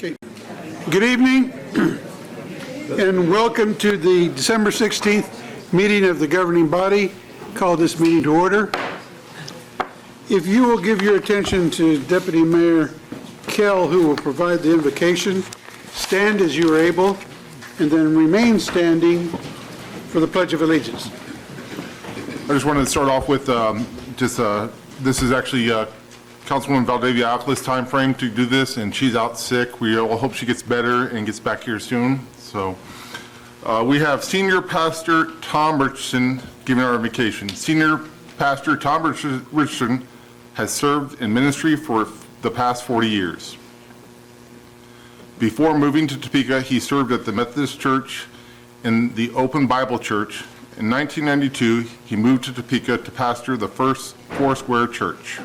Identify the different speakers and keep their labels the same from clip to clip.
Speaker 1: Okay. Good evening, and welcome to the December 16th meeting of the governing body. Call this meeting to order. If you will give your attention to Deputy Mayor Kell, who will provide the invocation, stand as you are able, and then remain standing for the Pledge of Allegiance.
Speaker 2: I just wanted to start off with this is actually Councilwoman Valdivia Alcala's time frame to do this, and she's out sick. We all hope she gets better and gets back here soon. So we have Senior Pastor Tom Richardson giving our invocation. Senior Pastor Tom Richardson has served in ministry for the past 40 years. Before moving to Topeka, he served at the Methodist Church in the Open Bible Church. In 1992, he moved to Topeka to pastor the First Foursquare Church.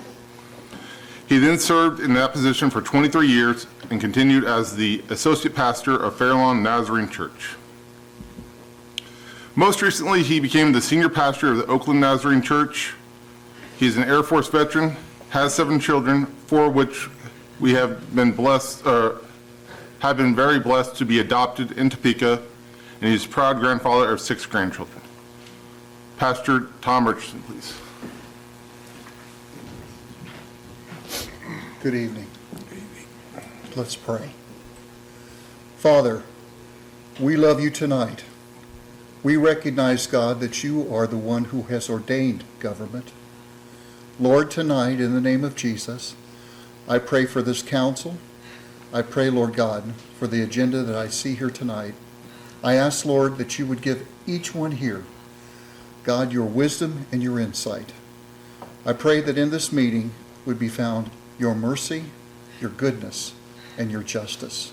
Speaker 2: He then served in that position for 23 years and continued as the associate pastor of Fairlawn Nazarene Church. Most recently, he became the senior pastor of the Oakland Nazarene Church. He is an Air Force veteran, has 7 children, 4 of which we have been very blessed to be adopted in Topeka, and he's a proud grandfather of 6 grandchildren. Pastor Tom Richardson, please.
Speaker 3: Good evening. Let's pray. Father, we love you tonight. We recognize, God, that you are the one who has ordained government. Lord, tonight, in the name of Jesus, I pray for this council. I pray, Lord God, for the agenda that I see here tonight. I ask, Lord, that you would give each one here, God, your wisdom and your insight. I pray that in this meeting would be found your mercy, your goodness, and your justice.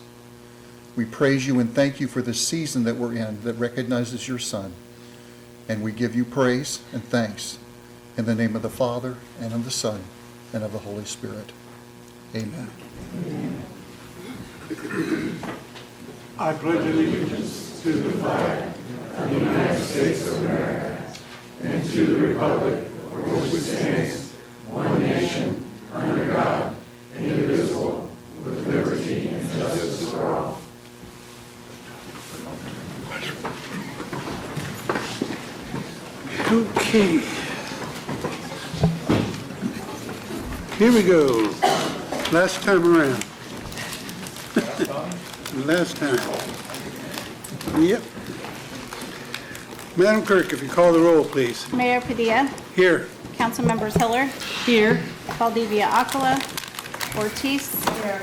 Speaker 3: We praise you and thank you for this season that we're in that recognizes your Son. And we give you praise and thanks in the name of the Father, and of the Son, and of the Holy Spirit. Amen.
Speaker 4: I pledge allegiance to the flag of the United States of America and to the republic for which it stands, one nation, under God, indivisible, with liberty and justice for all.
Speaker 1: Okay. Here we go. Last time around. Last time. Yep. Madam Clerk, if you call the roll, please.
Speaker 5: Mayor Padilla.
Speaker 1: Here.
Speaker 5: Council members Hiller. Here. Valdivia Alcala. Ortiz. Here.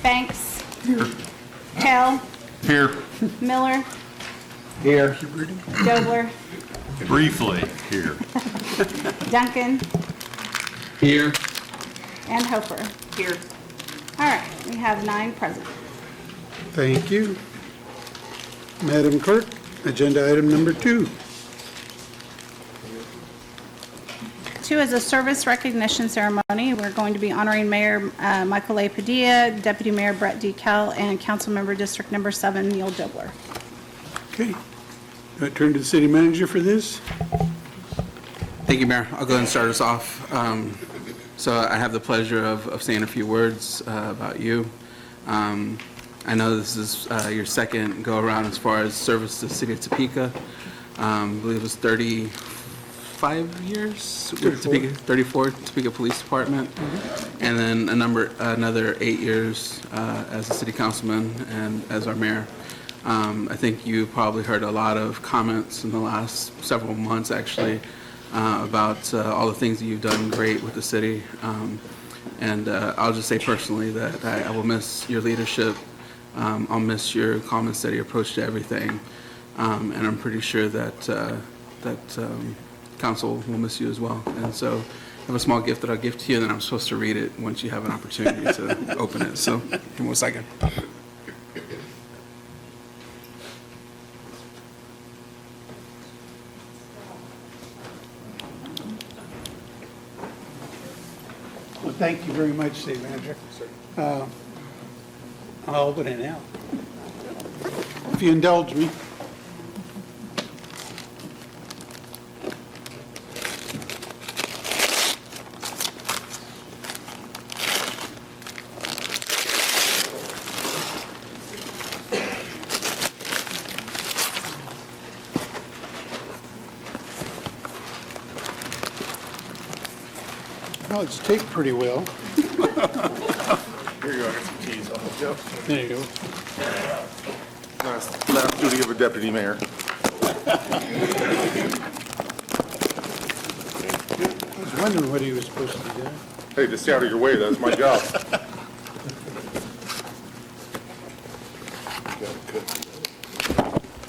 Speaker 5: Banks.
Speaker 2: Here.
Speaker 5: Kell.
Speaker 2: Here.
Speaker 5: Miller.
Speaker 6: Here.
Speaker 5: Dobler.
Speaker 2: Briefly, here.
Speaker 5: Duncan.
Speaker 6: Here.
Speaker 5: And Hofer. Here. All right, we have 9 present.
Speaker 1: Thank you. Madam Clerk, agenda item number 2.
Speaker 5: 2 is a service recognition ceremony. We're going to be honoring Mayor Michael A. Padilla, Deputy Mayor Brett D. Kell, and Councilmember District Number 7, Neil Dobler.
Speaker 1: Okay. Do I turn to the city manager for this?
Speaker 6: Thank you, Mayor. I'll go ahead and start us off. So I have the pleasure of saying a few words about you. I know this is your second go-around as far as service to the city of Topeka. I believe it was 35 years with 34 Topeka Police Department, and then another 8 years as a city councilman and as our mayor. I think you probably heard a lot of comments in the last several months, actually, about all the things that you've done great with the city. And I'll just say personally that I will miss your leadership. I'll miss your calm and steady approach to everything. And I'm pretty sure that council will miss you as well. And so I have a small gift that I'll give to you, and then I'm supposed to read it once you have an opportunity to open it. So give me 1 second.
Speaker 1: Well, thank you very much, City Manager. I'll open it now. If you indulge me. Well, it's taped pretty well.
Speaker 2: Here you go, I got some keys. I'll help you out.
Speaker 1: There you go.
Speaker 2: Last duty of a deputy mayor.
Speaker 1: I was wondering what he was supposed to be doing.
Speaker 2: Hey, just stay out of your way, that's my job.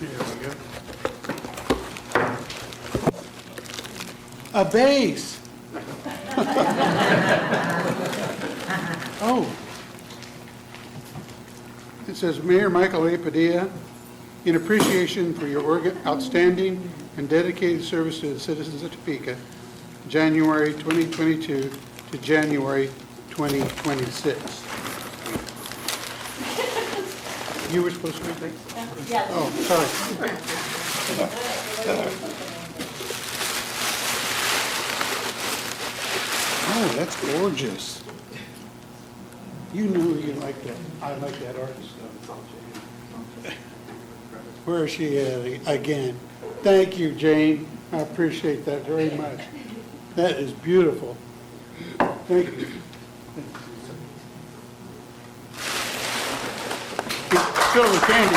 Speaker 1: There we go. A base. Oh. It says, Mayor Michael A. Padilla, in appreciation for your outstanding and dedicated service to the citizens of Topeka, January 2022 to January 2026. You were supposed to read that?
Speaker 5: Yes.
Speaker 1: Oh, sorry. Oh, that's gorgeous. You knew you liked that. I like that artist stuff. Where is she at again? Thank you, Jane. I appreciate that very much. That is beautiful. Thank you. Fill it with candy.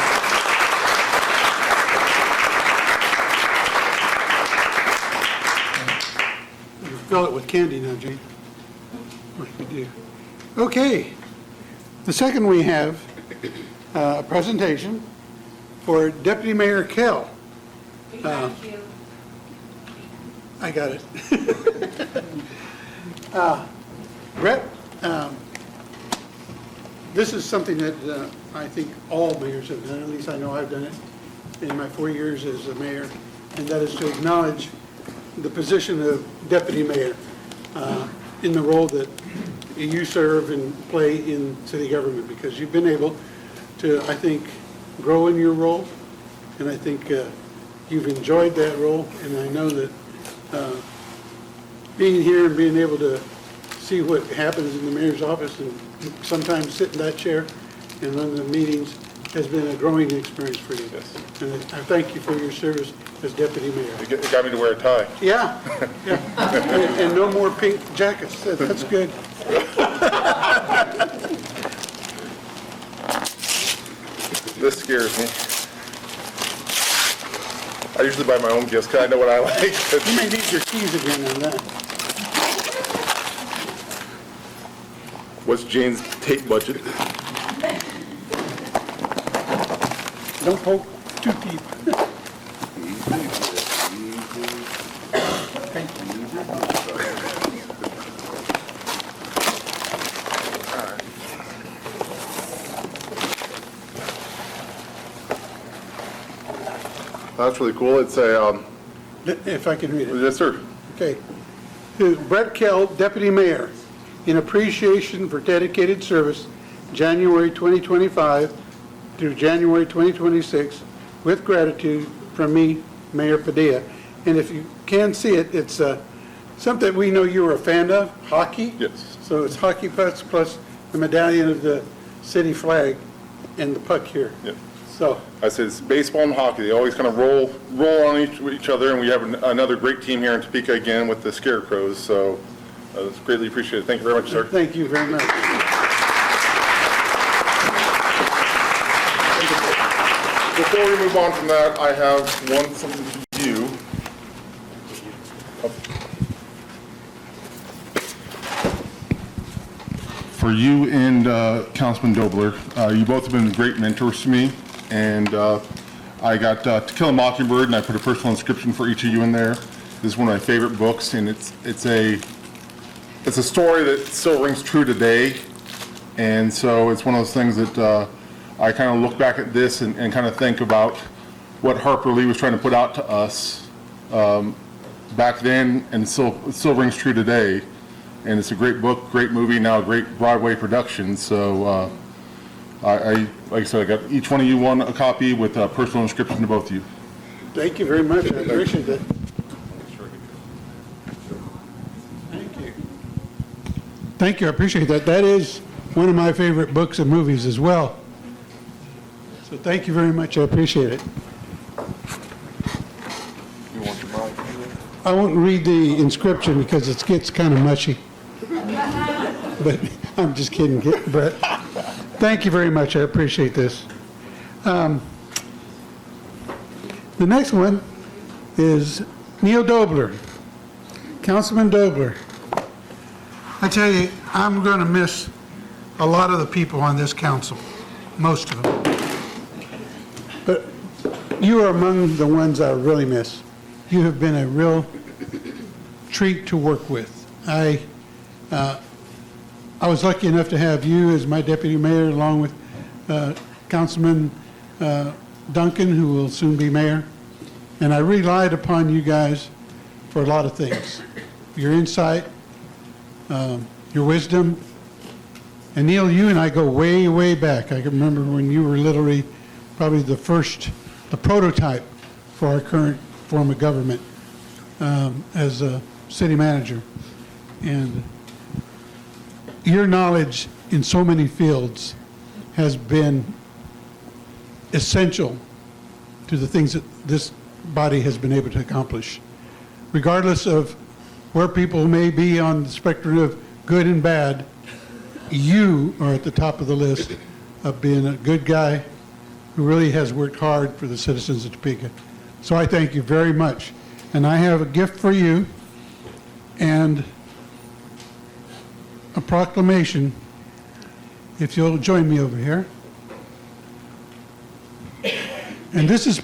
Speaker 1: You fill it with candy now, Jane. What you do. Okay. The second we have a presentation for Deputy Mayor Kell.
Speaker 7: Thank you.
Speaker 1: I got it. Brett, this is something that I think all mayors have done, at least I know I've done it in my 4 years as a mayor, and that is to acknowledge the position of deputy mayor in the role that you serve and play in city government, because you've been able to, I think, grow in your role, and I think you've enjoyed that role, and I know that being here and being able to see what happens in the mayor's office and sometimes sit in that chair and run the meetings has been a growing experience for you.
Speaker 2: Yes.
Speaker 1: And I thank you for your service as deputy mayor.
Speaker 2: It got me to wear a tie.
Speaker 1: Yeah, yeah. And no more pink jackets. That's good.
Speaker 2: This scares me. I usually buy my own gifts because I know what I like.
Speaker 1: You may need your keys again on that.
Speaker 2: What's Jane's tape budget?
Speaker 1: Don't poke too deep.
Speaker 2: That's really cool. It's a,
Speaker 1: If I can read it.
Speaker 2: yes, sir.
Speaker 1: Okay. To Brett Kell, Deputy Mayor, in appreciation for dedicated service, January 2025 through January 2026, with gratitude from me, Mayor Padilla. And if you can see it, it's something we know you were a fan of, hockey.
Speaker 2: Yes.
Speaker 1: So it's hockey pucks plus the medallion of the city flag and the puck here.
Speaker 2: Yep.
Speaker 1: So,
Speaker 2: I said it's baseball and hockey. They always kind of roll on each other, and we have another great team here in Topeka again with the Scarecrows. So it's greatly appreciated. Thank you very much, sir.
Speaker 1: thank you very much.
Speaker 2: Before we move on from that, I have something to you. For you and Councilman Dobler, you both have been great mentors to me, and I got To Kill a Mockingbird, and I put a personal inscription for each of you in there. This is one of my favorite books, and it's a story that still rings true today, and so it's one of those things that I kind of look back at this and kind of think about what Harper Lee was trying to put out to us back then, and it still rings true today. And it's a great book, great movie, now a great Broadway production. So like I said, I got each one of you a copy with a personal inscription to both of you.
Speaker 1: Thank you very much. I appreciate that. Thank you. Thank you. I appreciate that. That is one of my favorite books and movies as well. So thank you very much. I appreciate it.
Speaker 2: You want your mic?
Speaker 1: I won't read the inscription because it gets kind of mushy. but I'm just kidding, Brett. Thank you very much. I appreciate this. The next one is Neil Dobler, Councilman Dobler. I tell you, I'm going to miss a lot of the people on this council, most of them. But you are among the ones I really miss. You have been a real treat to work with. I was lucky enough to have you as my deputy mayor, along with Councilman Duncan, who will soon be mayor. And I relied upon you guys for a lot of things. Your insight, your wisdom. And Neil, you and I go way, way back. I can remember when you were literally probably the prototype for our current form of government as a city manager. And your knowledge in so many fields has been essential to the things that this body has been able to accomplish. Regardless of where people may be on the spectrum of good and bad, you are at the top of the list of being a good guy who really has worked hard for the citizens of Topeka. So I thank you very much. And I have a gift for you and a proclamation, if you'll join me over here. And this is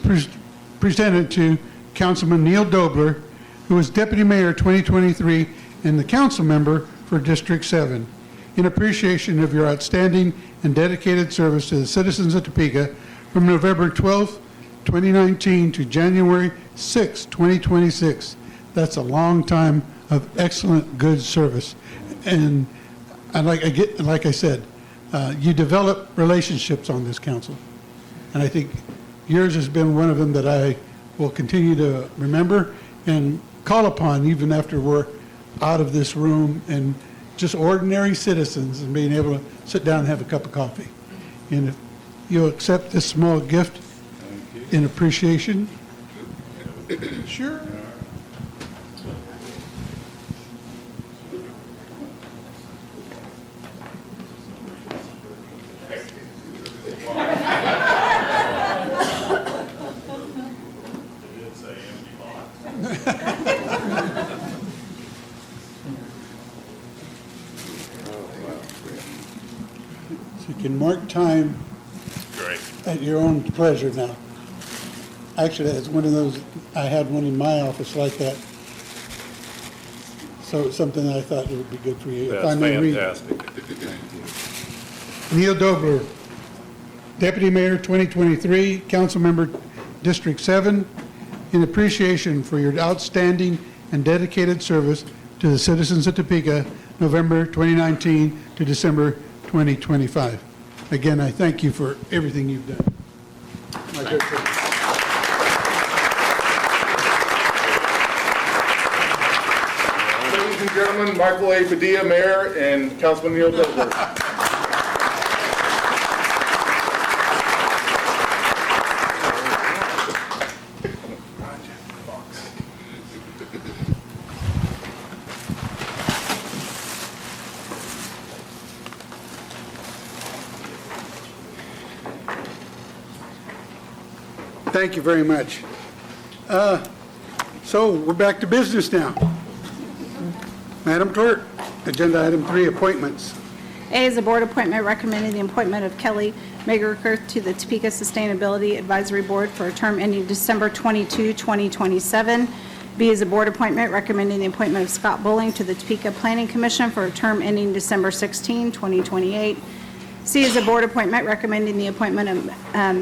Speaker 1: presented to Councilman Neil Dobler, who is Deputy Mayor 2023 and the council member for District 7, in appreciation of your outstanding and dedicated service to the citizens of Topeka from November 12th, 2019 to January 6, 2026. That's a long time of excellent, good service. And like I said, you develop relationships on this council. And I think yours has been one of them that I will continue to remember and call upon even after we're out of this room and just ordinary citizens and being able to sit down and have a cup of coffee. And if you'll accept this small gift in appreciation. Sure. You can mark time at your own pleasure now. Actually, it's one of those, I had one in my office like that. So it's something that I thought it would be good for you. If I
Speaker 8: That's
Speaker 1: may read.
Speaker 8: fantastic.
Speaker 1: Neil Dobler, Deputy Mayor 2023, Council Member District 7, in appreciation for your outstanding and dedicated service to the citizens of Topeka, November 2019 to December 2025. Again, I thank you for everything you've done. My good friend.
Speaker 2: Ladies and gentlemen, Michael A. Padilla, Mayor, and Councilman Neil Dobler.
Speaker 1: Thank you very much. So we're back to business now. Madam Clerk, agenda item 3, appointments.
Speaker 5: A is a board appointment recommending the appointment of Kelly Magerker to the Topeka Sustainability Advisory Board for a term ending December 22, 2027. B is a board appointment recommending the appointment of Scott Bulling to the Topeka Planning Commission for a term ending December 16, 2028. C is a board appointment recommending the appointment of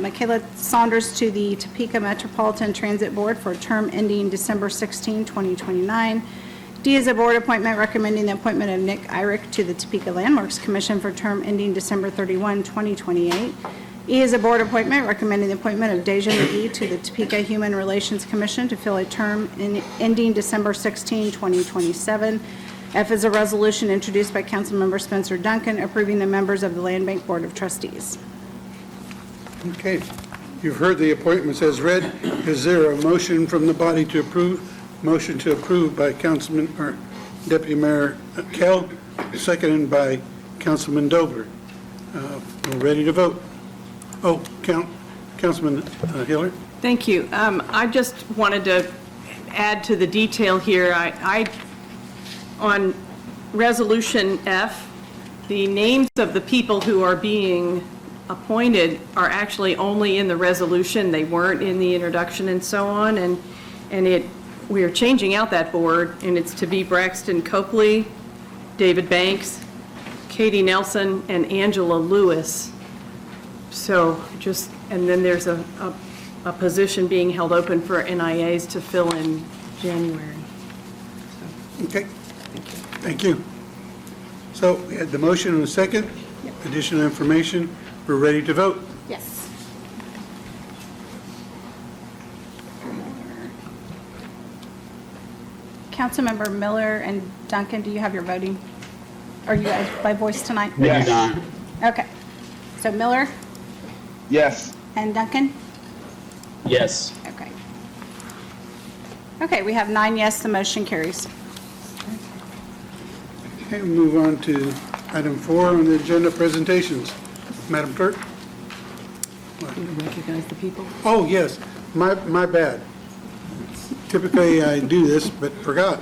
Speaker 5: Michaela Saunders to the Topeka Metropolitan Transit Board for a term ending December 16, 2029. D is a board appointment recommending the appointment of Nick Irick to the Topeka Landmarks Commission for a term ending December 31, 2028. E is a board appointment recommending the appointment of Deja McGee to the Topeka Human Relations Commission to fill a term ending December 16, 2027. F is a resolution introduced by Councilmember Spencer Duncan approving the members of the Land Bank Board of Trustees.
Speaker 1: Okay, you've heard the appointments as read. Is there a motion from the body to approve? Motion to approve by Councilman or Deputy Mayor Kell. seconded by Councilman Dobler. We're ready to vote. Oh, Councilman Hiller?
Speaker 8: Thank you. I just wanted to add to the detail here. On Resolution F, the names of the people who are being appointed are actually only in the resolution. They weren't in the introduction and so on. We are changing out that board, and it's to be Braxton Copley, David Banks, Katie Nelson, and Angela Lewis. So and then there's a position being held open for NIAs to fill in January.
Speaker 1: Okay. Thank you. So we had the motion and a second. Additional information. We're ready to vote.
Speaker 5: Yes. Councilmember Miller and Duncan, do you have your voting? Are you guys by voice tonight?
Speaker 9: Yes.
Speaker 5: Okay. So Miller
Speaker 9: Yes.
Speaker 5: and Duncan?
Speaker 9: Yes.
Speaker 5: Okay. Okay, we have 9 yes, the motion carries.
Speaker 1: Okay, we'll move on to item 4 on the agenda, presentations. Madam Clerk?
Speaker 8: Do you recognize the people?
Speaker 1: Oh, yes, my bad. Typically, I do this, but forgot.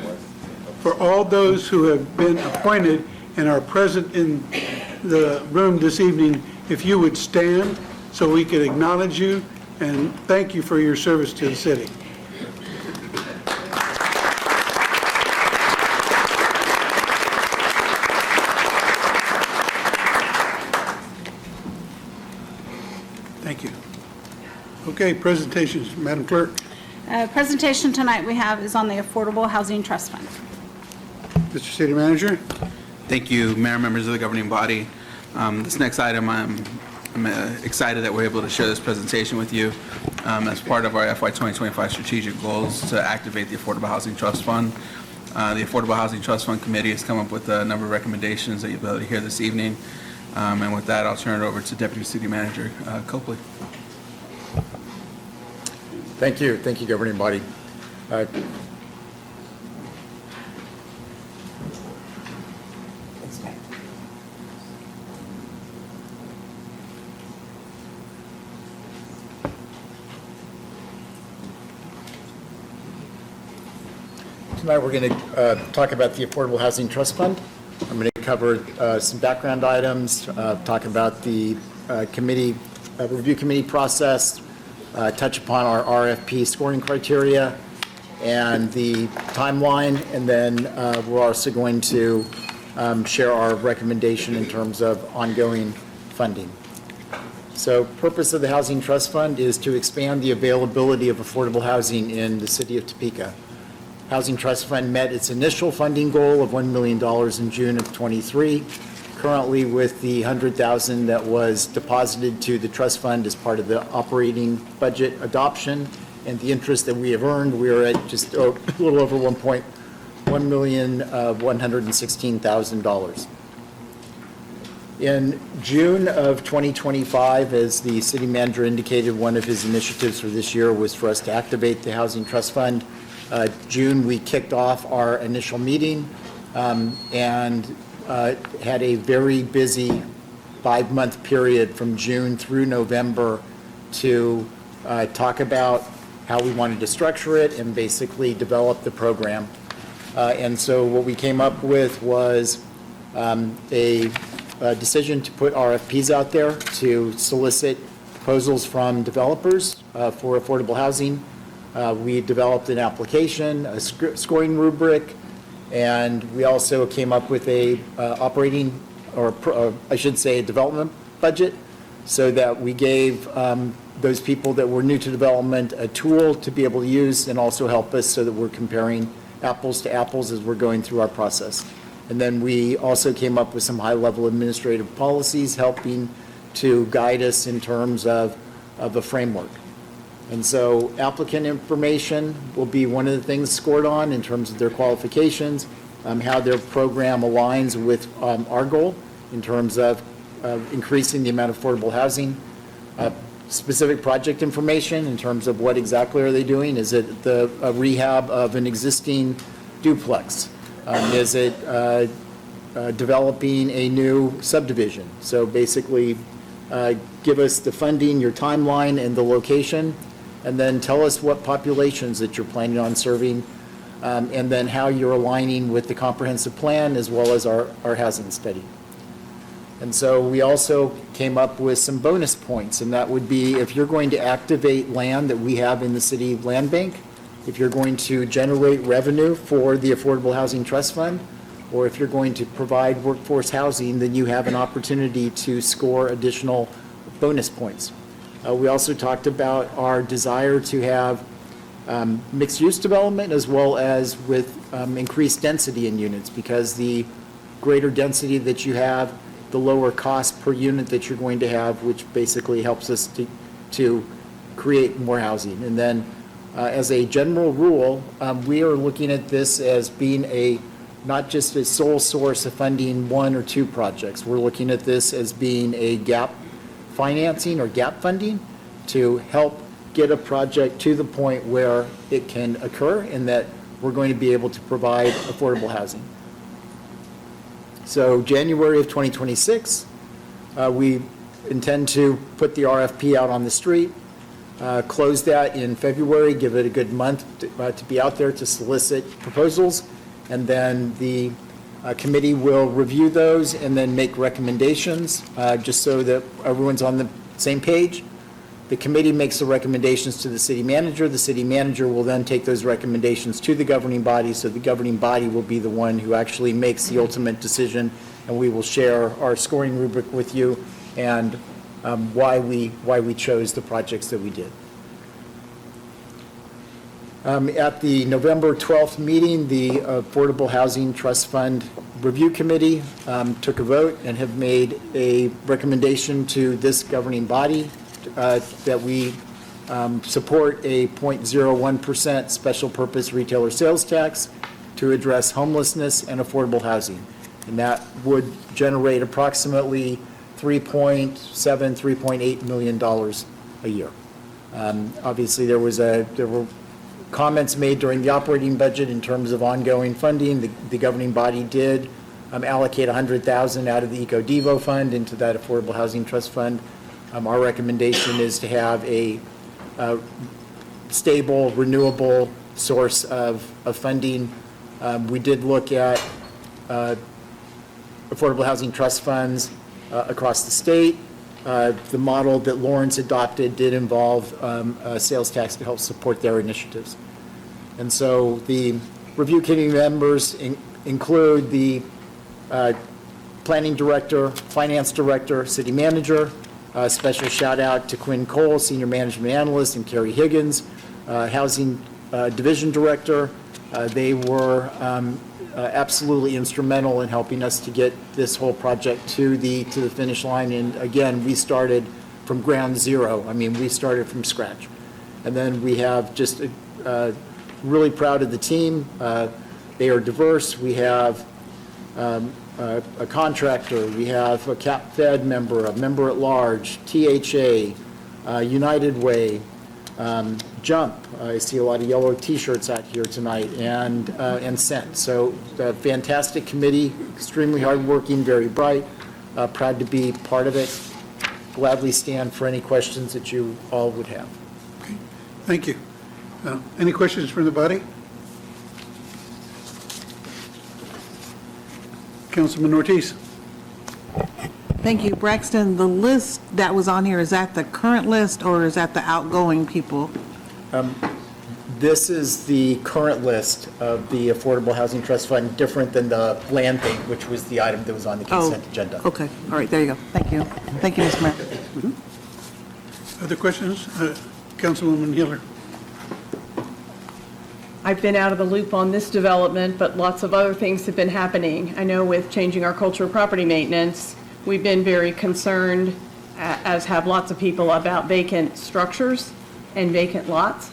Speaker 1: For all those who have been appointed and are present in the room this evening, if you would stand so we could acknowledge you and thank you for your service to the city. Thank you. Okay, presentations, Madam Clerk.
Speaker 5: Presentation tonight we have is on the Affordable Housing Trust Fund.
Speaker 1: Mr. City Manager?
Speaker 6: Thank you, Mayor, members of the governing body. This next item, I'm excited that we're able to share this presentation with you as part of our FY 2025 strategic goals to activate the Affordable Housing Trust Fund. The Affordable Housing Trust Fund Committee has come up with a number of recommendations that you'll be able to hear this evening. And with that, I'll turn it over to Deputy City Manager Copley.
Speaker 10: Thank you, governing body. Tonight we're going to talk about the Affordable Housing Trust Fund. I'm going to cover some background items, talk about the review committee process, touch upon our RFP scoring criteria and the timeline, and then we're also going to share our recommendation in terms of ongoing funding. So purpose of the Housing Trust Fund is to expand the availability of affordable housing in the city of Topeka. Housing Trust Fund met its initial funding goal of $1 million in June of '23. Currently, with the $100,000 that was deposited to the trust fund as part of the operating budget adoption and the interest that we have earned, we are at just a little over $1,116,000. In June of 2025, as the city manager indicated, one of his initiatives for this year was for us to activate the Housing Trust Fund. June, we kicked off our initial meeting and had a very busy 5-month period from June through November to talk about how we wanted to structure it and basically develop the program. And so what we came up with was a decision to put RFPs out there to solicit proposals from developers for affordable housing. We developed an application, a scoring rubric, and we also came up with a operating, or I should say, a development budget, so that we gave those people that were new to development a tool to be able to use and also help us so that we're comparing apples to apples as we're going through our process. And then we also came up with some high-level administrative policies helping to guide us in terms of a framework. And so applicant information will be one of the things scored on in terms of their qualifications, how their program aligns with our goal in terms of increasing the amount of affordable housing, specific project information in terms of what exactly are they doing. Is it the rehab of an existing duplex? Is it developing a new subdivision. So basically, give us the funding, your timeline, and the location, and then tell us what populations that you're planning on serving, and then how you're aligning with the comprehensive plan as well as our housing study. And so we also came up with some bonus points, and that would be if you're going to activate land that we have in the city land bank, if you're going to generate revenue for the Affordable Housing Trust Fund, or if you're going to provide workforce housing, then you have an opportunity to score additional bonus points. We also talked about our desire to have mixed-use development as well as with increased density in units, because the greater density that you have, the lower cost per unit that you're going to have, which basically helps us to create more housing. And then as a general rule, we are looking at this as being not just a sole source of funding one or two projects. We're looking at this as being a gap financing or gap funding to help get a project to the point where it can occur and that we're going to be able to provide affordable housing. So January of 2026, we intend to put the RFP out on the street, close that in February, give it a good month to be out there to solicit proposals, and then the committee will review those and then make recommendations, just so that everyone's on the same page. The committee makes the recommendations to the city manager. The city manager will then take those recommendations to the governing body, so the governing body will be the one who actually makes the ultimate decision, and we will share our scoring rubric with you and why we chose the projects that we did. At the November 12th meeting, the Affordable Housing Trust Fund Review Committee took a vote and have made a recommendation to this governing body that we support a 0.01% special purpose retailer sales tax to address homelessness and affordable housing. And that would generate approximately $3.8 million a year. Obviously, there were comments made during the operating budget in terms of ongoing funding. The governing body did allocate $100,000 out of the EcoDevo fund into that Affordable Housing Trust Fund. Our recommendation is to have a stable, renewable source of funding. We did look at affordable housing trust funds across the state. The model that Lawrence adopted did involve a sales tax to help support their initiatives. And so the review committee members include the planning director, finance director, city manager. Special shout out to Quinn Cole, senior management analyst, and Carrie Higgins, housing division director. They were absolutely instrumental in helping us to get this whole project to the finish line. And again, we started from ground zero. I mean, we started from scratch. And then we have just really proud of the team. They are diverse. We have a contractor, we have a Cap Fed member, a member at large, THA, United Way, Jump. I see a lot of yellow T-shirts out here tonight, and Scent. So a fantastic committee, extremely hardworking, very bright. Proud to be part of it. Gladly stand for any questions that you all would have.
Speaker 1: Okay, thank you. Any questions from the body? Councilman Ortiz.
Speaker 11: Thank you. Braxton, the list that was on here, is that the current list or is that the outgoing people?
Speaker 10: This is the current list of the Affordable Housing Trust Fund, different than the land bank, which was the item that was on the consent agenda.
Speaker 11: Okay. All right. There you go. Thank you. Thank you, Mr. Mayor.
Speaker 1: Other questions? Councilwoman Hiller.
Speaker 8: I've been out of the loop on this development, but lots of other things have been happening. I know with changing our culture of property maintenance, we've been very concerned, as have lots of people, about vacant structures and vacant lots,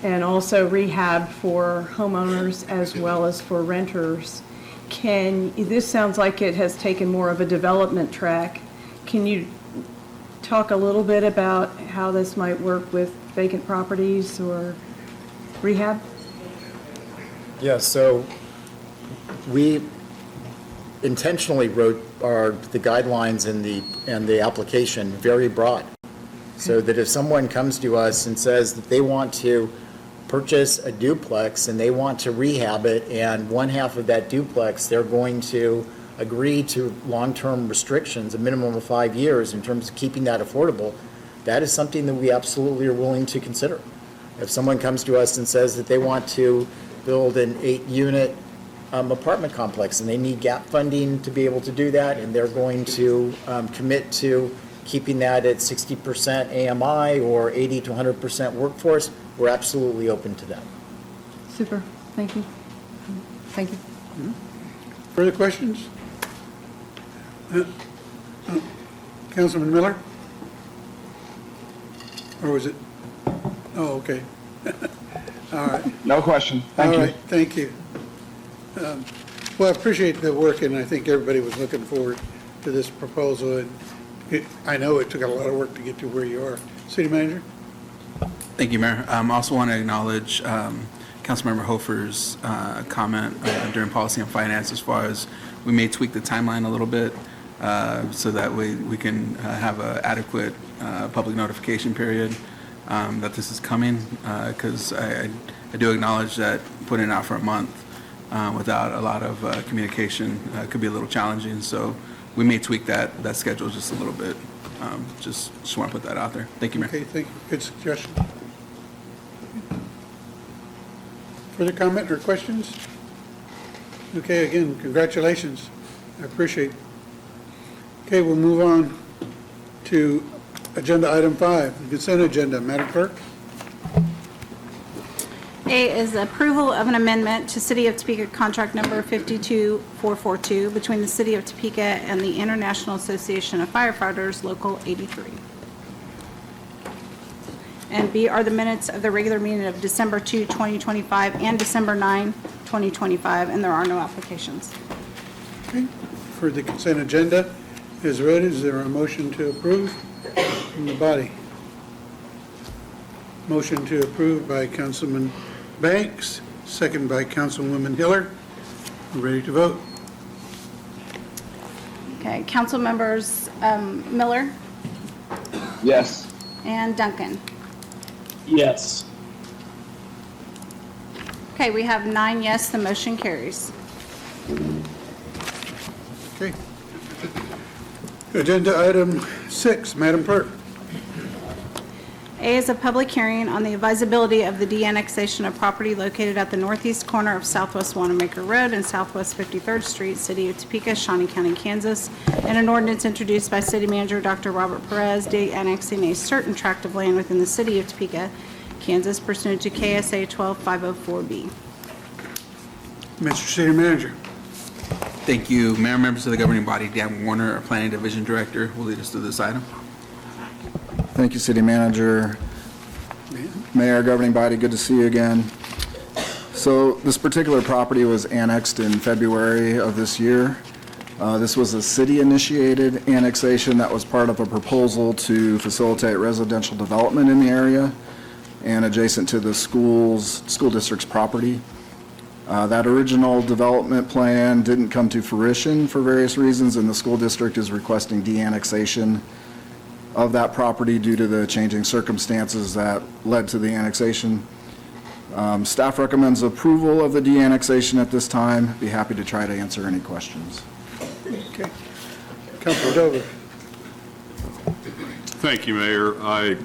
Speaker 8: and also rehab for homeowners as well as for renters. This sounds like it has taken more of a development track. Can you talk a little bit about how this might work with vacant properties or rehab?
Speaker 10: Yeah, so we intentionally wrote the guidelines and the application very broad, so that if someone comes to us and says that they want to purchase a duplex and they want to rehab it, and one half of that duplex, they're going to agree to long-term restrictions, a minimum of 5 years in terms of keeping that affordable, that is something that we absolutely are willing to consider. If someone comes to us and says that they want to build an 8-unit apartment complex and they need gap funding to be able to do that, and they're going to commit to keeping that at 60% AMI or 80 to 100% workforce, we're absolutely open to that.
Speaker 12: Super, thank you. Thank you.
Speaker 1: Further questions? Councilman Miller? Or was it? Oh, okay. All right.
Speaker 9: No question. Thank you.
Speaker 1: All right, thank you. Well, I appreciate the work, and I think everybody was looking forward to this proposal. And I know it took a lot of work to get to where you are. City Manager?
Speaker 6: Thank you, Mayor. I also want to acknowledge Councilmember Hofer's comment during Policy and Finance as far as we may tweak the timeline a little bit so that way we can have an adequate public notification period that this is coming, because I do acknowledge that putting it out for a month without a lot of communication could be a little challenging. So we may tweak that schedule just a little bit. Just want to put that out there. Thank you, Mayor.
Speaker 1: Okay, thank you. Good suggestion. Further comment or questions? Okay, again, congratulations. I appreciate it. Okay, we'll move on to agenda item 5, the consent agenda. Madam Clerk?
Speaker 5: A is approval of an amendment to City of Topeka contract number 52442 between the City of Topeka and the International Association of Firefighters, Local 83. And B are the minutes of the regular meeting of December 2, 2025 and December 9, 2025, and there are no applications.
Speaker 1: Okay, for the consent agenda is read. Is there a motion to approve from the body? Motion to approve by Councilman Banks, second by Councilwoman Hiller. We're ready to vote.
Speaker 5: Okay, council members Miller
Speaker 9: Yes.
Speaker 5: and Duncan.
Speaker 9: Yes.
Speaker 5: Okay, we have 9 yes, the motion carries.
Speaker 1: Okay. Agenda item 6, Madam Clerk.
Speaker 5: A is a public hearing on the advisability of the de-annexation of property located at the northeast corner of Southwest Wanamaker Road and Southwest 53rd Street, City of Topeka, Shawnee County, Kansas, and an ordinance introduced by City Manager Dr. Robert Perez de-annexing a certain tract of land within the City of Topeka, Kansas pursuant to KSA 12504B.
Speaker 1: Mr. City Manager.
Speaker 6: Thank you, Mayor, members of the governing body. Dan Warner, our Planning Division Director, will lead us through this item.
Speaker 13: Thank you, City Manager. Mayor, governing body, good to see you again. So this particular property was annexed in February of this year. This was a city-initiated annexation that was part of a proposal to facilitate residential development in the area and adjacent to the school district's property. That original development plan didn't come to fruition for various reasons, and the school district is requesting de-annexation of that property due to the changing circumstances that led to the annexation. Staff recommends approval of the de-annexation at this time. Be happy to try to answer any questions.
Speaker 1: Okay. Councilor Dover.
Speaker 4: Thank you, Mayor. I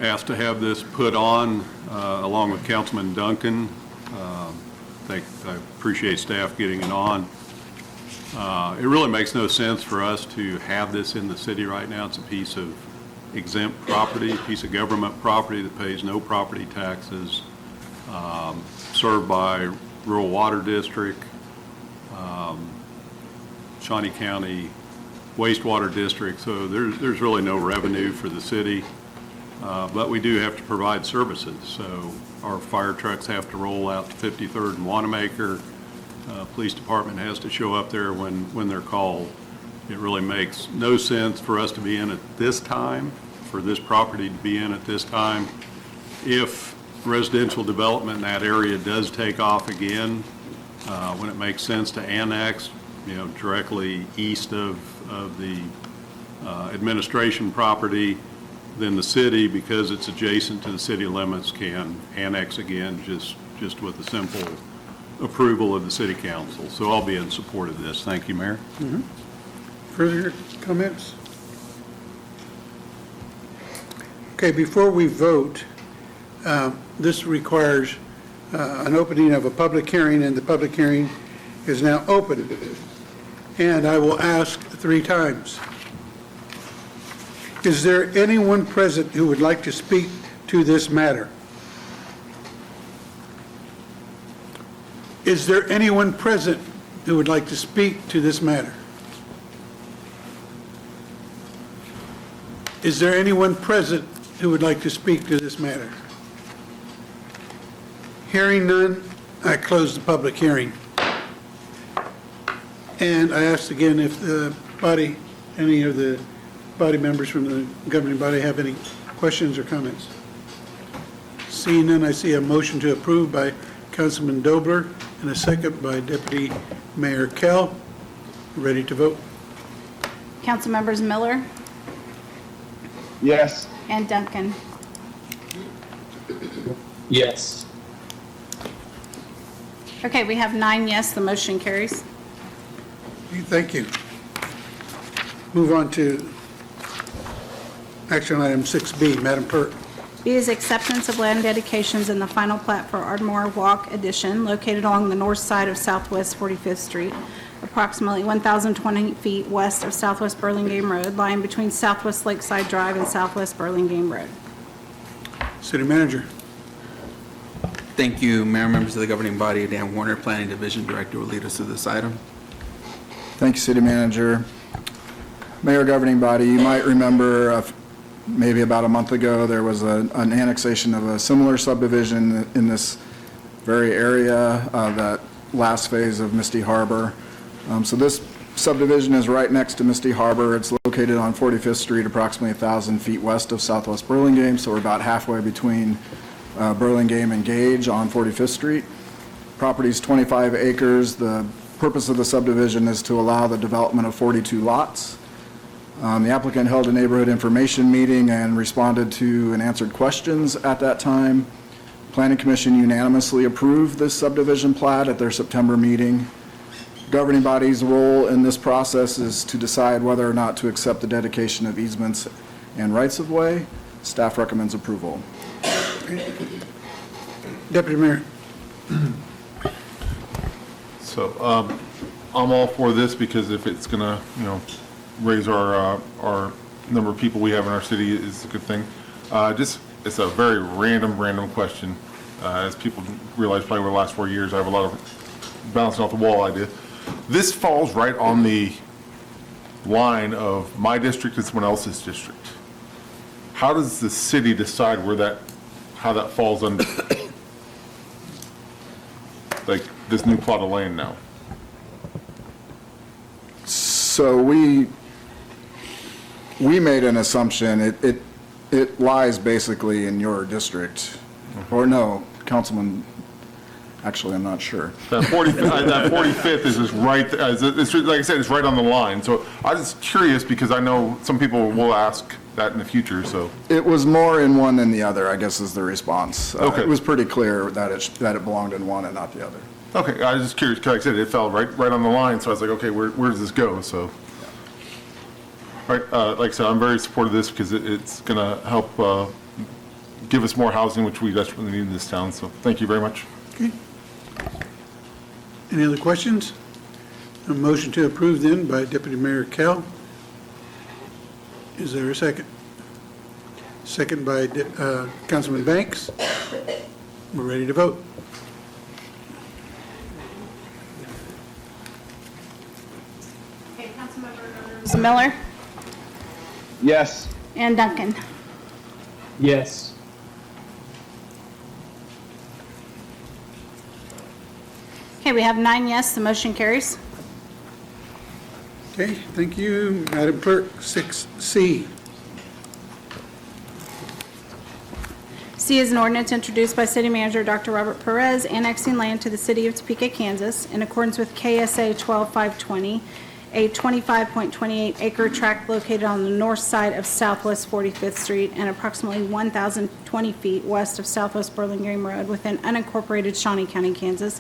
Speaker 4: asked to have this put on along with Councilman Duncan. I appreciate staff getting it on. It really makes no sense for us to have this in the city right now. It's a piece of exempt property, a piece of government property that pays no property taxes, served by Rural Water District, Shawnee County Wastewater District, so there's really no revenue for the city, but we do have to provide services. So our fire trucks have to roll out to 53rd and Wanamaker. Police department has to show up there when they're called. It really makes no sense for us to be in at this time, for this property to be in at this time. If residential development in that area does take off again, when it makes sense to annex, directly east of the administration property, then the city, because it's adjacent to the city limits, can annex again just with a simple approval of the city council. So I'll be in support of this. Thank you, Mayor.
Speaker 1: Further comments? Okay, before we vote, this requires an opening of a public hearing, and the public hearing is now open. And I will ask 3 times. Is there anyone present who would like to speak to this matter? Is there anyone present who would like to speak to this matter? Is there anyone present who would like to speak to this matter? Hearing none, I close the public hearing. And I ask again if the body, any of the body members from the governing body have any questions or comments. Seeing none, I see a motion to approve by Councilman Dobler and a second by Deputy Mayor Kell. Ready to vote?
Speaker 5: Council members Miller
Speaker 9: Yes.
Speaker 5: and Duncan.
Speaker 9: Yes.
Speaker 5: Okay, we have 9 yes, the motion carries.
Speaker 1: Thank you. Move on to action item 6B, Madam Clerk.
Speaker 5: B is acceptance of land dedications in the final plat for Ardmore Walk Addition located along the north side of Southwest 45th Street, approximately 1,020 feet west of Southwest Burlingame Road, lying between Southwest Lakeside Drive and Southwest Burlingame Road.
Speaker 1: City Manager.
Speaker 6: Thank you, Mayor, members of the governing body. Dan Warner, Planning Division Director, will lead us through this item.
Speaker 13: Thank you, City Manager. Mayor, governing body, you might remember maybe about a month ago, there was an annexation of a similar subdivision in this very area, that last phase of Misty Harbor. So this subdivision is right next to Misty Harbor. It's located on 45th Street, approximately 1,000 feet west of Southwest Burlingame, so we're about halfway between Burlingame and Gage on 45th Street. Property's 25 acres. The purpose of the subdivision is to allow the development of 42 lots. The applicant held a neighborhood information meeting and responded to and answered questions at that time. Planning Commission unanimously approved this subdivision plat at their September meeting. Governing body's role in this process is to decide whether or not to accept the dedication of easements and rights-of-way. Staff recommends approval.
Speaker 1: Deputy Mayor.
Speaker 2: So I'm all for this because if it's going to, raise our number of people we have in our city is a good thing. It's a very random question. As people realize probably over the last 4 years, I have a lot of bouncing off the wall idea. This falls right on the line of my district and someone else's district. How does the city decide how that falls under, like this new plot of land now?
Speaker 13: So we made an assumption, it lies basically in your district, or no, Councilman, actually, I'm not sure.
Speaker 2: That 45th is just right, it's, like I said, it's right on the line. So I was curious because I know some people will ask that in the future, so.
Speaker 13: It was more in one than the other, I guess is the response.
Speaker 2: Okay.
Speaker 13: It was pretty clear that it belonged in one and not the other.
Speaker 2: Okay, I was just curious, because like I said, it fell right on the line, so I was like, okay, where does this go, so. All right, like I said, I'm very supportive of this because it's going to help give us more housing, which we desperately need in this town, so thank you very much.
Speaker 1: Okay. Any other questions? A motion to approve then by Deputy Mayor Kell. Is there a second? Second by Councilman Banks. We're ready to vote.
Speaker 5: Okay, Councilmember Miller
Speaker 9: Yes.
Speaker 5: and Duncan.
Speaker 9: Yes.
Speaker 5: Okay, we have 9 yes, the motion carries.
Speaker 1: Okay, thank you. Madam Clerk, 6C.
Speaker 5: C is an ordinance introduced by City Manager Dr. Robert Perez annexing land to the City of Topeka, Kansas, in accordance with KSA 12520, a 25.28 acre tract located on the north side of Southwest 45th Street and approximately 1,020 feet west of Southwest Burlingame Road within unincorporated Shawnee County, Kansas,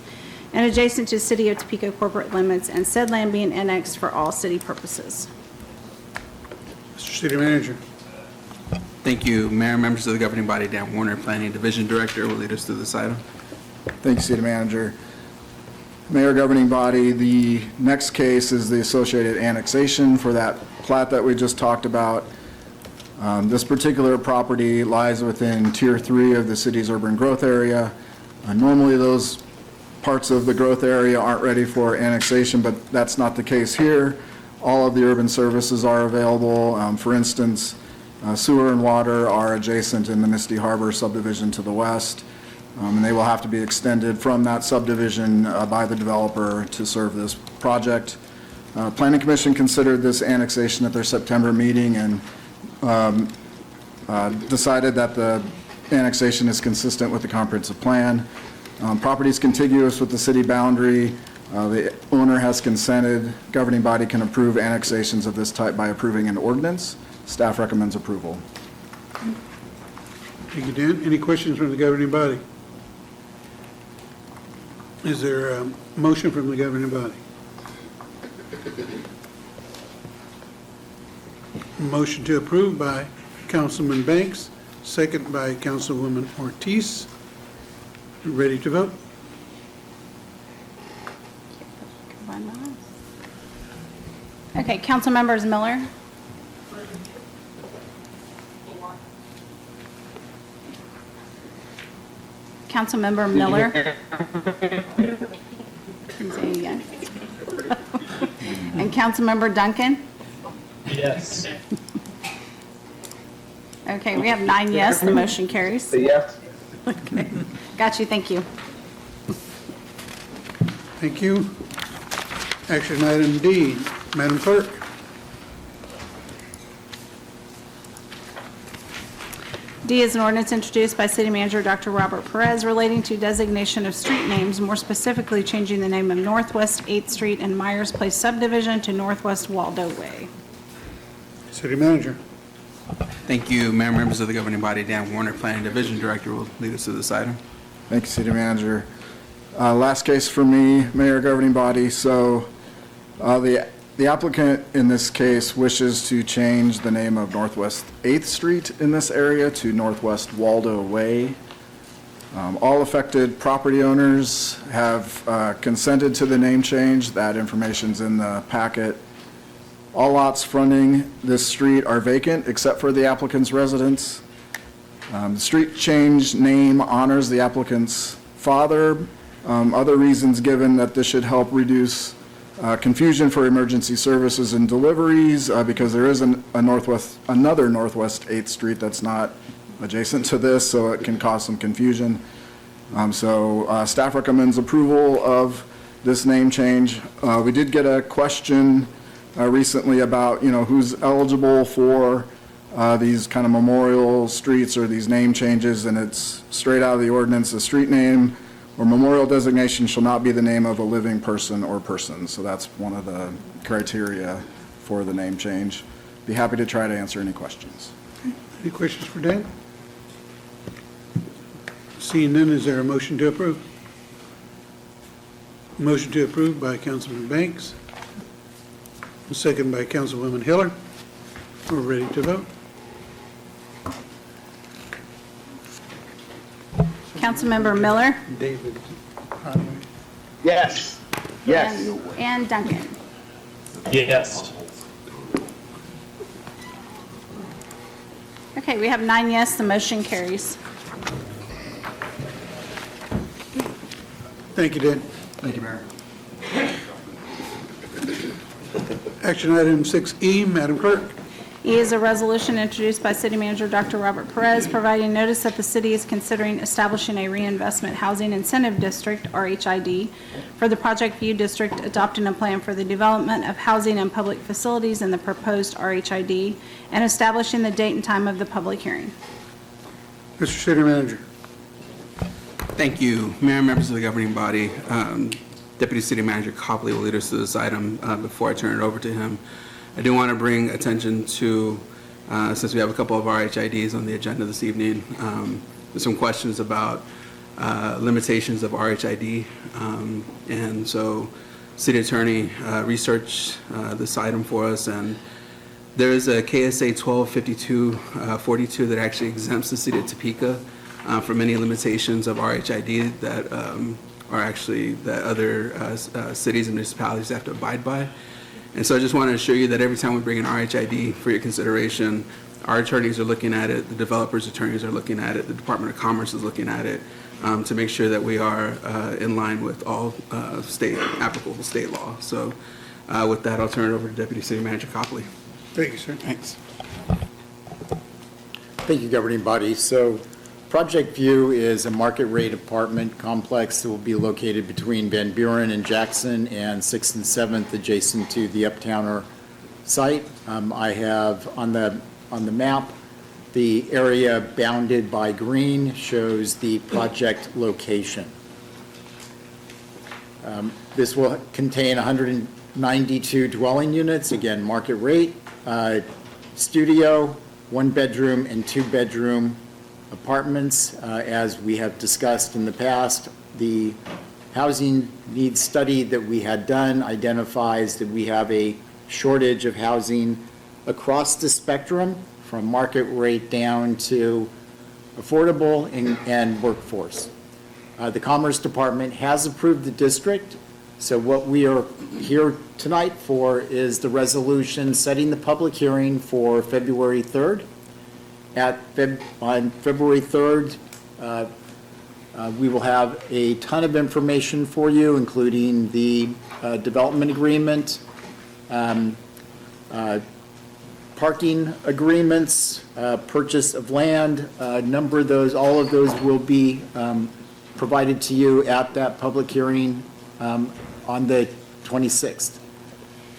Speaker 5: and adjacent to City of Topeka corporate limits, and said land being annexed for all city purposes.
Speaker 1: Mr. City Manager.
Speaker 6: Thank you, Mayor, members of the governing body. Dan Warner, Planning Division Director, will lead us through this item.
Speaker 13: Thank you, City Manager. Mayor, governing body, the next case is the associated annexation for that plat that we just talked about. This particular property lies within Tier 3 of the city's urban growth area. Normally, those parts of the growth area aren't ready for annexation, but that's not the case here. All of the urban services are available. For instance, sewer and water are adjacent in the Misty Harbor subdivision to the west, and they will have to be extended from that subdivision by the developer to serve this project. Planning Commission considered this annexation at their September meeting and decided that the annexation is consistent with the comprehensive plan. Property is contiguous with the city boundary. The owner has consented. Governing body can approve annexations of this type by approving an ordinance. Staff recommends approval.
Speaker 1: Thank you, Dan. Any questions from the governing body? Is there a motion from the governing body? Motion to approve by Councilman Banks, second by Councilwoman Ortiz. Ready to vote?
Speaker 5: Okay, council members Miller. Councilmember Miller. Say yes. And Councilmember Duncan.
Speaker 9: Yes.
Speaker 5: Okay, we have 9 yes, the motion carries.
Speaker 9: Yes.
Speaker 5: Okay, got you, thank you.
Speaker 1: Thank you. Action item D, Madam Clerk.
Speaker 5: D is an ordinance introduced by City Manager Dr. Robert Perez relating to designation of street names, more specifically changing the name of Northwest 8th Street and Myers Place subdivision to Northwest Waldo Way.
Speaker 1: City Manager.
Speaker 6: Thank you, Mayor, members of the governing body. Dan Warner, Planning Division Director, will lead us through this item.
Speaker 13: Thank you, City Manager. Last case for me, Mayor, governing body. So the applicant in this case wishes to change the name of Northwest 8th Street in this area to Northwest Waldo Way. All affected property owners have consented to the name change. That information's in the packet. All lots fronting this street are vacant except for the applicant's residence. The street change name honors the applicant's father. Other reasons given that this should help reduce confusion for emergency services and deliveries because there is another Northwest 8th Street that's not adjacent to this, so it can cause some confusion. So staff recommends approval of this name change. We did get a question recently about, who's eligible for these kind of memorial streets or these name changes, and it's straight out of the ordinance. The street name or memorial designation shall not be the name of a living person or persons. So that's one of the criteria for the name change. Be happy to try to answer any questions.
Speaker 1: Any questions for Dan? Seeing none, is there a motion to approve? Motion to approve by Councilman Banks, second by Councilwoman Hiller. We're ready to vote.
Speaker 5: Councilmember Miller.
Speaker 1: David.
Speaker 9: Yes. Yes.
Speaker 5: And Duncan.
Speaker 9: Yes.
Speaker 5: Okay, we have 9 yes, the motion carries.
Speaker 1: Thank you, Dan.
Speaker 13: Thank you, Mayor.
Speaker 1: Action item 6E, Madam Clerk.
Speaker 5: E is a resolution introduced by City Manager Dr. Robert Perez, providing notice that the city is considering establishing a Reinvestment Housing Incentive District, RHID, for the Project View District, adopting a plan for the development of housing and public facilities in the proposed RHID, and establishing the date and time of the public hearing.
Speaker 1: Mr. City Manager.
Speaker 6: Thank you, Mayor and members of the governing body. Deputy City Manager Copley will lead us through this item. Before I turn it over to him, I do want to bring attention to, since we have a couple of RHIDs on the agenda this evening, there's some questions about limitations of RHID. And so City Attorney researched this item for us, and there is a KSA 125242 that actually exempts the city of Topeka from any limitations of RHID that are actually that other cities and municipalities have to abide by. And so I just want to assure you that every time we bring an RHID for your consideration, our attorneys are looking at it, the developers' attorneys are looking at it, the Department of Commerce is looking at it, to make sure that we are in line with all applicable state law. So with that, I'll turn it over to Deputy City Manager Copley.
Speaker 1: Thank you, sir.
Speaker 6: Thanks.
Speaker 10: Thank you, governing body. So Project View is a market rate apartment complex that will be located between Van Buren and Jackson and 6th and 7th, adjacent to the Uptowner site. I have on the map, the area bounded by green shows the project location. This will contain 192 dwelling units, again, market rate, studio, 1-bedroom and 2-bedroom apartments. As we have discussed in the past, the housing needs study that we had done identifies that we have a shortage of housing across the spectrum from market rate down to affordable and workforce. The Commerce Department has approved the district, so what we are here tonight for is the resolution setting the public hearing for February 3rd. On February 3rd, we will have a ton of information for you, including the development agreement, parking agreements, purchase of land, number of those, all of those will be provided to you at that public hearing on the 26th.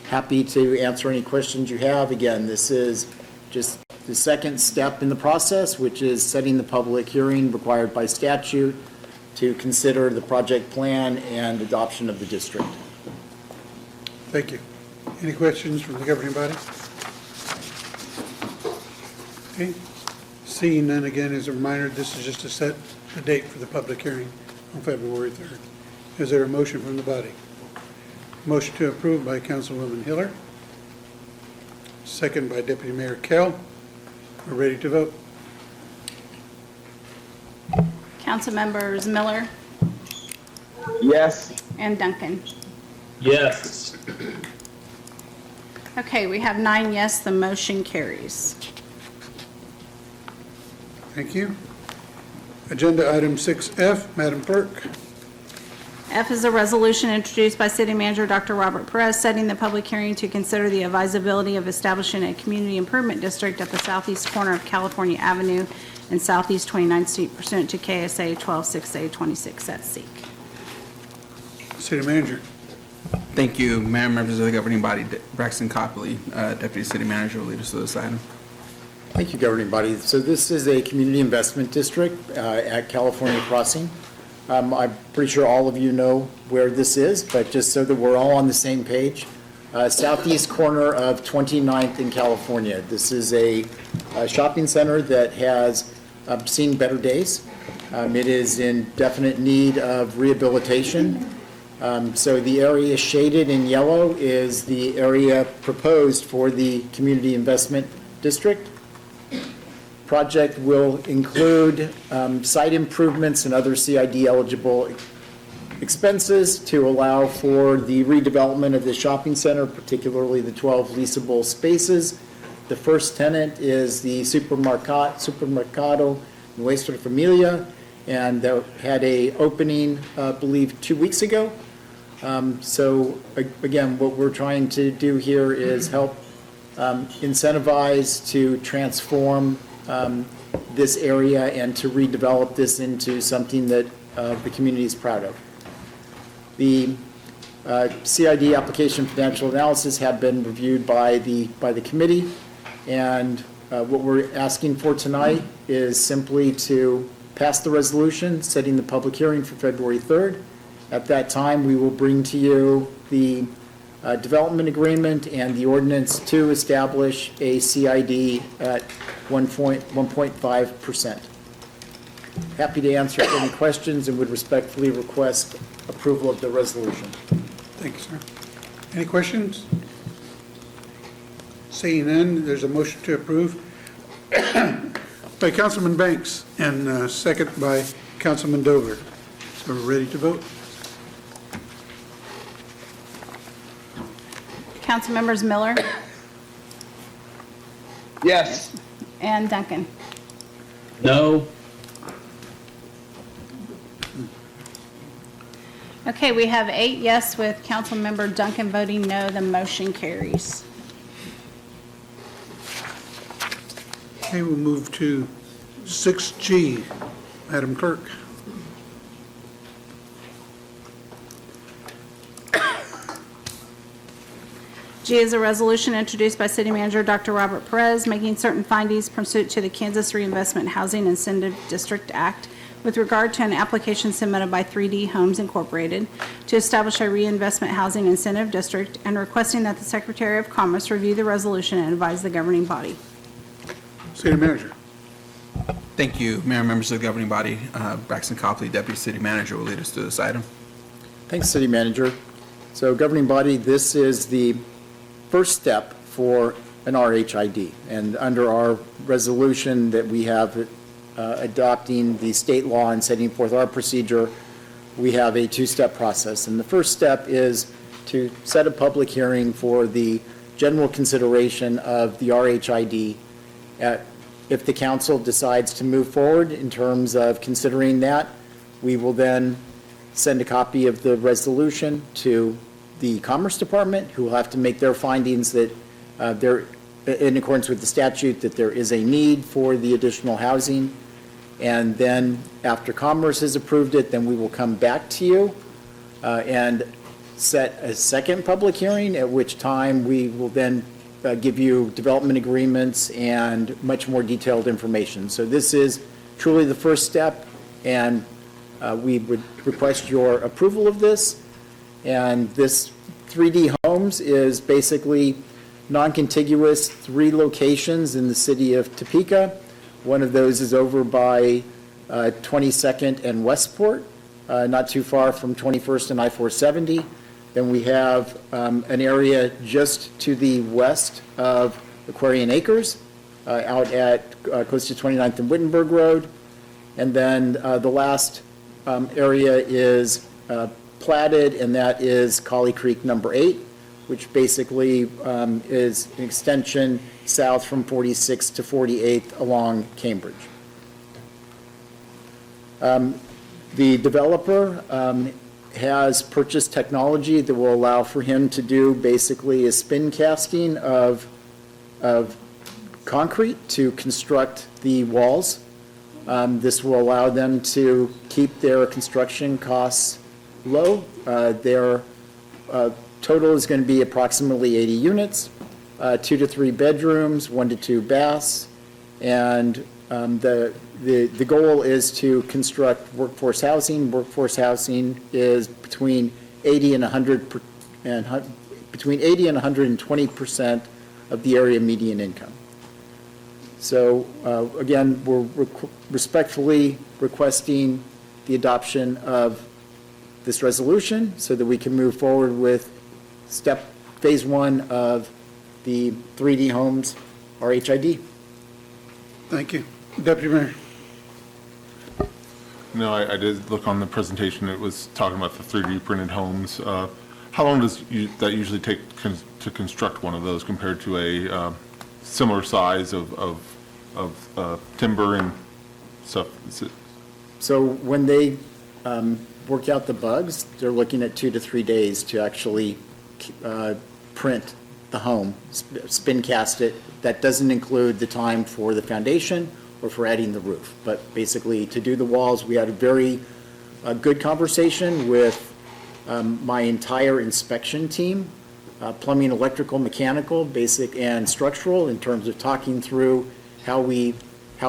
Speaker 10: Happy to answer any questions you have. Again, this is just the second step in the process, which is setting the public hearing required by statute to consider the project plan and adoption of the district.
Speaker 1: Thank you. Any questions from the governing body? Okay. Seeing none, again, as a reminder, this is just to set the date for the public hearing on February 3rd. Is there a motion from the body? Motion to approve by Councilwoman Hiller. Second by Deputy Mayor Kell. We're ready to vote.
Speaker 5: Council members Miller
Speaker 9: Yes.
Speaker 5: and Duncan.
Speaker 9: Yes.
Speaker 5: Okay, we have 9 yes, the motion carries.
Speaker 1: Thank you. Agenda item 6F, Madam Clerk.
Speaker 5: F is a resolution introduced by City Manager Dr. Robert Perez setting the public hearing to consider the advisability of establishing a community improvement district at the southeast corner of California Avenue and southeast 29th Street pursuant to KSA 126A26 at SEEK.
Speaker 1: City Manager.
Speaker 6: Thank you, Mayor and members of the governing body. Braxton Copley, Deputy City Manager, will lead us through this item.
Speaker 10: Thank you, governing body. So this is a community investment district at California Crossing. I'm pretty sure all of you know where this is, but just so that we're all on the same page, southeast corner of 29th in California. This is a shopping center that has seen better days. It is in definite need of rehabilitation. So the area shaded in yellow is the area proposed for the community investment district. Project will include site improvements and other CID-eligible expenses to allow for the redevelopment of the shopping center, particularly the 12 leasable spaces. The first tenant is the Supermercado Nuestra Familia, and that had a opening, I believe, 2 weeks ago. So again, what we're trying to do here is help incentivize to transform this area and to redevelop this into something that the community is proud of. The CID application financial analysis have been reviewed by the committee, and what we're asking for tonight is simply to pass the resolution, setting the public hearing for February 3rd. At that time, we will bring to you the development agreement and the ordinance to establish a CID at 1.5%. Happy to answer any questions and would respectfully request approval of the resolution.
Speaker 1: Thank you, sir. Any questions? Seeing none, there's a motion to approve by Councilman Banks and second by Councilman Dover. So we're ready to vote?
Speaker 5: Councilmembers Miller
Speaker 9: Yes.
Speaker 5: and Duncan.
Speaker 9: No.
Speaker 5: Okay, we have 8 yes with Councilmember Duncan voting no. The motion carries.
Speaker 1: Okay, we'll move to 6G. Madam Clerk.
Speaker 5: G is a resolution introduced by City Manager Dr. Robert Perez, making certain findings pursuant to the Kansas Reinvestment Housing Incentive District Act with regard to an application submitted by 3D Homes Incorporated to establish a reinvestment housing incentive district, and requesting that the Secretary of Commerce review the resolution and advise the governing body.
Speaker 1: City Manager.
Speaker 6: Thank you, Mayor and members of the governing body. Braxton Copley, Deputy City Manager, will lead us through this item.
Speaker 10: Thanks, City Manager. So governing body, this is the first step for an RHID. And under our resolution that we have adopting the state law and setting forth our procedure, we have a 2-step process. And the first step is to set a public hearing for the general consideration of the RHID. If the council decides to move forward in terms of considering that, we will then send a copy of the resolution to the Commerce Department, who will have to make their findings that they're in accordance with the statute, that there is a need for the additional housing. And then after Commerce has approved it, then we will come back to you and set a second public hearing, at which time we will then give you development agreements and much more detailed information. So this is truly the first step, and we would request your approval of this. And this 3D Homes is basically non-contiguous 3 locations in the city of Topeka. One of those is over by 22nd and Westport, not too far from 21st and I-470. Then we have an area just to the west of Aquarian Acres, out at close to 29th and Wittenberg Road. And then the last area is platted, and that is Collie Creek number 8, which basically is an extension south from 46th to 48th along Cambridge. The developer has purchased technology that will allow for him to do basically a spin casting of concrete to construct the walls. This will allow them to keep their construction costs low. Their total is going to be approximately 80 units, 2 to 3 bedrooms, 1 to 2 baths, and the goal is to construct workforce housing. Workforce housing is between 80 and 120% of the area median income. So again, we're respectfully requesting the adoption of this resolution so that we can move forward with phase 1 of the 3D Homes RHID.
Speaker 1: Thank you. Deputy Mayor.
Speaker 2: No, I did look on the presentation. It was talking about the 3D printed homes. How long does that usually take to construct one of those compared to a similar size of timber and stuff?
Speaker 10: So when they work out the bugs, they're looking at 2 to 3 days to actually print the home, spin cast it. That doesn't include the time for the foundation or for adding the roof. But basically, to do the walls, we had a very good conversation with my entire inspection team, plumbing, electrical, mechanical, basic, and structural, in terms of talking through how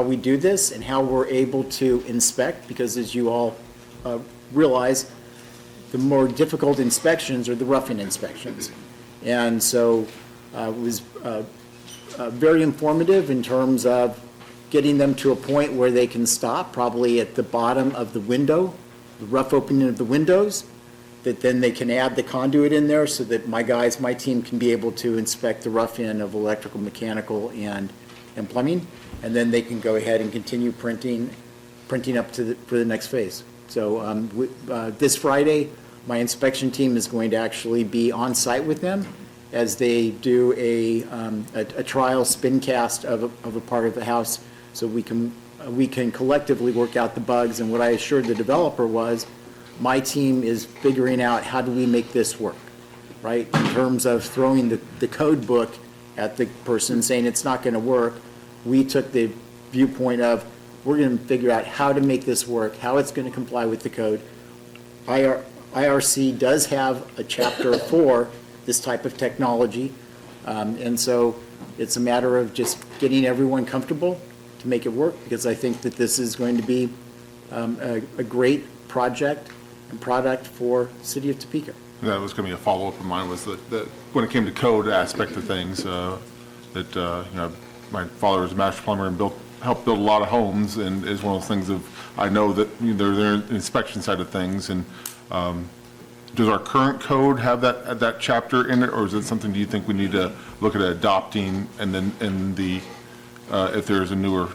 Speaker 10: we do this and how we're able to inspect, because as you all realize, the more difficult inspections are the rough-in inspections. And so it was very informative in terms of getting them to a point where they can stop, probably at the bottom of the window, the rough opening of the windows, that then they can add the conduit in there so that my team can be able to inspect the rough end of electrical, mechanical, and plumbing, and then they can go ahead and continue printing up for the next phase. So this Friday, my inspection team is going to actually be on site with them as they do a trial spin cast of a part of the house, so we can collectively work out the bugs. And what I assured the developer was, my team is figuring out how do we make this work, right? In terms of throwing the code book at the person saying it's not going to work, we took the viewpoint of, we're going to figure out how to make this work, how it's going to comply with the code. IRC does have a chapter for this type of technology, and so it's a matter of just getting everyone comfortable to make it work, because I think that this is going to be a great project and product for City of Topeka.
Speaker 2: That was going to be a follow-up of mine, was that when it came to code aspect of things, my father was a master plumber and helped build a lot of homes, and is one of those things of, I know that they're the inspection side of things, and does our current code have that chapter in it, or is it something, do you think we need to look at adopting, and then if there's a newer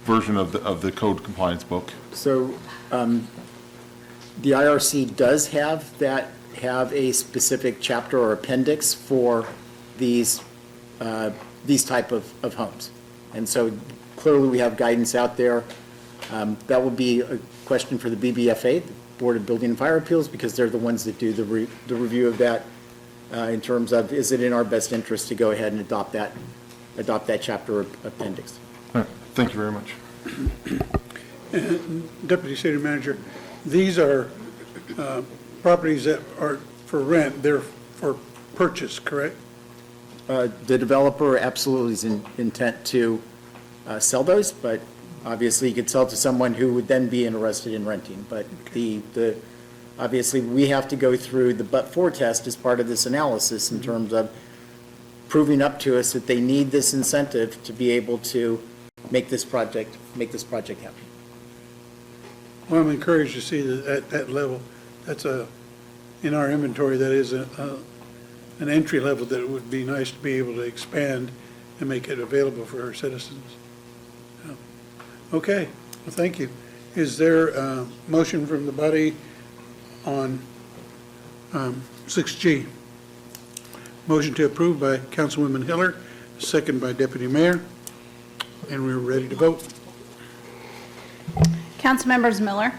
Speaker 2: version of the code compliance book?
Speaker 10: So the IRC does have a specific chapter or appendix for these type of homes. And so clearly we have guidance out there. That will be a question for the BBFA, the Board of Building and Fire Appeals, because they're the ones that do the review of that in terms of, is it in our best interest to go ahead and adopt that chapter or appendix.
Speaker 2: All right. Thank you very much.
Speaker 1: Deputy City Manager, these are properties that are for rent, they're for purchase, correct?
Speaker 10: The developer absolutely is intent to sell those, but obviously you could sell to someone who would then be interested in renting. But obviously we have to go through the but-for test as part of this analysis in terms of proving up to us that they need this incentive to be able to make this project happen.
Speaker 1: Well, I'm encouraged to see that at that level, that's in our inventory, that is an entry level that it would be nice to be able to expand and make it available for our citizens. Yeah. Okay, well, thank you. Is there a motion from the body on 6G? Motion to approve by Councilwoman Hiller, second by Deputy Mayor, and we're ready to vote.
Speaker 5: Councilmembers Miller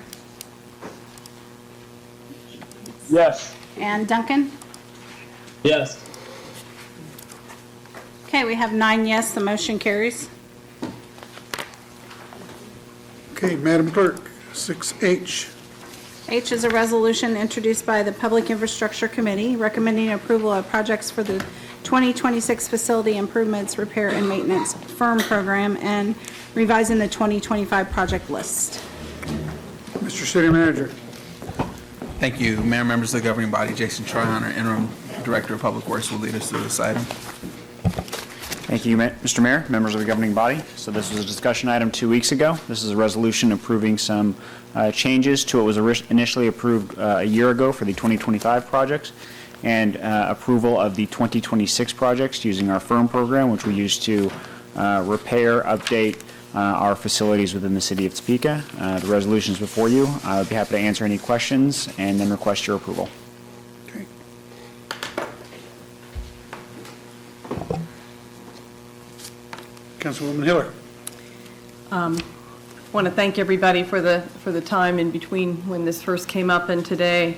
Speaker 9: Yes.
Speaker 5: and Duncan?
Speaker 9: Yes.
Speaker 5: Okay, we have 9 yes, the motion carries.
Speaker 1: Okay, Madam Clerk, 6H.
Speaker 5: H is a resolution introduced by the Public Infrastructure Committee recommending approval of projects for the 2026 Facility Improvements, Repair, and Maintenance Firm Program and revising the 2025 project list.
Speaker 1: Mr. City Manager.
Speaker 6: Thank you, Mayor, members of the governing body. Jason Tryon, our interim director of public works, will lead us through this item.
Speaker 14: Thank you, Mr. Mayor, members of the governing body. So this was a discussion item 2 weeks ago. This is a resolution approving some changes to what was initially approved a year ago for the 2025 projects, and approval of the 2026 projects using our firm program, which we use to repair, update our facilities within the city of Topeka. The resolution is before you. I would be happy to answer any questions and then request your approval.
Speaker 1: Okay. Councilwoman Hiller.
Speaker 8: Want to thank everybody for the time in between when this first came up and today.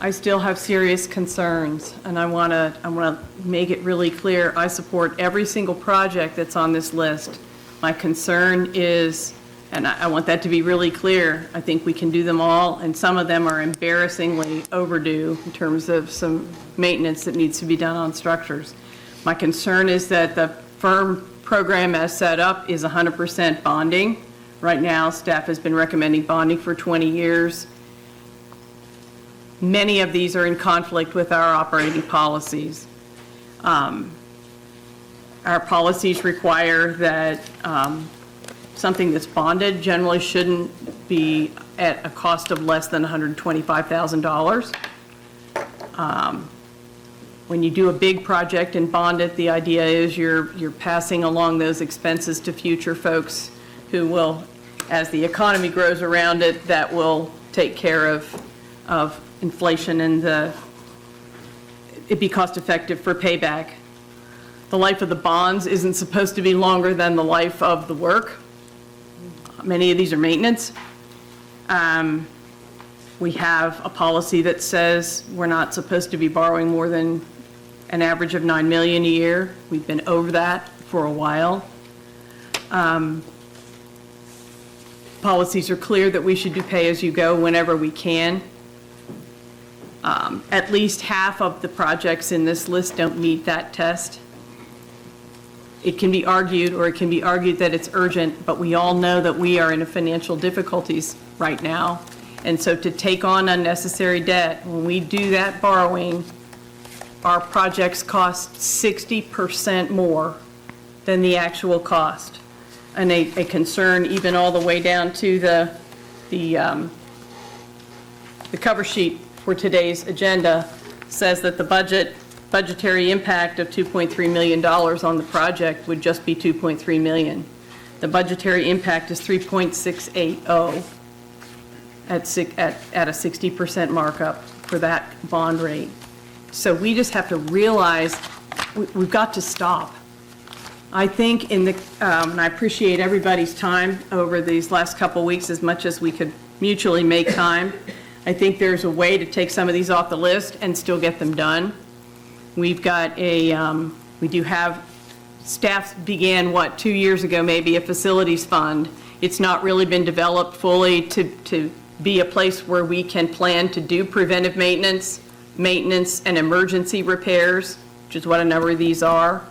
Speaker 8: I still have serious concerns, and I want to make it really clear. I support every single project that's on this list. My concern is, and I want that to be really clear, I think we can do them all, and some of them are embarrassingly overdue in terms of some maintenance that needs to be done on structures. My concern is that the firm program as set up is 100% bonding. Right now, staff has been recommending bonding for 20 years. Many of these are in conflict with our operating policies. Our policies require that something that's bonded generally shouldn't be at a cost of less than $125,000. When you do a big project and bond it, the idea is you're passing along those expenses to future folks who will, as the economy grows around it, that will take care of inflation and it'd be cost effective for payback. The life of the bonds isn't supposed to be longer than the life of the work. Many of these are maintenance. We have a policy that says we're not supposed to be borrowing more than an average of $9 million a year. We've been over that for a while. Policies are clear that we should do pay-as-you-go whenever we can. At least half of the projects in this list don't meet that test. It can be argued, or it can be argued that it's urgent, but we all know that we are in financial difficulties right now. And so to take on unnecessary debt, when we do that borrowing, our projects cost 60% more than the actual cost. And a concern even all the way down to the cover sheet for today's agenda says that the budgetary impact of $2.3 million on the project would just be $2.3 million. The budgetary impact is 3.680 at a 60% markup for that bond rate. So we just have to realize we've got to stop. I think and I appreciate everybody's time over these last couple weeks as much as we could mutually make time. I think there's a way to take some of these off the list and still get them done. We've got we do have, staff began, 2 years ago maybe, a facilities fund. It's not really been developed fully to be a place where we can plan to do preventive maintenance and emergency repairs, which is what a number of these are.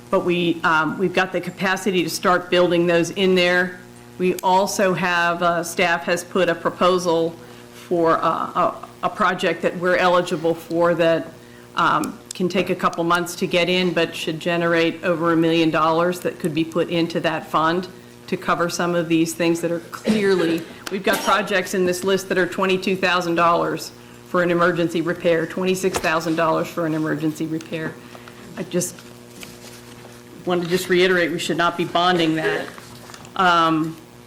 Speaker 8: But we've got the capacity to start building those in there. We also have, staff has put a proposal for a project that we're eligible for that can take a couple months to get in, but should generate over $1 million that could be put into that fund to cover some of these things that are clearly, we've got projects in this list that are $22,000 for an emergency repair, $26,000 for an emergency repair. I just want to reiterate, we should not be bonding that.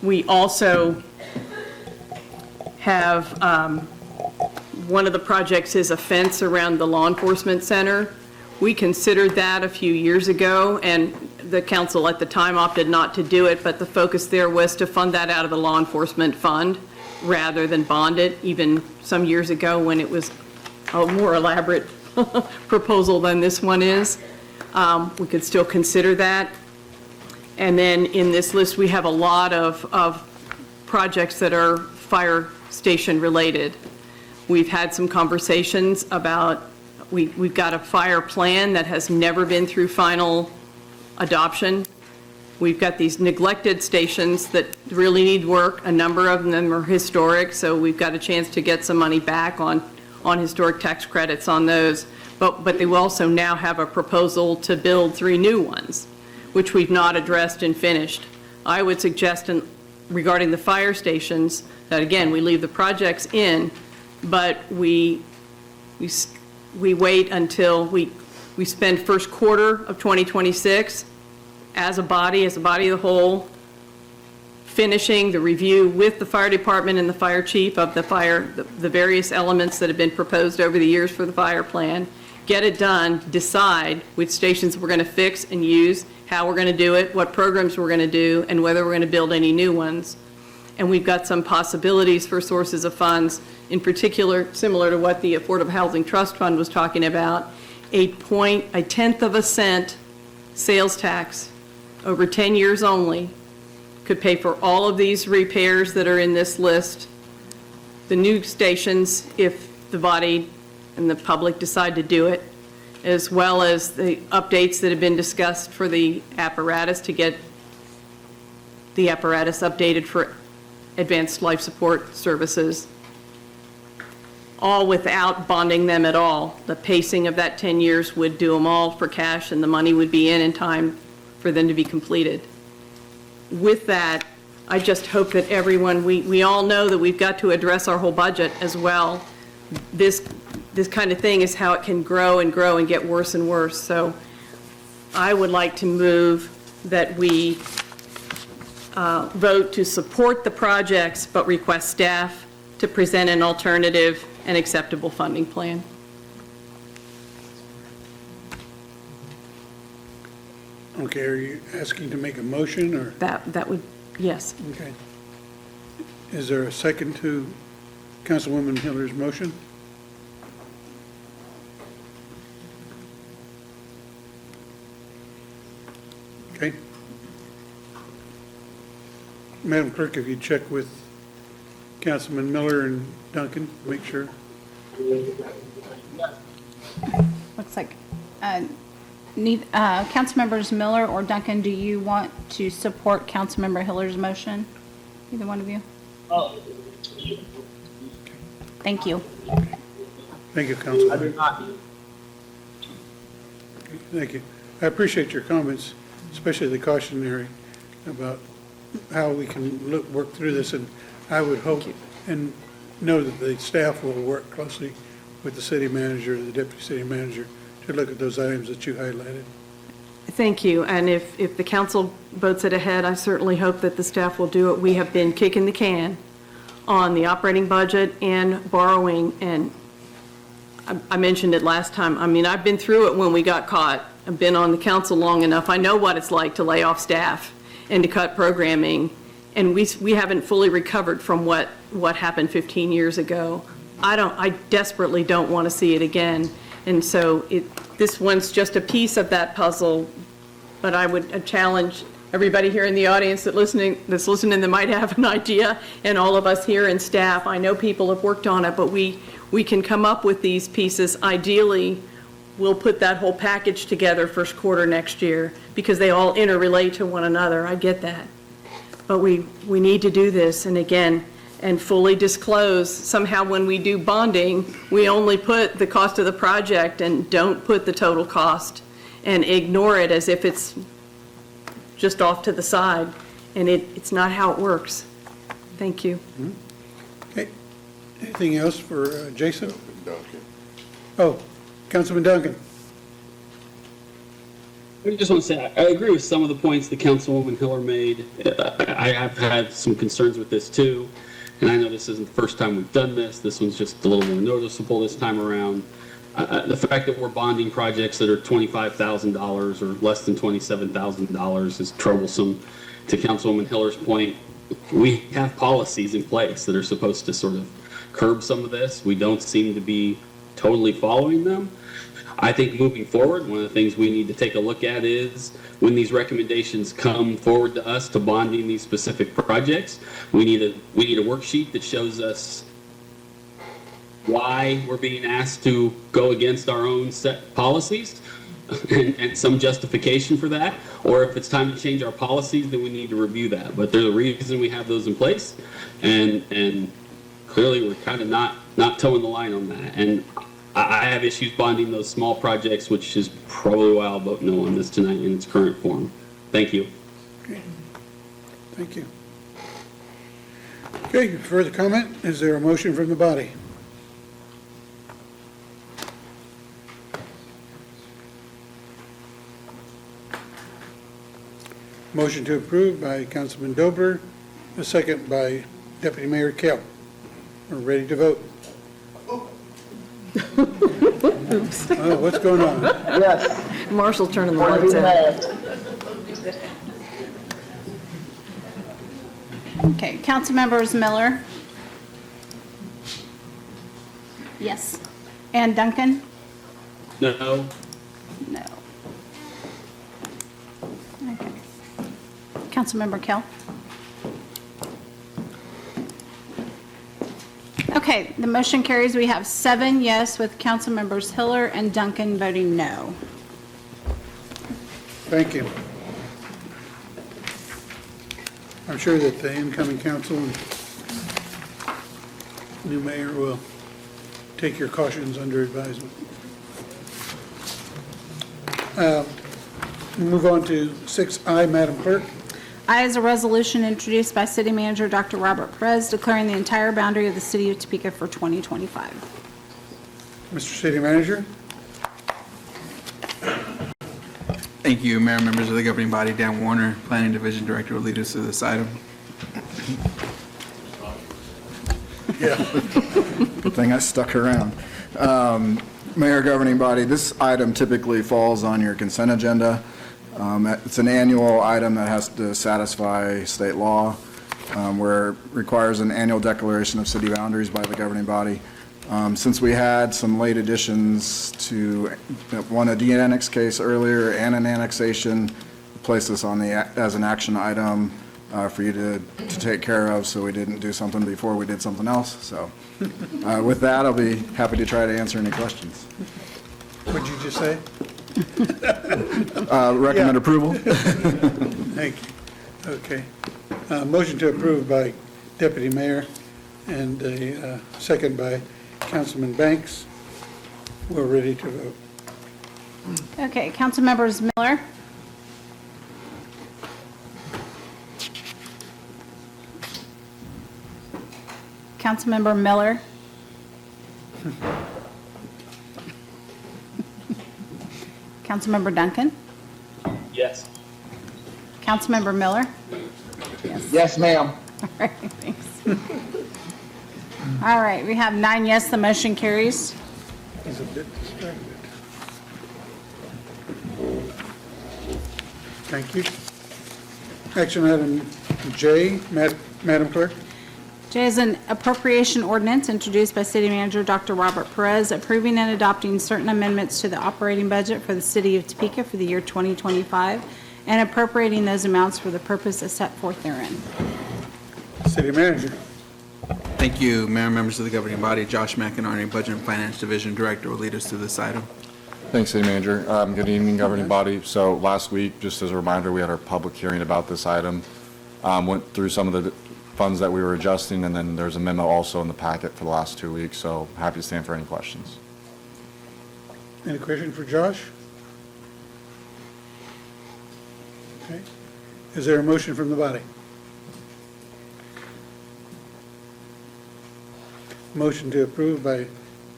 Speaker 8: We also have, one of the projects is a fence around the law enforcement center. We considered that a few years ago, and the council at the time opted not to do it, but the focus there was to fund that out of the law enforcement fund rather than bond it, even some years ago when it was a more elaborate proposal than this one is. We could still consider that. And then in this list, we have a lot of projects that are fire station related. We've had some conversations about, we've got a fire plan that has never been through final adoption. We've got these neglected stations that really need work. A number of them are historic, so we've got a chance to get some money back on historic tax credits on those. But they will also now have a proposal to build 3 new ones, which we've not addressed and finished. I would suggest regarding the fire stations that, again, we leave the projects in, but we wait until we spend first quarter of 2026 as a body of the whole, finishing the review with the fire department and the fire chief of the various elements that have been proposed over the years for the fire plan. Get it done, decide which stations we're going to fix and use, how we're going to do it, what programs we're going to do, and whether we're going to build any new ones. And we've got some possibilities for sources of funds, in particular, similar to what the Affordable Housing Trust Fund was talking about, a 1/10 of a cent sales tax over 10 years only could pay for all of these repairs that are in this list. The new stations, if the body and the public decide to do it, as well as the updates that have been discussed for the apparatus to get the apparatus updated for advanced life support services, all without bonding them at all. The pacing of that 10 years would do them all for cash, and the money would be in time for them to be completed. With that, I just hope that everyone, we all know that we've got to address our whole budget as well. This kind of thing is how it can grow and grow and get worse and worse. So I would like to move that we vote to support the projects, but request staff to present an alternative and acceptable funding plan.
Speaker 1: Okay, are you asking to make a motion, or?
Speaker 8: That would, yes.
Speaker 1: Okay. Is there a second to Councilwoman Hiller's motion? Okay. Madam Clerk, if you check with Councilman Miller and Duncan, make sure.
Speaker 5: Looks like, Councilmembers Miller or Duncan, do you want to support Councilmember Hiller's motion? Either one of you?
Speaker 9: Oh,
Speaker 5: Thank you.
Speaker 1: Thank you, Councilman.
Speaker 9: I do not.
Speaker 1: Okay, thank you. I appreciate your comments, especially the cautionary about how we can work through this, and I would hope and know that the staff will work closely with the city manager, the deputy city manager, to look at those items that you highlighted.
Speaker 8: Thank you, and if the council votes it ahead, I certainly hope that the staff will do it. We have been kicking the can on the operating budget and borrowing, and I mentioned it last time. I mean, I've been through it when we got caught. I've been on the council long enough. I know what it's like to lay off staff and to cut programming, and we haven't fully recovered from what happened 15 years ago. I desperately don't want to see it again, and so this one's just a piece of that puzzle, but I would challenge everybody here in the audience that's listening that might have an idea, and all of us here and staff. I know people have worked on it, but we can come up with these pieces. Ideally, we'll put that whole package together first quarter next year, because they all interrelate to one another. I get that. But we need to do this, and again, and fully disclose. Somehow when we do bonding, we only put the cost of the project and don't put the total cost, and ignore it as if it's just off to the side, and it's not how it works. Thank you.
Speaker 1: Okay. Anything else for Jason? Oh, Councilman Duncan.
Speaker 15: I just want to say, I agree with some of the points that Councilwoman Hiller made. I have had some concerns with this too, and I know this isn't the first time we've done this. This one's just a little more noticeable this time around. The fact that we're bonding projects that are $25,000 or less than $27,000 is troublesome. To Councilwoman Hiller's point, we have policies in place that are supposed to sort of curb some of this. We don't seem to be totally following them. I think moving forward, one of the things we need to take a look at is when these recommendations come forward to us to bonding these specific projects, we need a worksheet that shows us why we're being asked to go against our own set policies and some justification for that, or if it's time to change our policies, then we need to review that. But there's a reason we have those in place, and clearly we're kind of not towing the line on that. And I have issues bonding those small projects, which is probably why I'll vote no on this tonight in its current form. Thank you.
Speaker 1: Okay. Thank you. Okay, further comment? Is there a motion from the body? Motion to approve by Councilman Dobler, a second by Deputy Mayor Kell. We're ready to vote. Oh, what's going on?
Speaker 9: Yes.
Speaker 8: Marshall turning the lights out.
Speaker 5: Okay, Councilmembers Miller? Yes. And Duncan?
Speaker 15: No.
Speaker 5: No. Okay. Councilmember Kell? Okay, the motion carries. We have 7 yes with council members Hiller and Duncan voting no.
Speaker 1: Thank you. I'm sure that the incoming council and new mayor will take your cautions under advisement. Move on to 6I, Madam Clerk.
Speaker 5: I is a resolution introduced by City Manager Dr. Robert Perez declaring the entire boundary of the city of Topeka for 2025.
Speaker 1: Mr. City Manager.
Speaker 6: Thank you, Mayor, members of the governing body. Dan Warner, Planning Division Director, will lead us through this item.
Speaker 13: Good thing I stuck around. Mayor, governing body, this item typically falls on your consent agenda. It's an annual item that has to satisfy state law, where it requires an annual declaration of city boundaries by the governing body. Since we had some late additions to, one, a de-annex case earlier and an annexation, place this on as an action item for you to take care of, so we didn't do something before we did something else. So with that, I'll be happy to try to answer any questions.
Speaker 1: What'd you just say?
Speaker 13: Recommend approval.
Speaker 1: Thank you. Okay. Motion to approve by Deputy Mayor and a second by Councilman Banks. We're ready to vote.
Speaker 5: Okay, council members Miller, Councilmember Miller, Councilmember Duncan,
Speaker 9: Yes.
Speaker 5: Councilmember Miller.
Speaker 10: Yes, ma'am.
Speaker 5: All right, thanks. All right, we have 9 yes, the motion carries.
Speaker 1: He's a bit distracted. Thank you. Action item J, Madam Clerk.
Speaker 5: J is an appropriation ordinance introduced by City Manager Dr. Robert Perez approving and adopting certain amendments to the operating budget for the city of Topeka for the year 2025 and appropriating those amounts for the purpose as set forth therein.
Speaker 1: City Manager.
Speaker 6: Thank you, Mayor, members of the governing body. Josh McInerney, Budget and Finance Division Director, will lead us through this item.
Speaker 16: Thanks, City Manager. Good evening, governing body. So last week, just as a reminder, we had our public hearing about this item. Went through some of the funds that we were adjusting, and then there's a memo also in the packet for the last 2 weeks, so happy to stand for any questions.
Speaker 1: Any question for Josh? Okay. Is there a motion from the body? Motion to approve by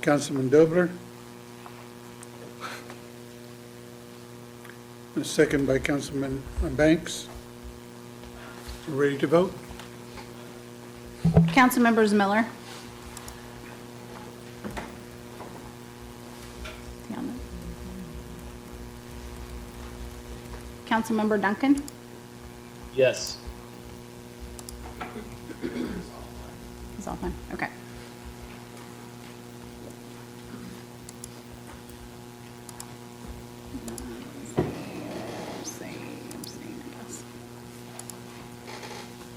Speaker 1: Councilman Dobler. A second by Councilman Banks. Ready to vote?
Speaker 5: Council members Miller. Councilmember Duncan.
Speaker 9: Yes.
Speaker 5: It's all fine. Okay.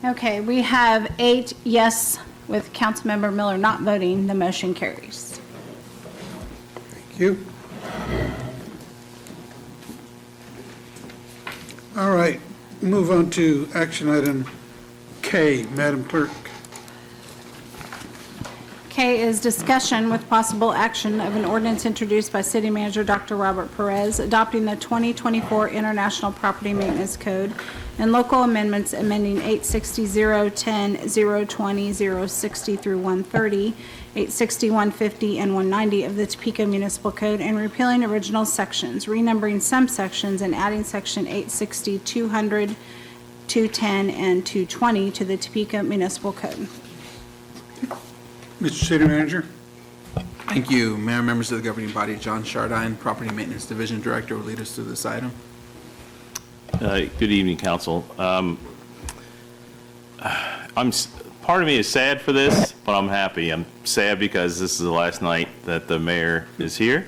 Speaker 5: Okay, we have 8 yes with Councilmember Miller not voting. The motion carries.
Speaker 1: Thank you. All right, move on to action item K, Madam Clerk.
Speaker 5: K is discussion with possible action of an ordinance introduced by City Manager Dr. Robert Perez adopting the 2024 International Property Maintenance Code and local amendments amending 860, 010, 020, 060 through 130, 860, 150, and 190 of the Topeka Municipal Code and repealing original sections, renumbering some sections, and adding section 860, 200, 210, and 220 to the Topeka Municipal Code.
Speaker 1: Mr. City Manager.
Speaker 6: Thank you, Mayor, members of the governing body. John Chardine, Property Maintenance Division Director, will lead us through this item.
Speaker 17: Good evening, council. Part of me is sad for this, but I'm happy. I'm sad because this is the last night that the mayor is here,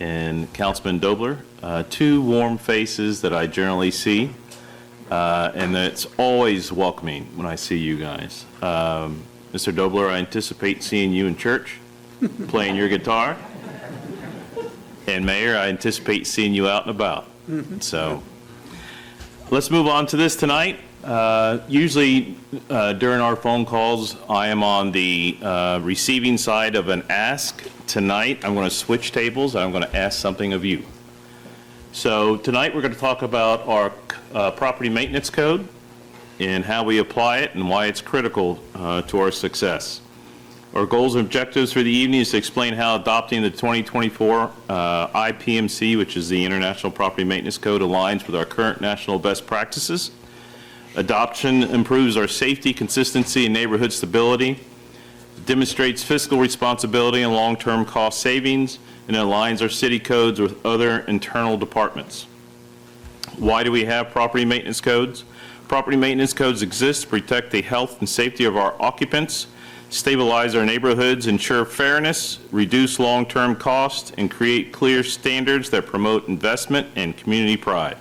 Speaker 17: and Councilman Dobler, 2 warm faces that I generally see, and it's always welcoming when I see you guys. Mr. Dobler, I anticipate seeing you in church, playing your guitar. And Mayor, I anticipate seeing you out and about. So let's move on to this tonight. Usually during our phone calls, I am on the receiving side of an ask. Tonight, I'm going to switch tables, and I'm going to ask something of you. So tonight, we're going to talk about our property maintenance code and how we apply it and why it's critical to our success. Our goals and objectives for the evening is to explain how adopting the 2024 IPMC, which is the International Property Maintenance Code, aligns with our current national best practices. Adoption improves our safety, consistency, and neighborhood stability, demonstrates fiscal responsibility and long-term cost savings, and aligns our city codes with other internal departments. Why do we have property maintenance codes? Property maintenance codes exist to protect the health and safety of our occupants, stabilize our neighborhoods, ensure fairness, reduce long-term costs, and create clear standards that promote investment and community pride.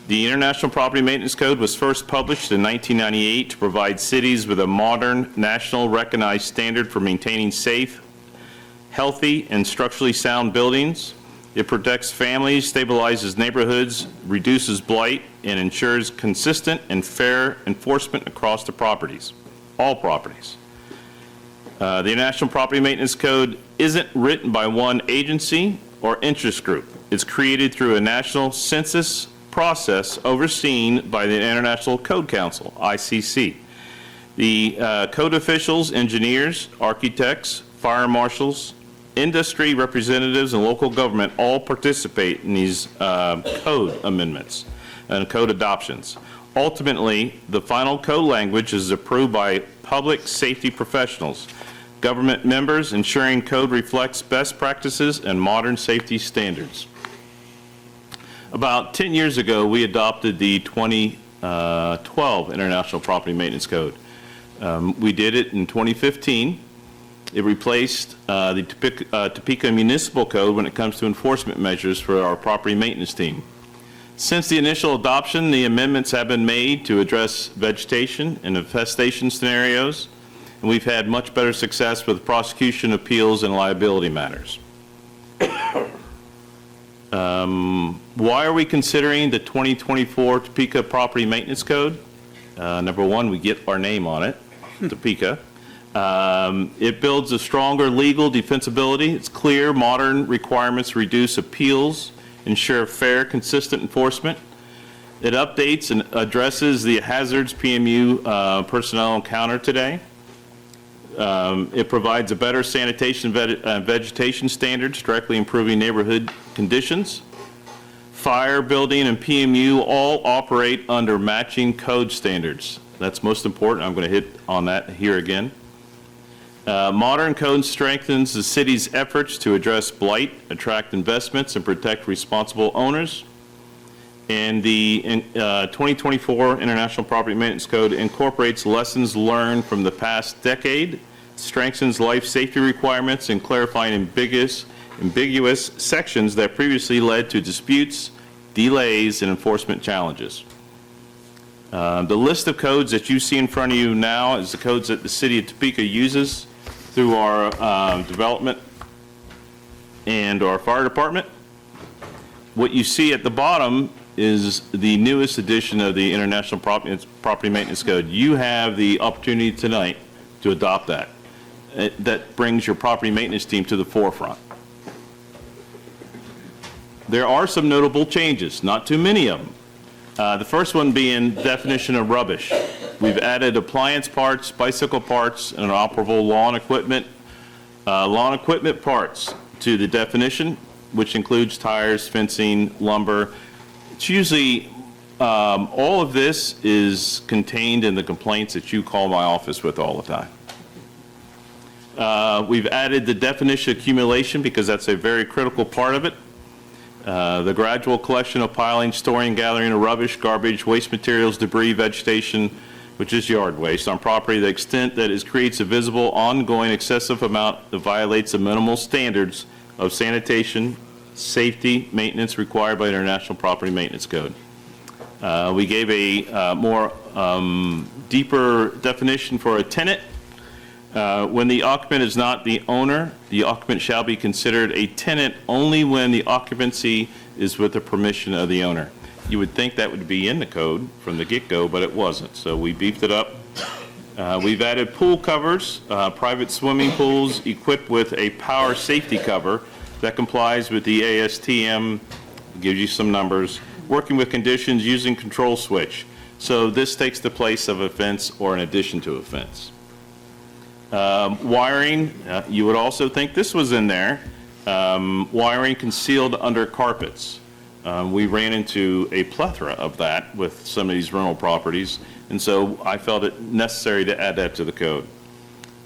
Speaker 17: The International Property Maintenance Code was first published in 1998 to provide cities with a modern, national recognized standard for maintaining safe, healthy, and structurally sound buildings. It protects families, stabilizes neighborhoods, reduces blight, and ensures consistent and fair enforcement across the properties, all properties. The International Property Maintenance Code isn't written by one agency or interest group. It's created through a national census process overseen by the International Code Council, ICC. The code officials, engineers, architects, fire marshals, industry representatives, and local government all participate in these code amendments and code adoptions. Ultimately, the final code language is approved by public safety professionals, government members, ensuring code reflects best practices and modern safety standards. About 10 years ago, we adopted the 2012 International Property Maintenance Code. We did it in 2015. It replaced the Topeka Municipal Code when it comes to enforcement measures for our property maintenance team. Since the initial adoption, the amendments have been made to address vegetation and infestation scenarios, and we've had much better success with prosecution, appeals, and liability matters. Why are we considering the 2024 Topeka Property Maintenance Code? Number one, we get our name on it, Topeka. It builds a stronger legal defensibility. It's clear, modern requirements reduce appeals, ensure fair, consistent enforcement. It updates and addresses the hazards PMU personnel encounter today. It provides a better sanitation vegetation standards, directly improving neighborhood conditions. Fire, building, and PMU all operate under matching code standards. That's most important. I'm going to hit on that here again. Modern code strengthens the city's efforts to address blight, attract investments, and protect responsible owners. And the 2024 International Property Maintenance Code incorporates lessons learned from the past decade, strengthens life safety requirements, and clarifying ambiguous sections that previously led to disputes, delays, and enforcement challenges. The list of codes that you see in front of you now is the codes that the city of Topeka uses through our development and our fire department. What you see at the bottom is the newest edition of the International Property Maintenance Code. You have the opportunity tonight to adopt that. That brings your property maintenance team to the forefront. There are some notable changes, not too many of them. The first one being definition of rubbish. We've added appliance parts, bicycle parts, and operable lawn equipment parts to the definition, which includes tires, fencing, lumber. It's usually, all of this is contained in the complaints that you call my office with all the time. We've added the definition of accumulation because that's a very critical part of it. The gradual collection of piling, storing, gathering of rubbish, garbage, waste materials, debris, vegetation, which is yard waste, on property to the extent that it creates a visible, ongoing, excessive amount that violates the minimal standards of sanitation, safety, maintenance required by International Property Maintenance Code. We gave a more deeper definition for a tenant. When the occupant is not the owner, the occupant shall be considered a tenant only when the occupancy is with the permission of the owner. You would think that would be in the code from the get-go, but it wasn't, so we beefed it up. We've added pool covers, private swimming pools equipped with a power safety cover that complies with the ASTM, gives you some numbers, working with conditions using control switch. So this takes the place of a fence or an addition to a fence. Wiring, you would also think this was in there, wiring concealed under carpets. We ran into a plethora of that with some of these rental properties, and so I felt it necessary to add that to the code.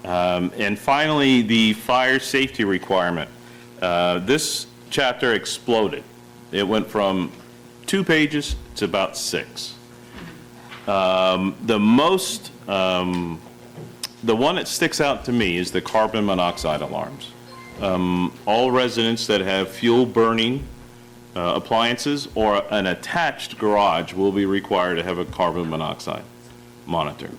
Speaker 17: And finally, the fire safety requirement. This chapter exploded. It went from 2 pages to about 6. The one that sticks out to me is the carbon monoxide alarms. All residents that have fuel burning appliances or an attached garage will be required to have a carbon monoxide monitor,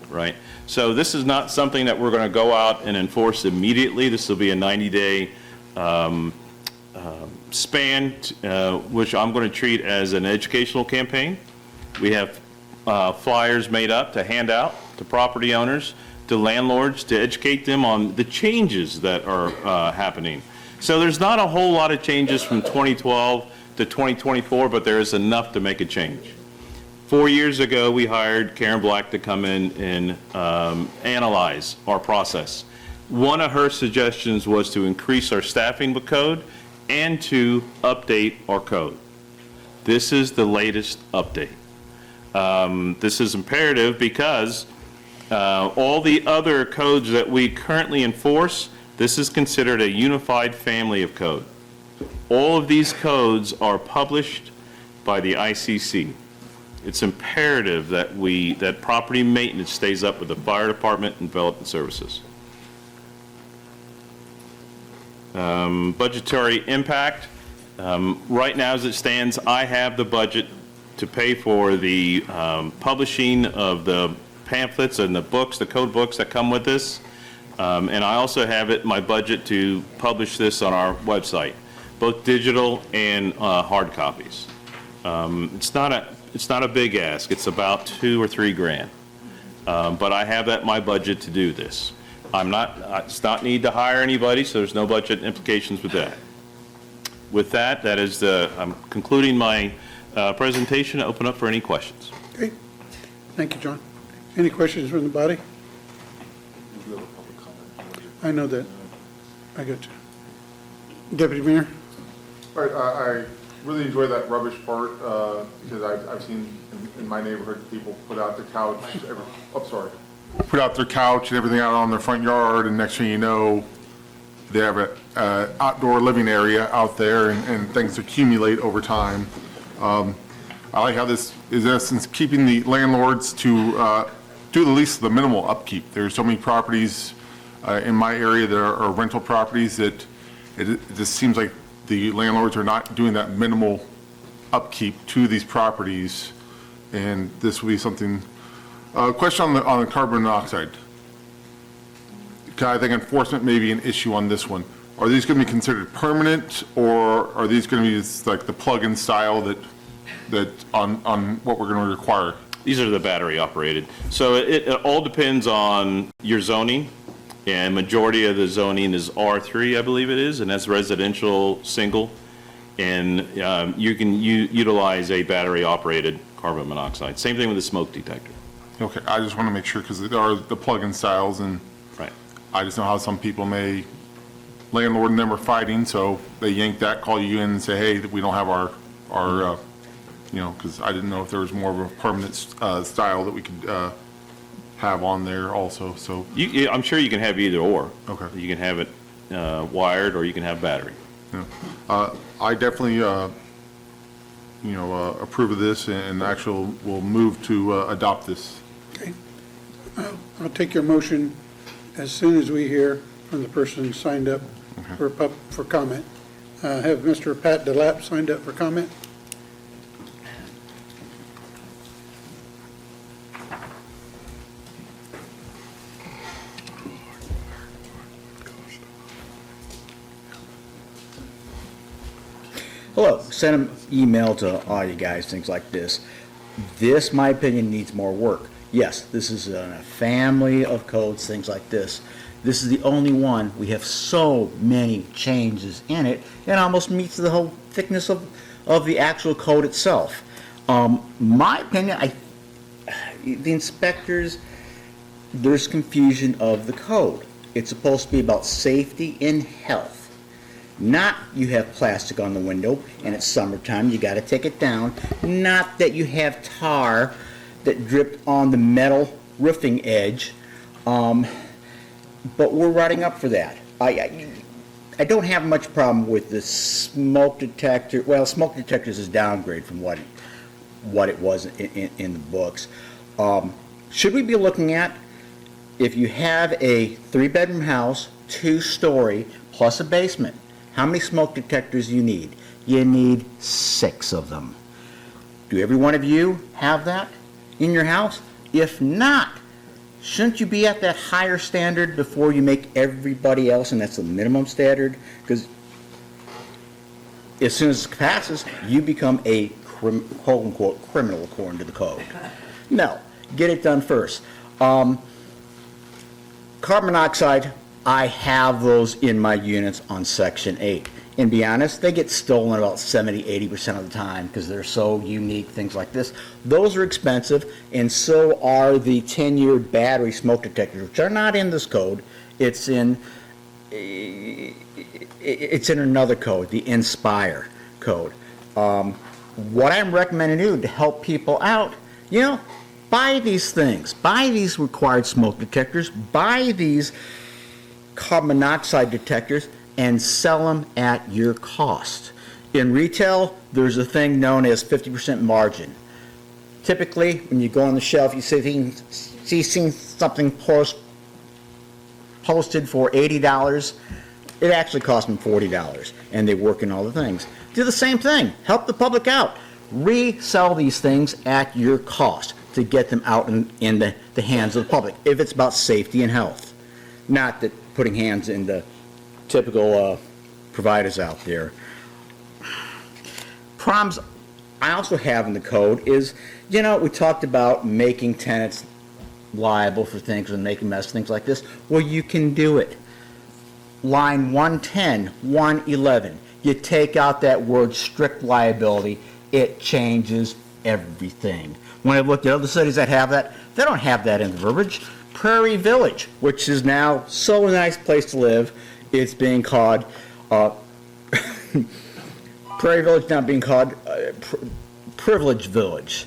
Speaker 17: right? So this is not something that we're going to go out and enforce immediately. This will be a 90-day span, which I'm going to treat as an educational campaign. We have flyers made up to hand out to property owners, to landlords, to educate them on the changes that are happening. So there's not a whole lot of changes from 2012 to 2024, but there is enough to make a change. 4 years ago, we hired Karen Black to come in and analyze our process. One of her suggestions was to increase our staffing with code and to update our code. This is the latest update. This is imperative because all the other codes that we currently enforce, this is considered a unified family of code. All of these codes are published by the ICC. It's imperative that property maintenance stays up with the fire department and development services. Budgetary impact. Right now, as it stands, I have the budget to pay for the publishing of the pamphlets and the books, the code books that come with this. And I also have it in my budget to publish this on our website, both digital and hard copies. It's not a big ask. It's about $2 or $3 grand. But I have that in my budget to do this. It's not need to hire anybody, so there's no budget implications with that. With that, I'm concluding my presentation. Open up for any questions.
Speaker 1: Okay. Thank you, John. Any questions from the body? I know that. I got you. Deputy Mayor?
Speaker 2: All right, I really enjoy that rubbish part because I've seen in my neighborhood people put out their couch, put out their couch and everything out on their front yard, and next thing you know, they have an outdoor living area out there, and things accumulate over time. I like how this is, in essence, keeping the landlords to do the least the minimal upkeep. There's so many properties in my area that are rental properties that it just seems like the landlords are not doing that minimal upkeep to these properties, and this will be something. Question on the carbon monoxide. I think enforcement may be an issue on this one. Are these going to be considered permanent, or are these going to be like the plug-in style that on what we're going to require?
Speaker 17: These are the battery operated. So it all depends on your zoning, and majority of the zoning is R3, I believe it is, and that's residential single. And you can utilize a battery operated carbon monoxide. Same thing with the smoke detector.
Speaker 2: Okay, I just want to make sure because there are the plug-in styles, and
Speaker 17: right.
Speaker 2: I just know how some people landlord and them are fighting, so they yank that, call you in and say, hey, we don't have our because I didn't know if there was more of a permanent style that we could have on there also. So
Speaker 17: I'm sure you can have either or.
Speaker 2: Okay.
Speaker 17: You can have it wired, or you can have battery.
Speaker 2: Yeah. I definitely approve of this, and actually will move to adopt this.
Speaker 1: Okay. I'll take your motion as soon as we hear from the person signed up for comment. Have Mr. Pat DeLapp signed up for comment?
Speaker 18: Hello, sent an email to all you guys, things like this. This, my opinion, needs more work. Yes, this is a family of codes, things like this. This is the only one, we have so many changes in it, it almost meets the whole thickness of the actual code itself. My opinion, the inspectors, there's confusion of the code. It's supposed to be about safety and health. Not you have plastic on the window and it's summertime, you gotta take it down. Not that you have tar that dripped on the metal roofing edge. But we're writing up for that. I don't have much problem with the smoke detector. Well, smoke detectors is downgrade from what it was in the books. Should we be looking at, if you have a 3-bedroom house, 2-story, plus a basement, how many smoke detectors do you need? You need 6 of them. Do every one of you have that in your house? If not, shouldn't you be at that higher standard before you make everybody else, and that's the minimum standard? Because as soon as it passes, you become a quote-unquote criminal according to the code. No, get it done first. Carbon monoxide, I have those in my units on Section 8. And be honest, they get stolen about 70-80% of the time because they're so unique, things like this. Those are expensive, and so are the 10-year battery smoke detectors, which are not in this code. It's in another code, the Inspire code. What I'm recommending you to help people out, buy these things. Buy these required smoke detectors. Buy these carbon monoxide detectors and sell them at your cost. In retail, there's a thing known as 50% margin. Typically, when you go on the shelf, you see something posted for $80. It actually cost them $40, and they work in all the things. Do the same thing. Help the public out. Resell these things at your cost to get them out in the hands of the public, if it's about safety and health. Not that putting hands in the typical providers out there. Problems I also have in the code is, we talked about making tenants liable for things and making mess, things like this. Well, you can do it. Line 110, 111, you take out that word strict liability, it changes everything. When I looked at other cities that have that, they don't have that in the verbiage. Prairie Village, which is now so nice place to live, it's being called, Prairie Village now being called Privilege Village.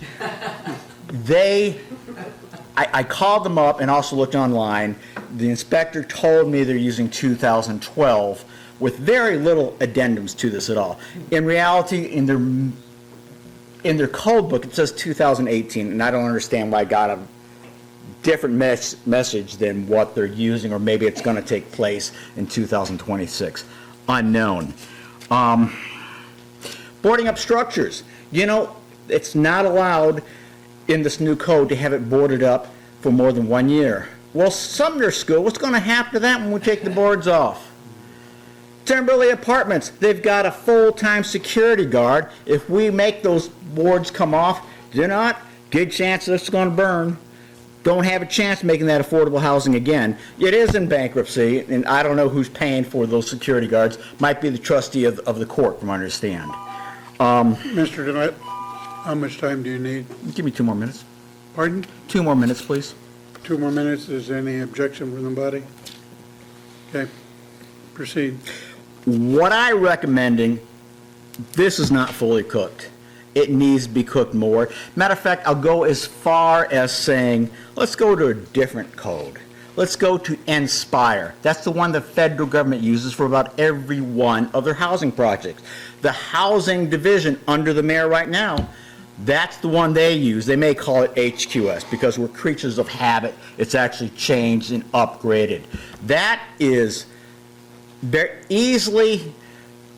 Speaker 18: I called them up and also looked online. The inspector told me they're using 2012 with very little addendums to this at all. In reality, in their code book, it says 2018, and I don't understand why I got a different message than what they're using, or maybe it's going to take place in 2026. Unknown. Boarding up structures. It's not allowed in this new code to have it boarded up for more than 1 year. Well, Sumner School, what's going to happen to that when we take the boards off? Timberley Apartments, they've got a full-time security guard. If we make those boards come off, good chance it's going to burn. Don't have a chance making that affordable housing again. It is in bankruptcy, and I don't know who's paying for those security guards. Might be the trustee of the court, from what I understand.
Speaker 1: Mr. DeWitt, how much time do you need?
Speaker 18: Give me 2 more minutes.
Speaker 1: Pardon?
Speaker 18: 2 more minutes, please.
Speaker 1: 2 more minutes. Is there any objection from the body? Okay, proceed.
Speaker 18: What I'm recommending, this is not fully cooked. It needs to be cooked more. Matter of fact, I'll go as far as saying, let's go to a different code. Let's go to Inspire. That's the one the federal government uses for about every one of their housing projects. The housing division under the mayor right now, that's the one they use. They may call it HQS because we're creatures of habit. It's actually changed and upgraded. That is very easily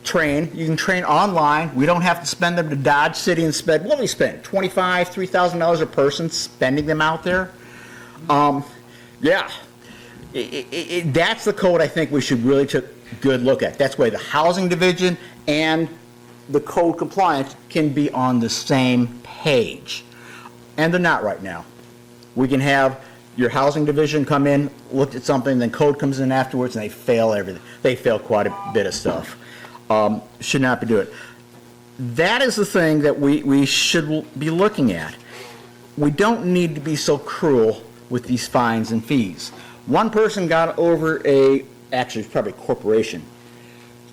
Speaker 18: trained. You can train online. We don't have to spend them to Dodge City and spend, what do we spend? $2,500, $3,000 a person spending them out there? Yeah. That's the code I think we should really take a good look at. That's why the housing division and the code compliance can be on the same page. And they're not right now. We can have your housing division come in, look at something, then code comes in afterwards, and they fail everything. They fail quite a bit of stuff. Should not be doing it. That is the thing that we should be looking at. We don't need to be so cruel with these fines and fees. One person got over actually it's probably a corporation,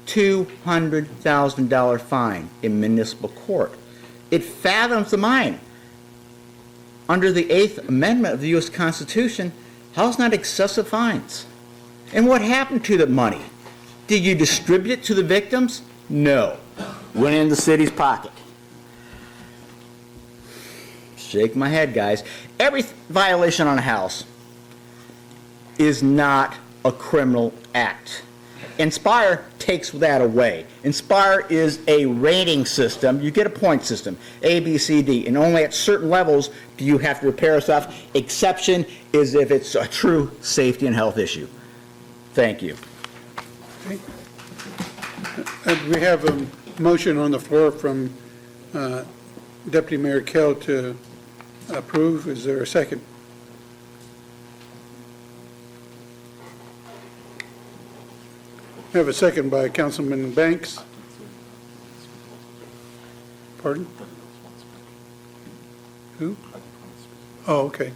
Speaker 18: $200,000 fine in municipal court. It fathoms the mind. Under the 8th Amendment of the U.S. Constitution, how's not excessive fines? And what happened to the money? Did you distribute it to the victims? No. Went in the city's pocket. Shake my head, guys. Every violation on a house is not a criminal act. Inspire takes that away. Inspire is a rating system. You get a point system, A, B, C, D, and only at certain levels do you have to repair stuff. Exception is if it's a true safety and health issue. Thank you.
Speaker 1: Okay. We have a motion on the floor from Deputy Mayor Kell to approve. Is there a second? We have a second by Councilman Banks. Pardon? Who? Oh, okay.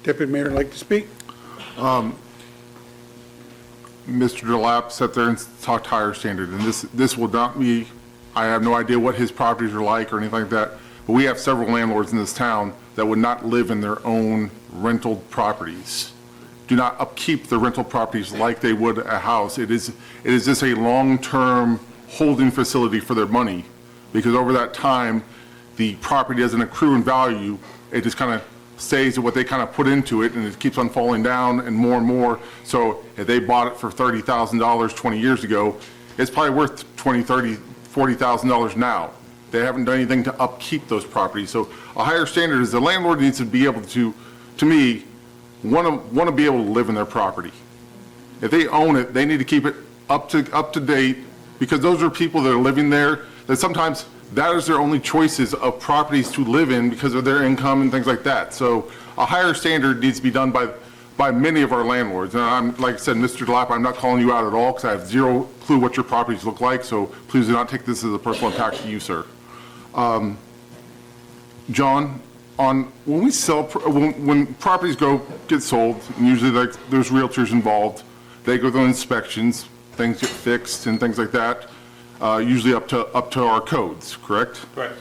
Speaker 1: Deputy Mayor, like to speak?
Speaker 2: Mr. Delap sat there and talked higher standard, and this will not be, I have no idea what his properties are like or anything like that, but we have several landlords in this town that would not live in their own rental properties. Do not upkeep the rental properties like they would a house. It is just a long-term holding facility for their money, because over that time, the property doesn't accrue in value. It just kind of stays at what they kind of put into it, and it keeps on falling down and more and more. So if they bought it for $30,000 20 years ago, it's probably worth $20,000, $30,000, $40,000 now. They haven't done anything to upkeep those properties. So a higher standard is the landlord needs to be able to me, want to be able to live in their property. If they own it, they need to keep it up to date, because those are people that are living there that sometimes that is their only choices of properties to live in because of their income and things like that. So a higher standard needs to be done by many of our landlords. And I'm, like I said, Mr. Delap, I'm not calling you out at all because I have zero clue what your properties look like. So please do not take this as a personal attack to you, sir. John, when we sell, when properties get sold, and usually there's realtors involved, they go through inspections, things get fixed and things like that. Usually up to our codes, correct?
Speaker 17: Correct.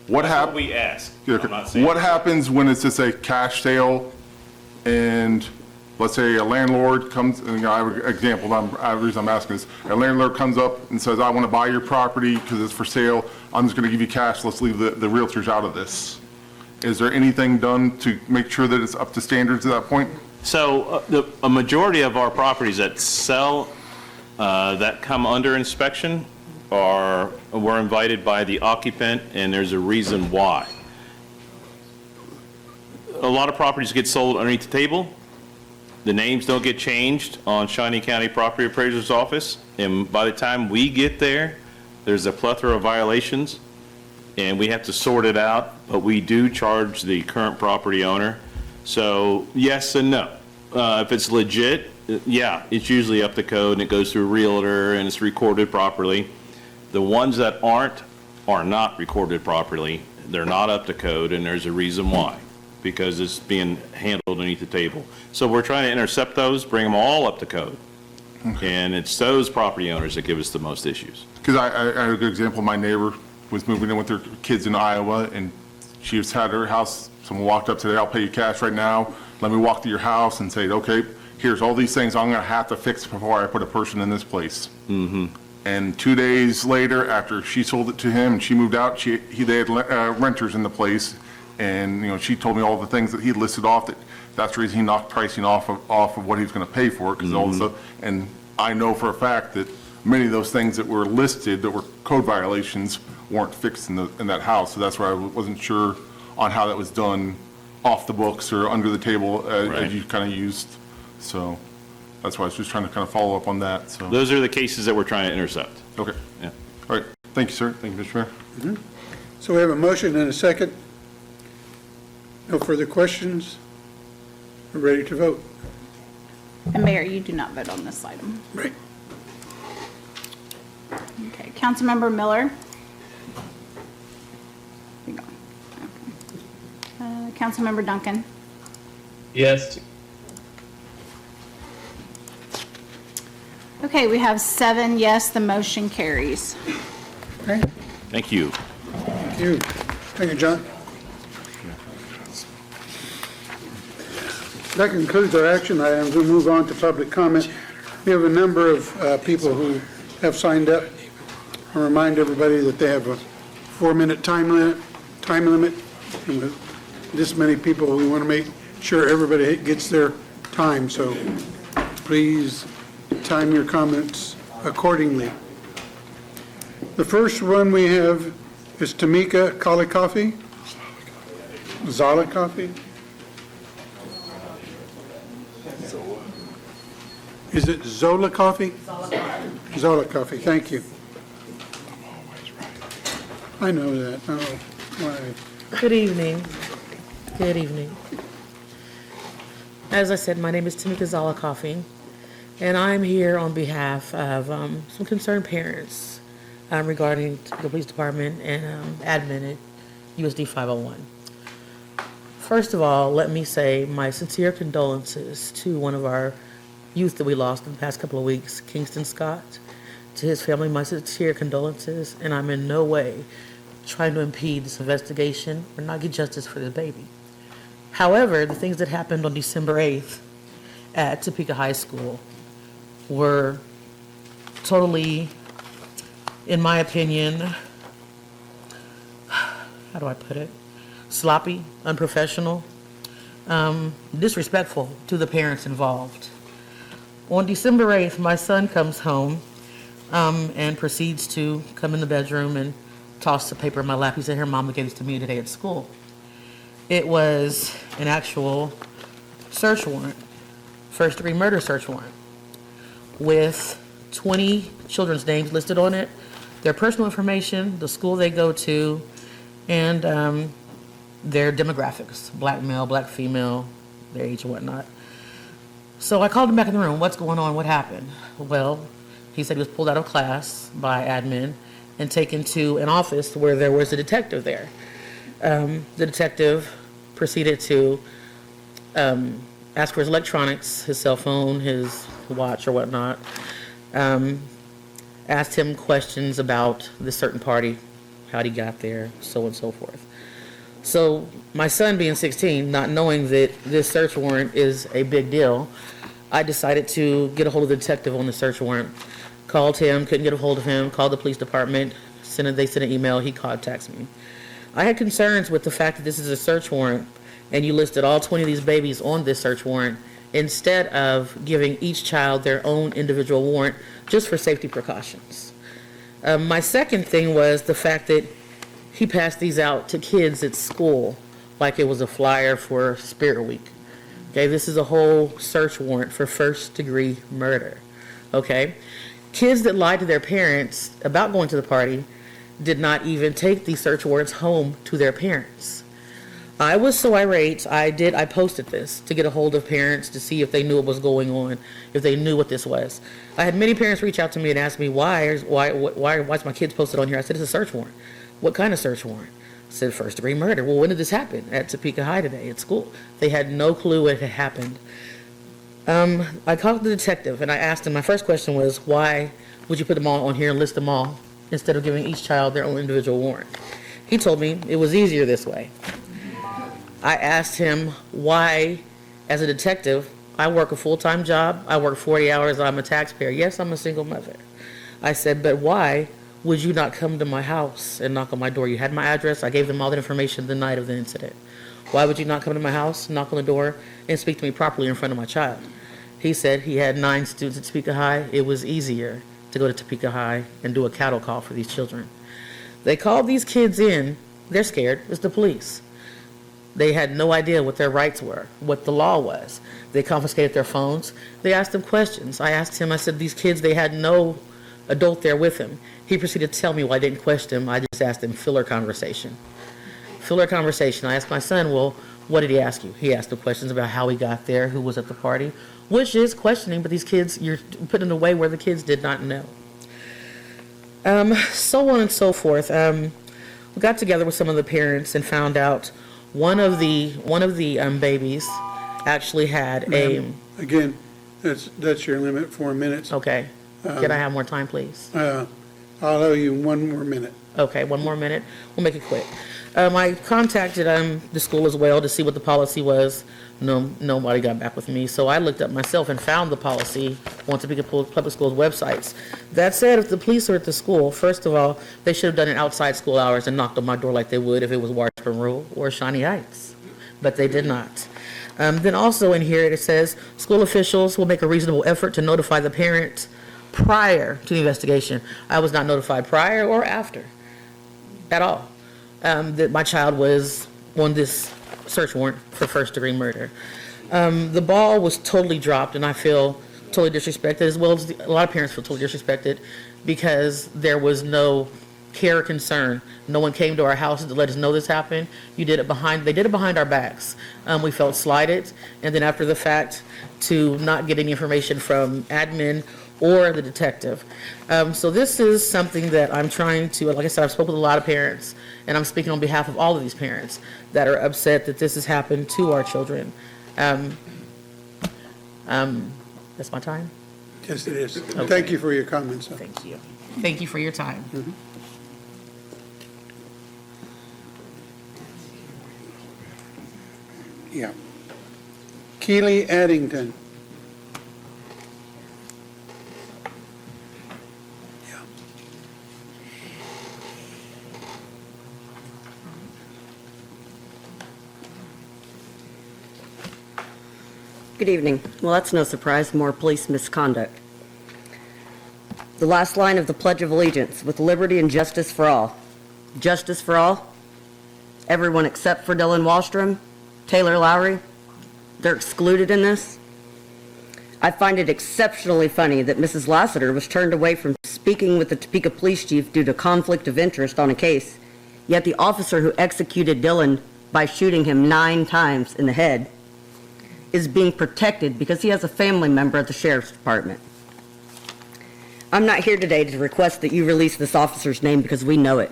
Speaker 2: What
Speaker 17: That's what we ask.
Speaker 2: Okay.
Speaker 17: I'm not saying
Speaker 2: What happens when it's just a cash sale and let's say a landlord comes, and I have an example, the reason I'm asking is, a landlord comes up and says, I want to buy your property because it's for sale. I'm just going to give you cash. Let's leave the realtors out of this. Is there anything done to make sure that it's up to standards at that point?
Speaker 17: So a majority of our properties that sell, that come under inspection were invited by the occupant, and there's a reason why. A lot of properties get sold underneath the table. The names don't get changed on Shawnee County Property Appraiser's Office, and by the time we get there, there's a plethora of violations, and we have to sort it out, but we do charge the current property owner. So yes and no. If it's legit, yeah, it's usually up to code, and it goes through a realtor, and it's recorded properly. The ones that are not recorded properly. They're not up to code, and there's a reason why, because it's being handled underneath the table. So we're trying to intercept those, bring them all up to code. Okay. And it's those property owners that give us the most issues.
Speaker 2: Because I had a good example. My neighbor was moving in with her kids in Iowa, and she just had her house. Someone walked up today, I'll pay you cash right now. Let me walk to your house and say, okay, here's all these things I'm going to have to fix before I put a person in this place.
Speaker 17: Mm-hmm.
Speaker 2: And 2 days later, after she sold it to him and she moved out, they had renters in the place. And she told me all the things that he listed off. That's the reason he knocked pricing off of what he was going to pay for it. Because all the stuff, and I know for a fact that many of those things that were listed that were code violations weren't fixed in that house. So that's why I wasn't sure on how that was done off the books or under the table as you kind of used. So that's why I was just trying to kind of follow up on that. So
Speaker 17: those are the cases that we're trying to intercept.
Speaker 2: Okay.
Speaker 17: Yeah.
Speaker 2: All right. Thank you, sir. Thank you, Mr. Mayor.
Speaker 1: So we have a motion and a second. No further questions? We're ready to vote.
Speaker 5: And Mayor, you do not vote on this item.
Speaker 1: Right.
Speaker 5: Okay, Councilmember Miller? Hang on. Councilmember Duncan?
Speaker 9: Yes.
Speaker 5: Okay, we have 7 yes, the motion carries.
Speaker 1: Okay,
Speaker 17: Thank you.
Speaker 1: thank you. Thank you, John. That concludes our action items. We'll move on to public comment. We have a number of people who have signed up. I remind everybody that they have a 4-minute time limit. And with this many people, we want to make sure everybody gets their time, so please time your comments accordingly. The first one we have is Tamika Kalikofi. Zala Coffee? Is it Zola Coffee? Zola Coffee, thank you. I know that, oh, why?
Speaker 19: Good evening. Good evening. As I said, my name is Tamika Zala-Coffey, and I'm here on behalf of some concerned parents regarding the police department and admin at USD 501. First of all, let me say my sincere condolences to one of our youth that we lost in the past couple of weeks, Kingston Scott. To his family, my sincere condolences, and I'm in no way trying to impede this investigation or not get justice for the baby. However, the things that happened on December 8th at Topeka High School were totally, in my opinion, how do I put it? Sloppy, unprofessional, disrespectful to the parents involved. On December 8th, my son comes home and proceeds to come in the bedroom and toss the paper in my lap. He said, "Here, Mama gave this to me today at school." It was an actual search warrant, first-degree murder search warrant, with 20 children's names listed on it, their personal information, the school they go to, and their demographics, black male, black female, their age and whatnot. So I called him back in the room. "What's going on? What happened?" Well, he said he was pulled out of class by admin and taken to an office where there was a detective there. The detective proceeded to ask for his electronics, his cell phone, his watch or whatnot, asked him questions about this certain party, how'd he got there, so on and so forth. So my son being 16, not knowing that this search warrant is a big deal, I decided to get a hold of the detective on the search warrant. Called him, couldn't get a hold of him, called the police department, they sent an email, he contacts me. I had concerns with the fact that this is a search warrant and you listed all 20 of these babies on this search warrant instead of giving each child their own individual warrant just for safety precautions. My second thing was the fact that he passed these out to kids at school like it was a flyer for Spirit Week. Okay, this is a whole search warrant for first-degree murder. Okay? Kids that lied to their parents about going to the party did not even take these search warrants home to their parents. I was so irate, I posted this to get a hold of parents to see if they knew what was going on, if they knew what this was. I had many parents reach out to me and ask me, why's my kids posted on here? I said, it's a search warrant. What kind of search warrant? I said, first-degree murder. Well, when did this happen? At Topeka High today, at school. They had no clue what had happened. I called the detective and I asked him, my first question was, why would you put them all on here and list them all instead of giving each child their own individual warrant? He told me it was easier this way. I asked him why, as a detective, I work a full-time job, I work 40 hours, I'm a taxpayer. Yes, I'm a single mother. I said, but why would you not come to my house and knock on my door? You had my address, I gave them all that information the night of the incident. Why would you not come to my house, knock on the door, and speak to me properly in front of my child? He said he had 9 students at Topeka High. It was easier to go to Topeka High and do a cattle call for these children. They called these kids in. They're scared. It's the police. They had no idea what their rights were, what the law was. They confiscated their phones. They asked them questions. I asked him, I said, these kids, they had no adult there with him. He proceeded to tell me, well, I didn't question him, I just asked him filler conversation. Filler conversation. I asked my son, well, what did he ask you? He asked him questions about how he got there, who was at the party, which is questioning, but these kids, you're put in a way where the kids did not know. So on and so forth. We got together with some of the parents and found out one of the babies actually had a.
Speaker 1: Again, that's your limit, 4 minutes.
Speaker 19: Okay. Can I have more time, please?
Speaker 1: I'll allow you 1 more minute.
Speaker 19: Okay, 1 more minute. We'll make it quick. I contacted the school as well to see what the policy was. Nobody got back with me, so I looked up myself and found the policy on Topeka Public Schools websites. That said, if the police are at the school, first of all, they should have done it outside school hours and knocked on my door like they would if it was Washburn Rural or Shawnee Heights, but they did not. Then also in here it says, school officials will make a reasonable effort to notify the parent prior to the investigation. I was not notified prior or after at all that my child was on this search warrant for first-degree murder. The ball was totally dropped, and I feel totally disrespected, as well as a lot of parents feel totally disrespected, because there was no care or concern. No one came to our house to let us know this happened. They did it behind our backs. We felt slighted, and then after the fact, to not get any information from admin or the detective. So this is something that I'm trying to, like I said, I've spoken with a lot of parents, and I'm speaking on behalf of all of these parents that are upset that this has happened to our children. That's my time?
Speaker 1: Yes, it is.
Speaker 19: Okay.
Speaker 1: Thank you for your comments.
Speaker 19: Thank you. Thank you for your time.
Speaker 1: Mhm. Yeah. Keely Addington.
Speaker 20: Good evening. Well, that's no surprise, more police misconduct. The last line of the Pledge of Allegiance, with liberty and justice for all. Justice for all? Everyone except for Dylan Wallstrom, Taylor Lowry, they're excluded in this? I find it exceptionally funny that Mrs. Lassiter was turned away from speaking with the Topeka Police Chief due to conflict of interest on a case, yet the officer who executed Dylan by shooting him 9 times in the head is being protected because he has a family member at the Sheriff's Department. I'm not here today to request that you release this officer's name because we know it.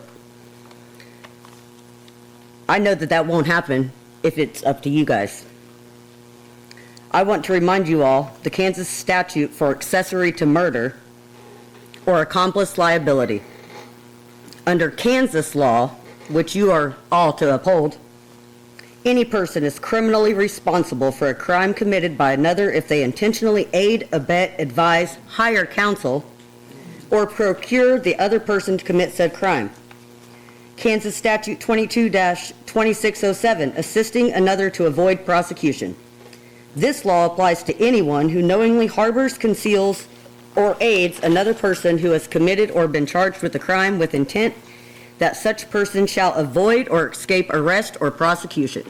Speaker 20: I know that that won't happen if it's up to you guys. I want to remind you all the Kansas statute for accessory to murder or accomplice liability. Under Kansas law, which you are all to uphold, any person is criminally responsible for a crime committed by another if they intentionally aid, abet, advise, hire counsel, or procure the other person to commit said crime. Kansas Statute 22-2607, assisting another to avoid prosecution. This law applies to anyone who knowingly harbors, conceals, or aids another person who has committed or been charged with a crime with intent that such person shall avoid or escape arrest or prosecution.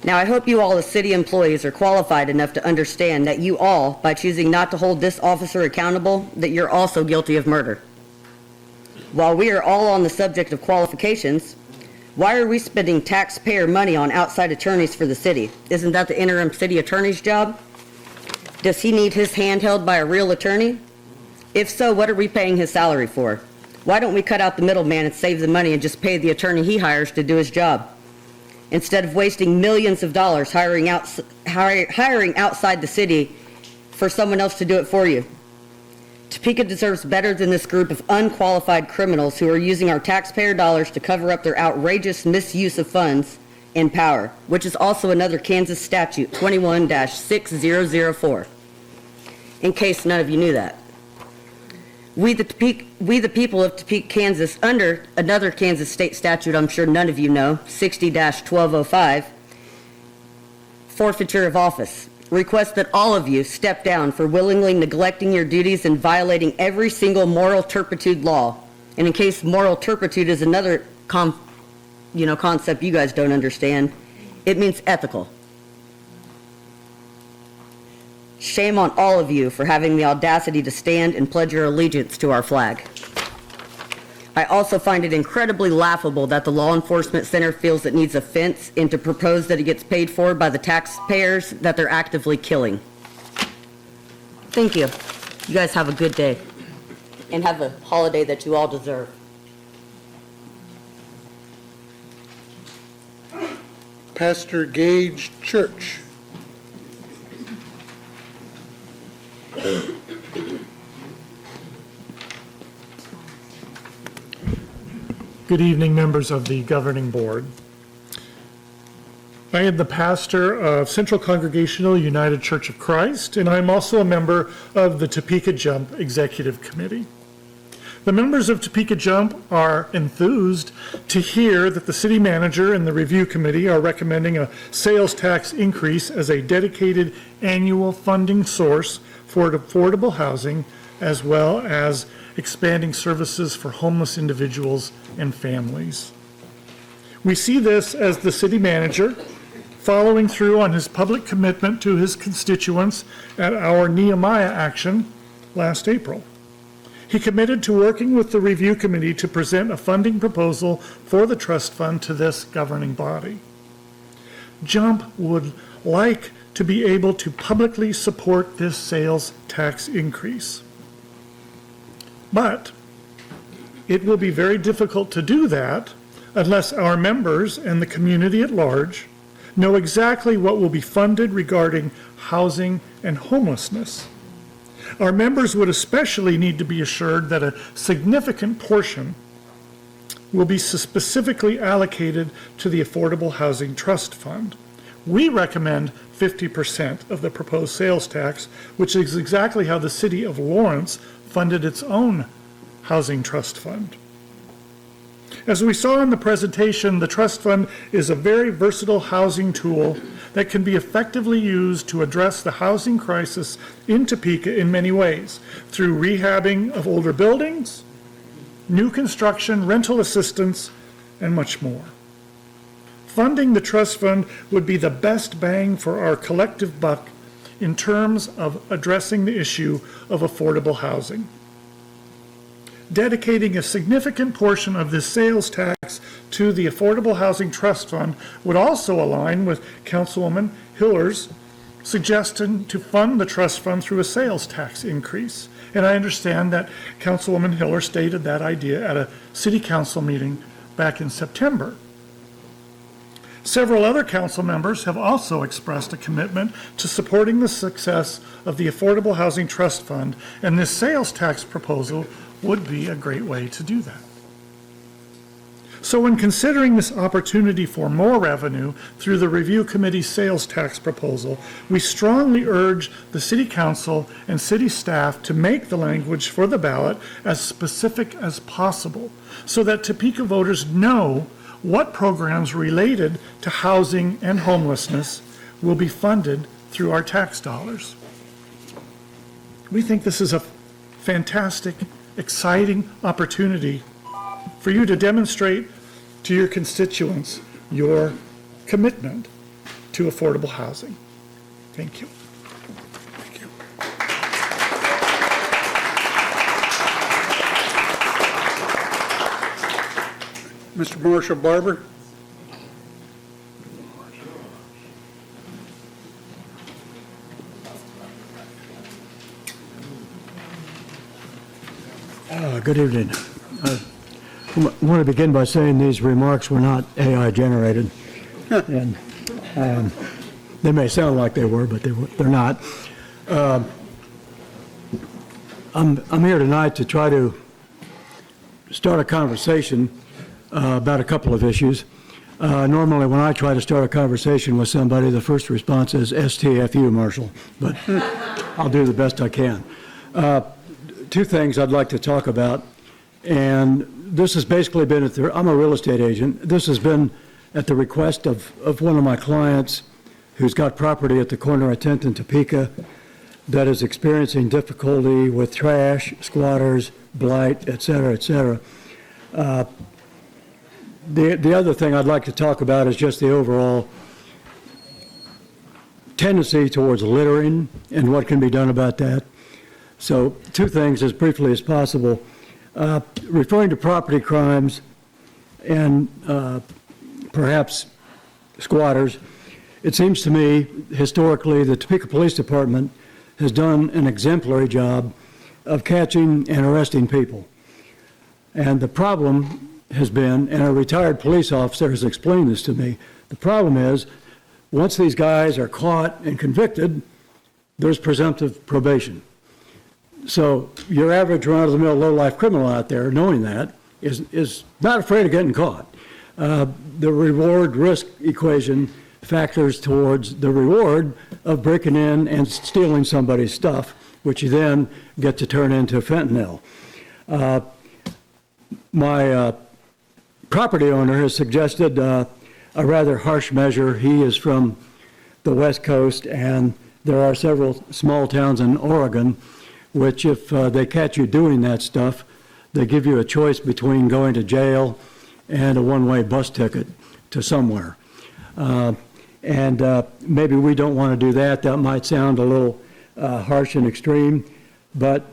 Speaker 20: Now, I hope you all as city employees are qualified enough to understand that you all, by choosing not to hold this officer accountable, that you're also guilty of murder. While we are all on the subject of qualifications, why are we spending taxpayer money on outside attorneys for the city? Isn't that the interim city attorney's job? Does he need his hand held by a real attorney? If so, what are we paying his salary for? Why don't we cut out the middleman and save the money and just pay the attorney he hires to do his job, instead of wasting millions of dollars hiring outside the city for someone else to do it for you? Topeka deserves better than this group of unqualified criminals who are using our taxpayer dollars to cover up their outrageous misuse of funds and power, which is also another Kansas statute, 21-6004, in case none of you knew that. We the people of Topeka, Kansas, under another Kansas state statute I'm sure none of you know, 60-1205, forfeiture of office, request that all of you step down for willingly neglecting your duties and violating every single moral turpitude law. And in case moral turpitude is another concept you guys don't understand, it means ethical. Shame on all of you for having the audacity to stand and pledge your allegiance to our flag. I also find it incredibly laughable that the Law Enforcement Center feels it needs a fence and to propose that it gets paid for by the taxpayers that they're actively killing. Thank you. You guys have a good day and have a holiday that you all deserve.
Speaker 1: Pastor Gage Church.
Speaker 4: Good evening, members of the governing board. I am the pastor of Central Congregational United Church of Christ, and I'm also a member of the Topeka Jump Executive Committee. The members of Topeka Jump are enthused to hear that the city manager and the review committee are recommending a sales tax increase as a dedicated annual funding source for affordable housing, as well as expanding services for homeless individuals and families. We see this as the city manager following through on his public commitment to his constituents at our Nehemiah action last April. He committed to working with the review committee to present a funding proposal for the trust fund to this governing body. Jump would like to be able to publicly support this sales tax increase. But it will be very difficult to do that unless our members and the community at large know exactly what will be funded regarding housing and homelessness. Our members would especially need to be assured that a significant portion will be specifically allocated to the Affordable Housing Trust Fund. We recommend 50% of the proposed sales tax, which is exactly how the city of Lawrence funded its own housing trust fund. As we saw in the presentation, the trust fund is a very versatile housing tool that can be effectively used to address the housing crisis in Topeka in many ways, through rehabbing of older buildings, new construction, rental assistance, and much more. Funding the trust fund would be the best bang for our collective buck in terms of addressing the issue of affordable housing. Dedicating a significant portion of this sales tax to the Affordable Housing Trust Fund would also align with Councilwoman Hiller's suggestion to fund the trust fund through a sales tax increase. And I understand that Councilwoman Hiller stated that idea at a city council meeting back in September. Several other council members have also expressed a commitment to supporting the success of the Affordable Housing Trust Fund, and this sales tax proposal would be a great way to do that. So when considering this opportunity for more revenue through the review committee's sales tax proposal, we strongly urge the city council and city staff to make the language for the ballot as specific as possible so that Topeka voters know what programs related to housing and homelessness will be funded through our tax dollars. We think this is a fantastic, exciting opportunity for you to demonstrate to your constituents your commitment to affordable housing. Thank you.
Speaker 1: Thank you. Mr. Marshall Barber.
Speaker 21: Good evening. I want to begin by saying these remarks were not AI generated. And they may sound like they were, but they're not. I'm here tonight to try to start a conversation about a couple of issues. Normally, when I try to start a conversation with somebody, the first response is STFU, Marshall, but I'll do the best I can. Two things I'd like to talk about, and this has basically been I'm a real estate agent. This has been at the request of one of my clients who's got property at the corner of 10th and Topeka that is experiencing difficulty with trash, squatters, blight, et cetera, et cetera. The other thing I'd like to talk about is just the overall tendency towards littering and what can be done about that. So two things as briefly as possible. Referring to property crimes and perhaps squatters, it seems to me historically the Topeka Police Department has done an exemplary job of catching and arresting people. And the problem has been, and a retired police officer has explained this to me, the problem is once these guys are caught and convicted, there's presumptive probation. So your average run-of-the-mill low-life criminal out there, knowing that, is not afraid of getting caught. The reward-risk equation factors towards the reward of breaking in and stealing somebody's stuff, which you then get to turn into fentanyl. My property owner has suggested a rather harsh measure. He is from the West Coast, and there are several small towns in Oregon which, if they catch you doing that stuff, they give you a choice between going to jail and a one-way bus ticket to somewhere. Maybe we don't want to do that. That might sound a little harsh and extreme, but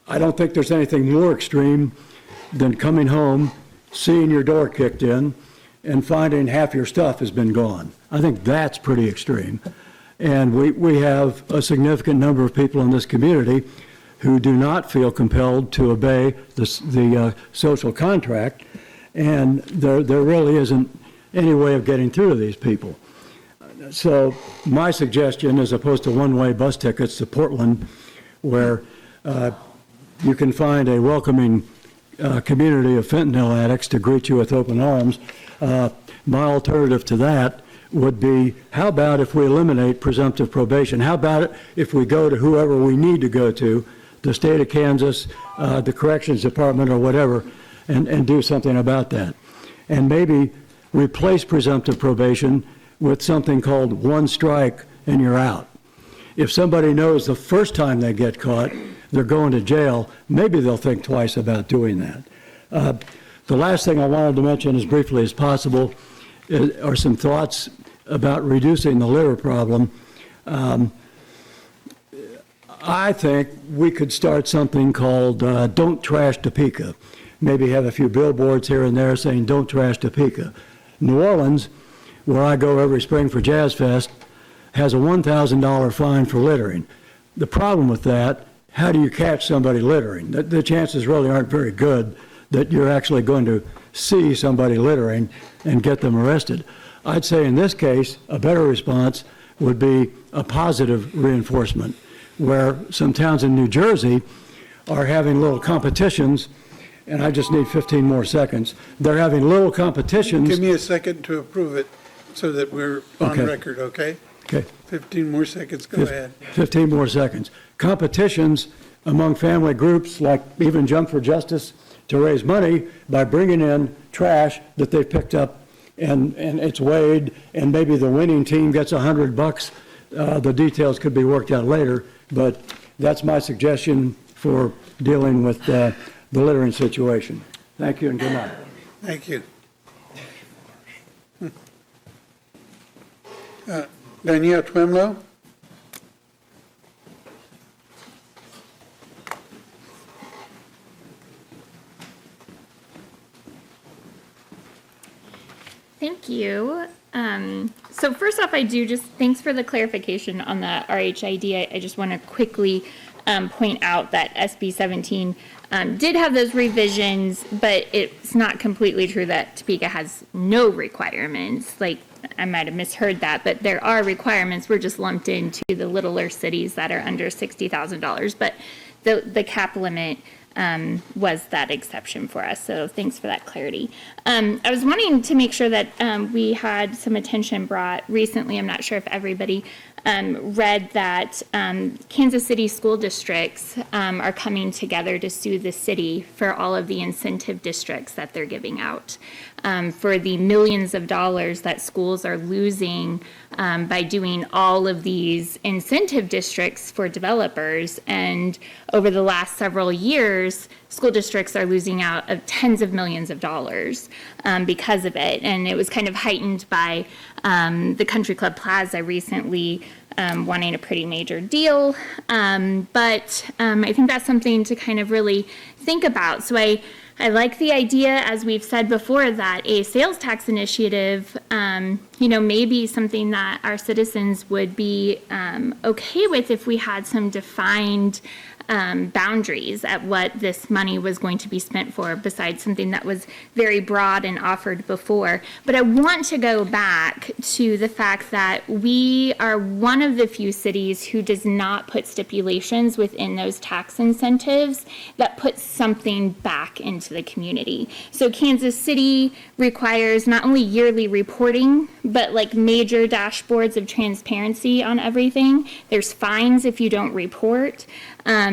Speaker 21: I don't think there's anything more extreme than coming home, seeing your door kicked in, and finding half your stuff has been gone. I think that's pretty extreme. And we have a significant number of people in this community who do not feel compelled to obey the social contract, and there really isn't any way of getting through to these people. So my suggestion, as opposed to one-way bus tickets to Portland, where you can find a welcoming community of fentanyl addicts to greet you with open arms, my alternative to that would be, how about if we eliminate presumptive probation? How about it if we go to whoever we need to go to, the state of Kansas, the corrections department or whatever, and do something about that? And maybe replace presumptive probation with something called one strike and you're out. If somebody knows the first time they get caught, they're going to jail, maybe they'll think twice about doing that. The last thing I wanted to mention as briefly as possible are some thoughts about reducing the litter problem. I think we could start something called Don't Trash Topeka. Maybe have a few billboards here and there saying Don't Trash Topeka. New Orleans, where I go every spring for Jazz Fest, has a $1,000 fine for littering. The problem with that, how do you catch somebody littering? The chances really aren't very good that you're actually going to see somebody littering and get them arrested. I'd say in this case, a better response would be a positive reinforcement, where some towns in New Jersey are having little competitions, and I just need 15 more seconds. They're having little competitions.
Speaker 1: Give me a second to approve it so that we're on
Speaker 21: Okay.
Speaker 1: record, okay?
Speaker 21: Okay.
Speaker 1: 15 more seconds, go ahead.
Speaker 21: 15 more seconds. Competitions among family groups, like even Jump for Justice, to raise money by bringing in trash that they've picked up and it's weighed, and maybe the winning team gets $100. The details could be worked out later, but that's my suggestion for dealing with the littering situation. Thank you and good night.
Speaker 1: Thank you. Danielle Twemlow?
Speaker 3: Thank you. So first off, thanks for the clarification on the RHID. I just want to quickly point out that SB 17 did have those revisions, but it's not completely true that Topeka has no requirements. Like, I might have misheard that, but there are requirements. We're just lumped into the littler cities that are under $60,000. But the cap limit was that exception for us. So thanks for that clarity. I was wanting to make sure that we had some attention brought recently. I'm not sure if everybody read that Kansas City school districts are coming together to sue the city for all of the incentive districts that they're giving out, for the millions of dollars that schools are losing by doing all of these incentive districts for developers. And over the last several years, others, school districts are losing out of tens of millions of dollars because of it. And it was kind of heightened by the Country Club Plaza recently wanting a pretty major deal. But I think that's something to kind of really think about. So I like the idea, as we've said before, that a sales tax initiative, may be something that our citizens would be okay with if we had some defined boundaries at what this money was going to be spent for, besides something that was very broad and offered before. But I want to go back to the fact that we are one of the few cities who does not put stipulations within those tax incentives that put something back into the community. So Kansas City requires not only yearly reporting, but like major dashboards of transparency on everything. There's fines if you don't report.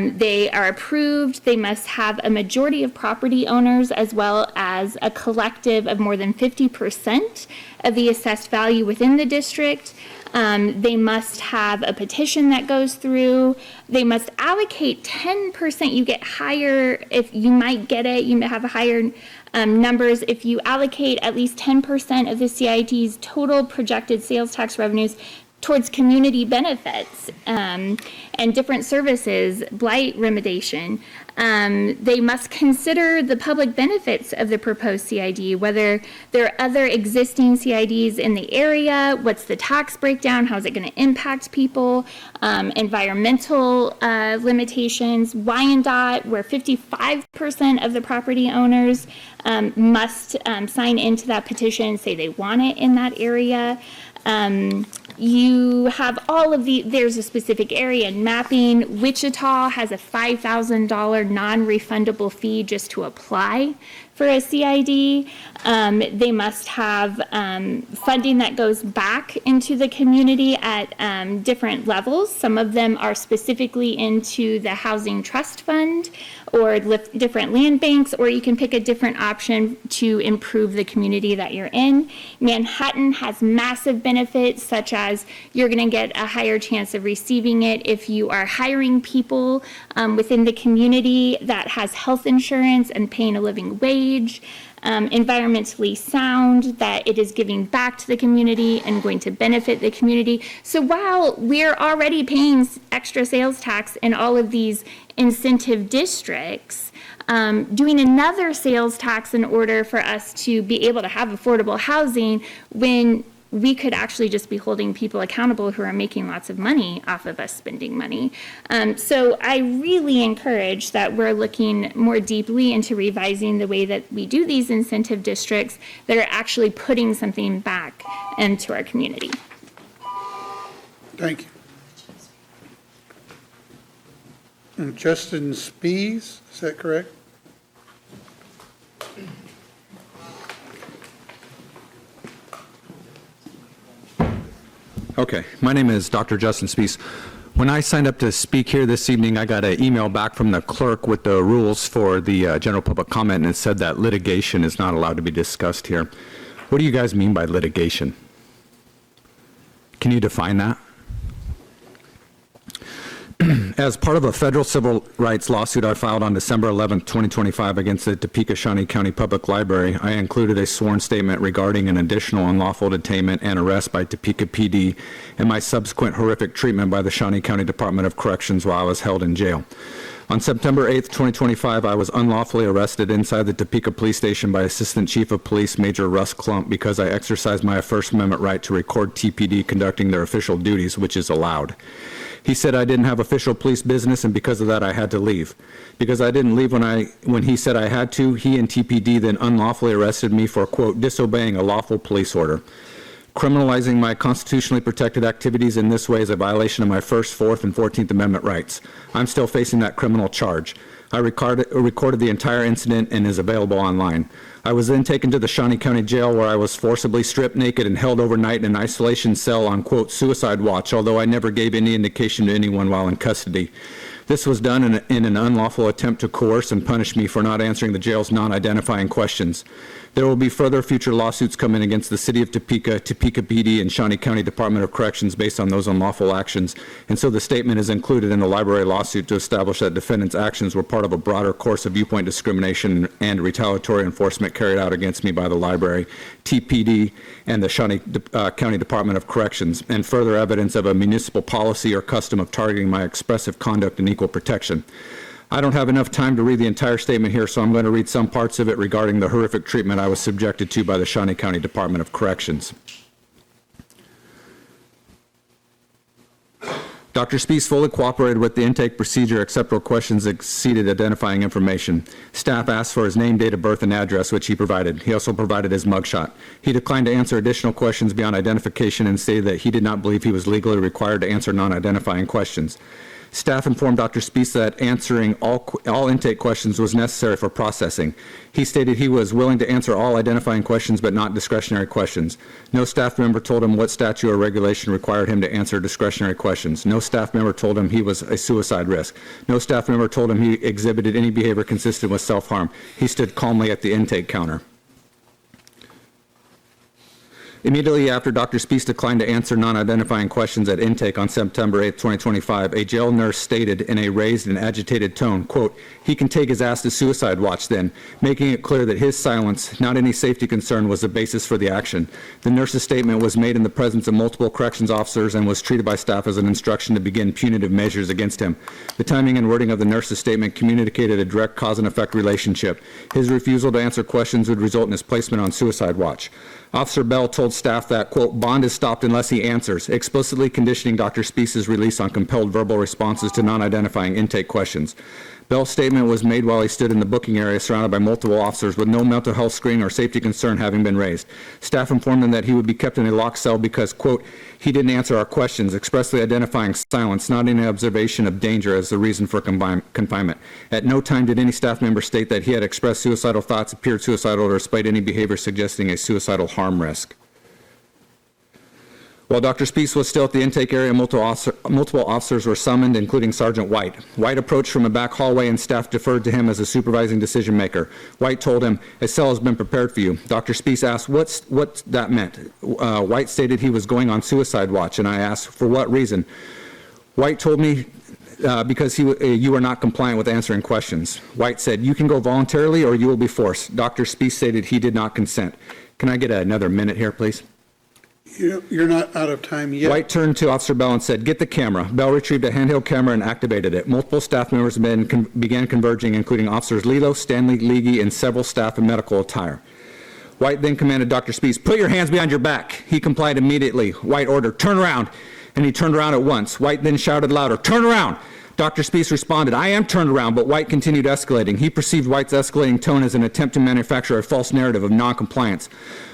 Speaker 3: They are approved. They must have a majority of property owners as well as a collective of more than 50% of the assessed value within the district. They must have a petition that goes through. They must allocate 10%. You get higher if you might get it. You may have a higher numbers if you allocate at least 10% of the CID's total projected sales tax revenues towards community benefits and different services, blight remediation. They must consider the public benefits of the proposed CID, whether there are other existing CIDs in the area, what's the tax breakdown, how is it going to impact people, environmental limitations, Wyandotte, where 55% of the property owners must sign into that petition and say they want it in that area. You have all of there's a specific area in mapping. Wichita has a $5,000 non-refundable fee just to apply for a CID. They must have funding that goes back into the community at different levels. Some of them are specifically into the Housing Trust Fund or different land banks, or you can pick a different option to improve the community that you're in. Manhattan has massive benefits, such as you're going to get a higher chance of receiving it if you are hiring people within the community that has health insurance and paying a living wage. Environmentally sound, that it is giving back to the community and going to benefit the community. So while we're already paying extra sales tax in all of these incentive districts, doing another sales tax in order for us to be able to have affordable housing when we could actually just be holding people accountable who are making lots of money off of us spending money. So I really encourage that we're looking more deeply into revising the way that we do these incentive districts that are actually putting something back into our community.
Speaker 1: Thank you. And Justin Spees, is that correct?
Speaker 7: Okay, my name is Dr. Justin Spees. When I signed up to speak here this evening, I got an email back from the clerk with the rules for the general public comment, and it said that litigation is not allowed to be discussed here. What do you guys mean by litigation? Can you define that? As part of a federal civil rights lawsuit I filed on December 11, 2025 against the Topeka Shawnee County Public Library, I included a sworn statement regarding an additional unlawful detainment and arrest by Topeka PD and my subsequent horrific treatment by the Shawnee County Department of Corrections while I was held in jail. On September 8, 2025, I was unlawfully arrested inside the Topeka Police Station by Assistant Chief of Police Major Russ Klump because I exercised my First Amendment right to record TPD conducting their official duties, which is allowed. He said I didn't have official police business, and because of that, I had to leave. Because I didn't leave when he said I had to, he and TPD then unlawfully arrested me for, quote, disobeying a lawful police order. Criminalizing my constitutionally protected activities in this way is a violation of my First, Fourth, and 14th Amendment rights. I'm still facing that criminal charge. I recorded the entire incident and is available online. I was then taken to the Shawnee County Jail where I was forcibly stripped naked and held overnight in an isolation cell on, quote, suicide watch, although I never gave any indication to anyone while in custody. This was done in an unlawful attempt to coerce and punish me for not answering the jail's non-identifying questions. There will be further future lawsuits coming against the City of Topeka, Topeka PD, and Shawnee County Department of Corrections based on those unlawful actions, and so the statement is included in the library lawsuit to establish that defendants' actions were part of a broader course of viewpoint discrimination and retaliatory enforcement carried out against me by the library, TPD, and the Shawnee County Department of Corrections, and further evidence of a municipal policy or custom of targeting my expressive conduct and equal protection. I don't have enough time to read the entire statement here, so I'm going to read some parts of it regarding the horrific treatment I was subjected to by the Shawnee County Department of Corrections. Dr. Spees fully cooperated with the intake procedure except where questions exceeded identifying information. Staff asked for his name, date of birth, and address, which he provided. He also provided his mugshot. He declined to answer additional questions beyond identification and stated that he did not believe he was legally required to answer non-identifying questions. Staff informed Dr. Spees that answering all intake questions was necessary for processing. He stated he was willing to answer all identifying questions but not discretionary questions. No staff member told him what statute or regulation required him to answer discretionary questions. No staff member told him he was a suicide risk. No staff member told him he exhibited any behavior consistent with self-harm. He stood calmly at the intake counter. Immediately after Dr. Spees declined to answer non-identifying questions at intake on September 8, 2025, a jail nurse stated in a raised and agitated tone, quote, "He can take his ass to suicide watch then," making it clear that his silence, not any safety concern, was the basis for the action. The nurse's statement was made in the presence of multiple corrections officers and was treated by staff as an instruction to begin punitive measures against him. The timing and wording of the nurse's statement communicated a direct cause and effect relationship. His refusal to answer questions would result in his placement on suicide watch. Officer Bell told staff that, quote, "Bond is stopped unless he answers," explicitly conditioning Dr. Spees' release on compelled verbal responses to non-identifying intake questions. Bell's statement was made while he stood in the booking area surrounded by multiple officers with no mental health screening or safety concern having been raised. Staff informed him that he would be kept in a locked cell because, quote, "He didn't answer our questions," expressly identifying silence, not any observation of danger as the reason for confinement. At no time did any staff member state that he had expressed suicidal thoughts, appeared suicidal, or displayed any behavior suggesting a suicidal harm risk. While Dr. Spees was still at the intake area, multiple officers were summoned, including Sergeant White. White approached from a back hallway and staff deferred to him as a supervising decision maker. White told him, "A cell has been prepared for you." Dr. Spees asked what that meant. White stated he was going on suicide watch, and I asked, "For what reason?" White told me, because you are not compliant with answering questions. White said, "You can go voluntarily or you will be forced." Dr. Spees stated he did not consent. Can I get another minute here, please?
Speaker 1: You're not out of time yet.
Speaker 7: White turned to Officer Bell and said, "Get the camera." Bell retrieved a handheld camera and activated it. Multiple staff members began converging, including Officers Lilo, Stanley, Leahy, and several staff in medical attire. White then commanded Dr. Spees, "Put your hands behind your back." He complied immediately. White ordered, "Turn around," and he turned around at once. White then shouted louder, "Turn around!" Dr. Spees responded, "I am turned around," but White continued escalating. He perceived White's escalating tone as an attempt to manufacture a false narrative of noncompliance.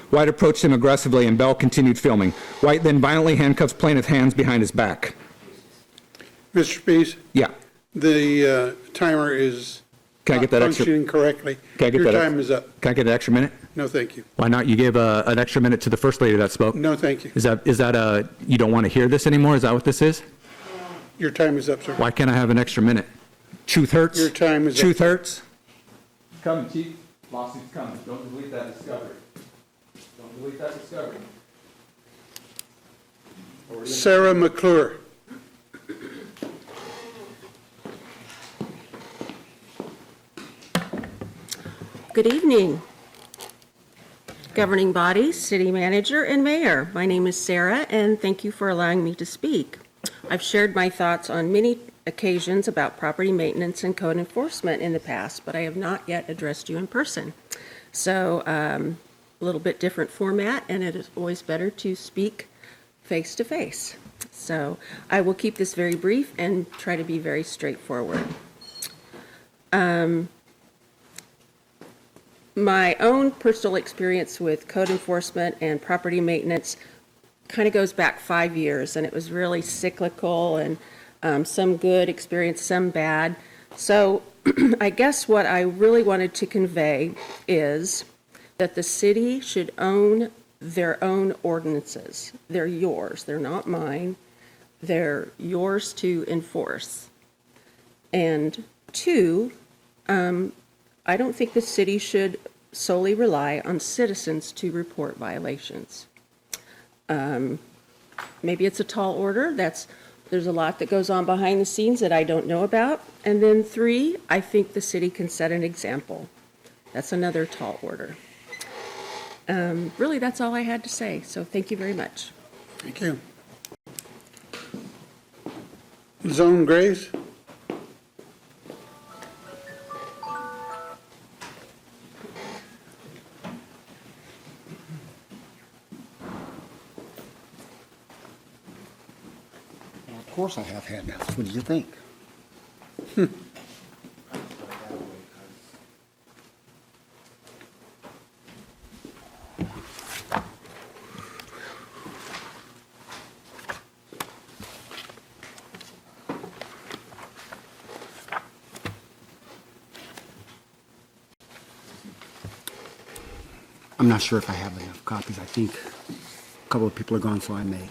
Speaker 7: White approached him aggressively, and Bell continued filming. White then violently handcuffs plaintiff's hands behind his back.
Speaker 1: Mr. Spees?
Speaker 7: Yeah.
Speaker 1: The timer is
Speaker 7: Can I get that
Speaker 1: functioning correctly. Your time is up.
Speaker 7: Can I get an extra minute?
Speaker 1: No, thank you.
Speaker 7: Why not? You gave an extra minute to the first lady that spoke.
Speaker 1: No, thank you.
Speaker 7: Is that you don't want to hear this anymore? Is that what this is?
Speaker 1: Your time is up, sir.
Speaker 7: Why can't I have an extra minute? Truth hurts?
Speaker 1: Your time is up.
Speaker 7: Truth hurts? Coming, Chief. Lawsuit's coming. Don't delete that discovery. Don't delete that discovery.
Speaker 1: Sarah McClure.
Speaker 11: Good evening, governing body, city manager, and mayor. My name is Sarah, and thank you for allowing me to speak. I've shared my thoughts on many occasions about property maintenance and code enforcement in the past, but I have not yet addressed you in person. So a little bit different format, and it is always better to speak face to face. So I will keep this very brief and try to be very straightforward. My own personal experience with code enforcement and property maintenance kind of goes back 5 years, and it was really cyclical, and some good experience, some bad. So I guess what I really wanted to convey is that the city should own their own ordinances. They're yours. They're not mine. They're yours to enforce. And two, I don't think the city should solely rely on citizens to report violations. Maybe it's a tall order. There's a lot that goes on behind the scenes that I don't know about. And then three, I think the city can set an example. That's another tall order. Really, that's all I had to say. So thank you very much.
Speaker 1: Thank you. Zone Graves?
Speaker 12: Of course I have handouts. What do you think? I'm not sure if I have enough copies. I think a couple of people are gone, so I may.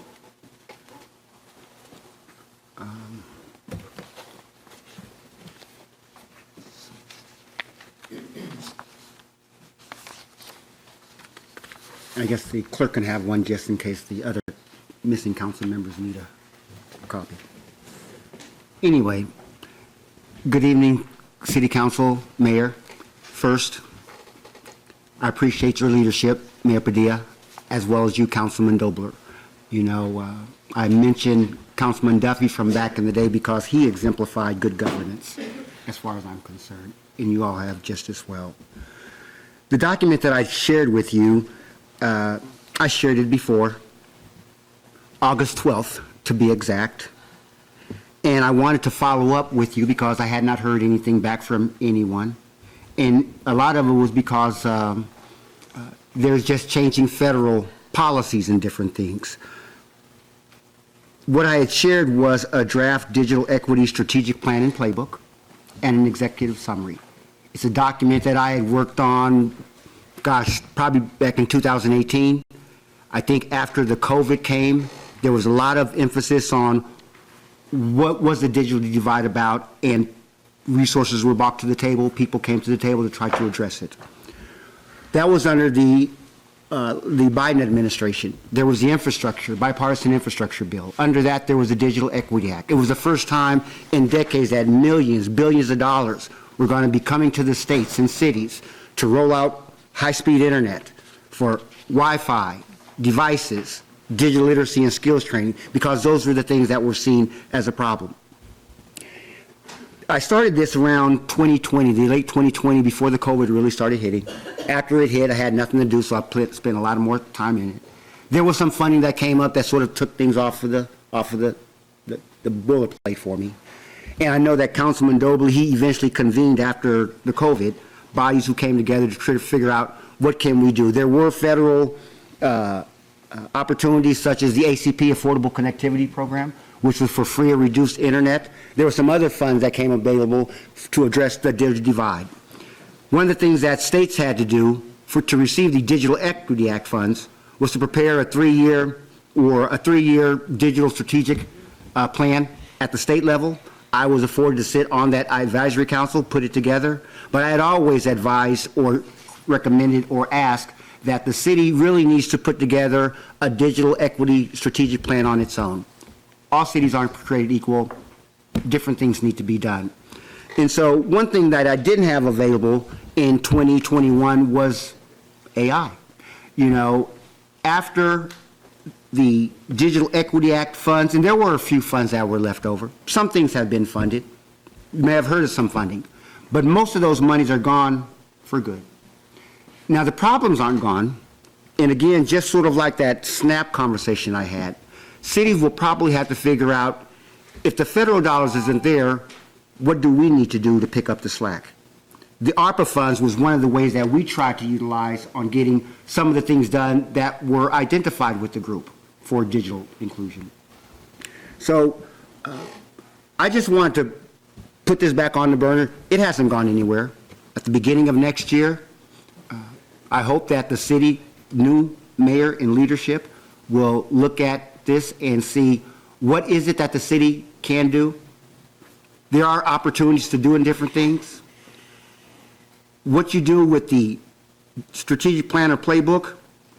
Speaker 12: I guess the clerk can have one just in case the other missing council members need a copy. Anyway, good evening, City Council, Mayor. First, I appreciate your leadership, Mayor Padilla, as well as you, Councilman Dobler. You know, I mentioned Councilman Duffy from back in the day because he exemplified good governance, as far as I'm concerned, and you all have just as well. The document that I shared with you, I shared it before, August 12th, to be exact, and I wanted to follow up with you because I had not heard anything back from anyone. And a lot of it was because there's just changing federal policies and different things. What I had shared was a draft digital equity strategic plan and playbook and an executive summary. It's a document that I had worked on, gosh, probably back in 2018. I think after the COVID came, there was a lot of emphasis on what was the digital divide about, and resources were brought to the table, people came to the table to try to address it. That was under the Biden administration. There was the bipartisan infrastructure bill. Under that, there was the Digital Equity Act. It was the first time in decades that millions, billions of dollars were going to be coming to the states and cities to roll out high-speed internet for Wi-Fi, devices, digital literacy and skills training, because those were the things that were seen as a problem. I started this around 2020, the late 2020, before the COVID really started hitting. After it hit, I had nothing to do, so I spent a lot more time in it. There was some funding that came up that sort of took things off of the bullet plate for me. And I know that Councilman Dobley, he eventually convened after the COVID bodies who came together to try to figure out what can we do. There were federal opportunities such as the ACP Affordable Connectivity Program, which was for free or reduced internet. There were some other funds that came available to address the digital divide. One of the things that states had to do to receive the Digital Equity Act funds was to prepare a three-year digital strategic plan at the state level. I was afforded to sit on that advisory council, put it together, but I had always advised or recommended or asked that the city really needs to put together a digital equity strategic plan on its own. All cities aren't created equal. Different things need to be done. And so one thing that I didn't have available in 2021 was AI. You know, after the Digital Equity Act funds, and there were a few funds that were left over. Some things have been funded. You may have heard of some funding. But most of those monies are gone for good. Now, the problems aren't gone. And again, just sort of like that SNAP conversation I had, cities will probably have to figure out, if the federal dollars isn't there, what do we need to do to pick up the slack? The ARPA funds was one of the ways that we tried to utilize on getting some of the things done that were identified with the group for digital inclusion. So I just wanted to put this back on the burner. It hasn't gone anywhere. At the beginning of next year, I hope that the city, new mayor and leadership will look at this and see what is it that the city can do, There are opportunities to doing different things. What you do with the strategic plan or playbook,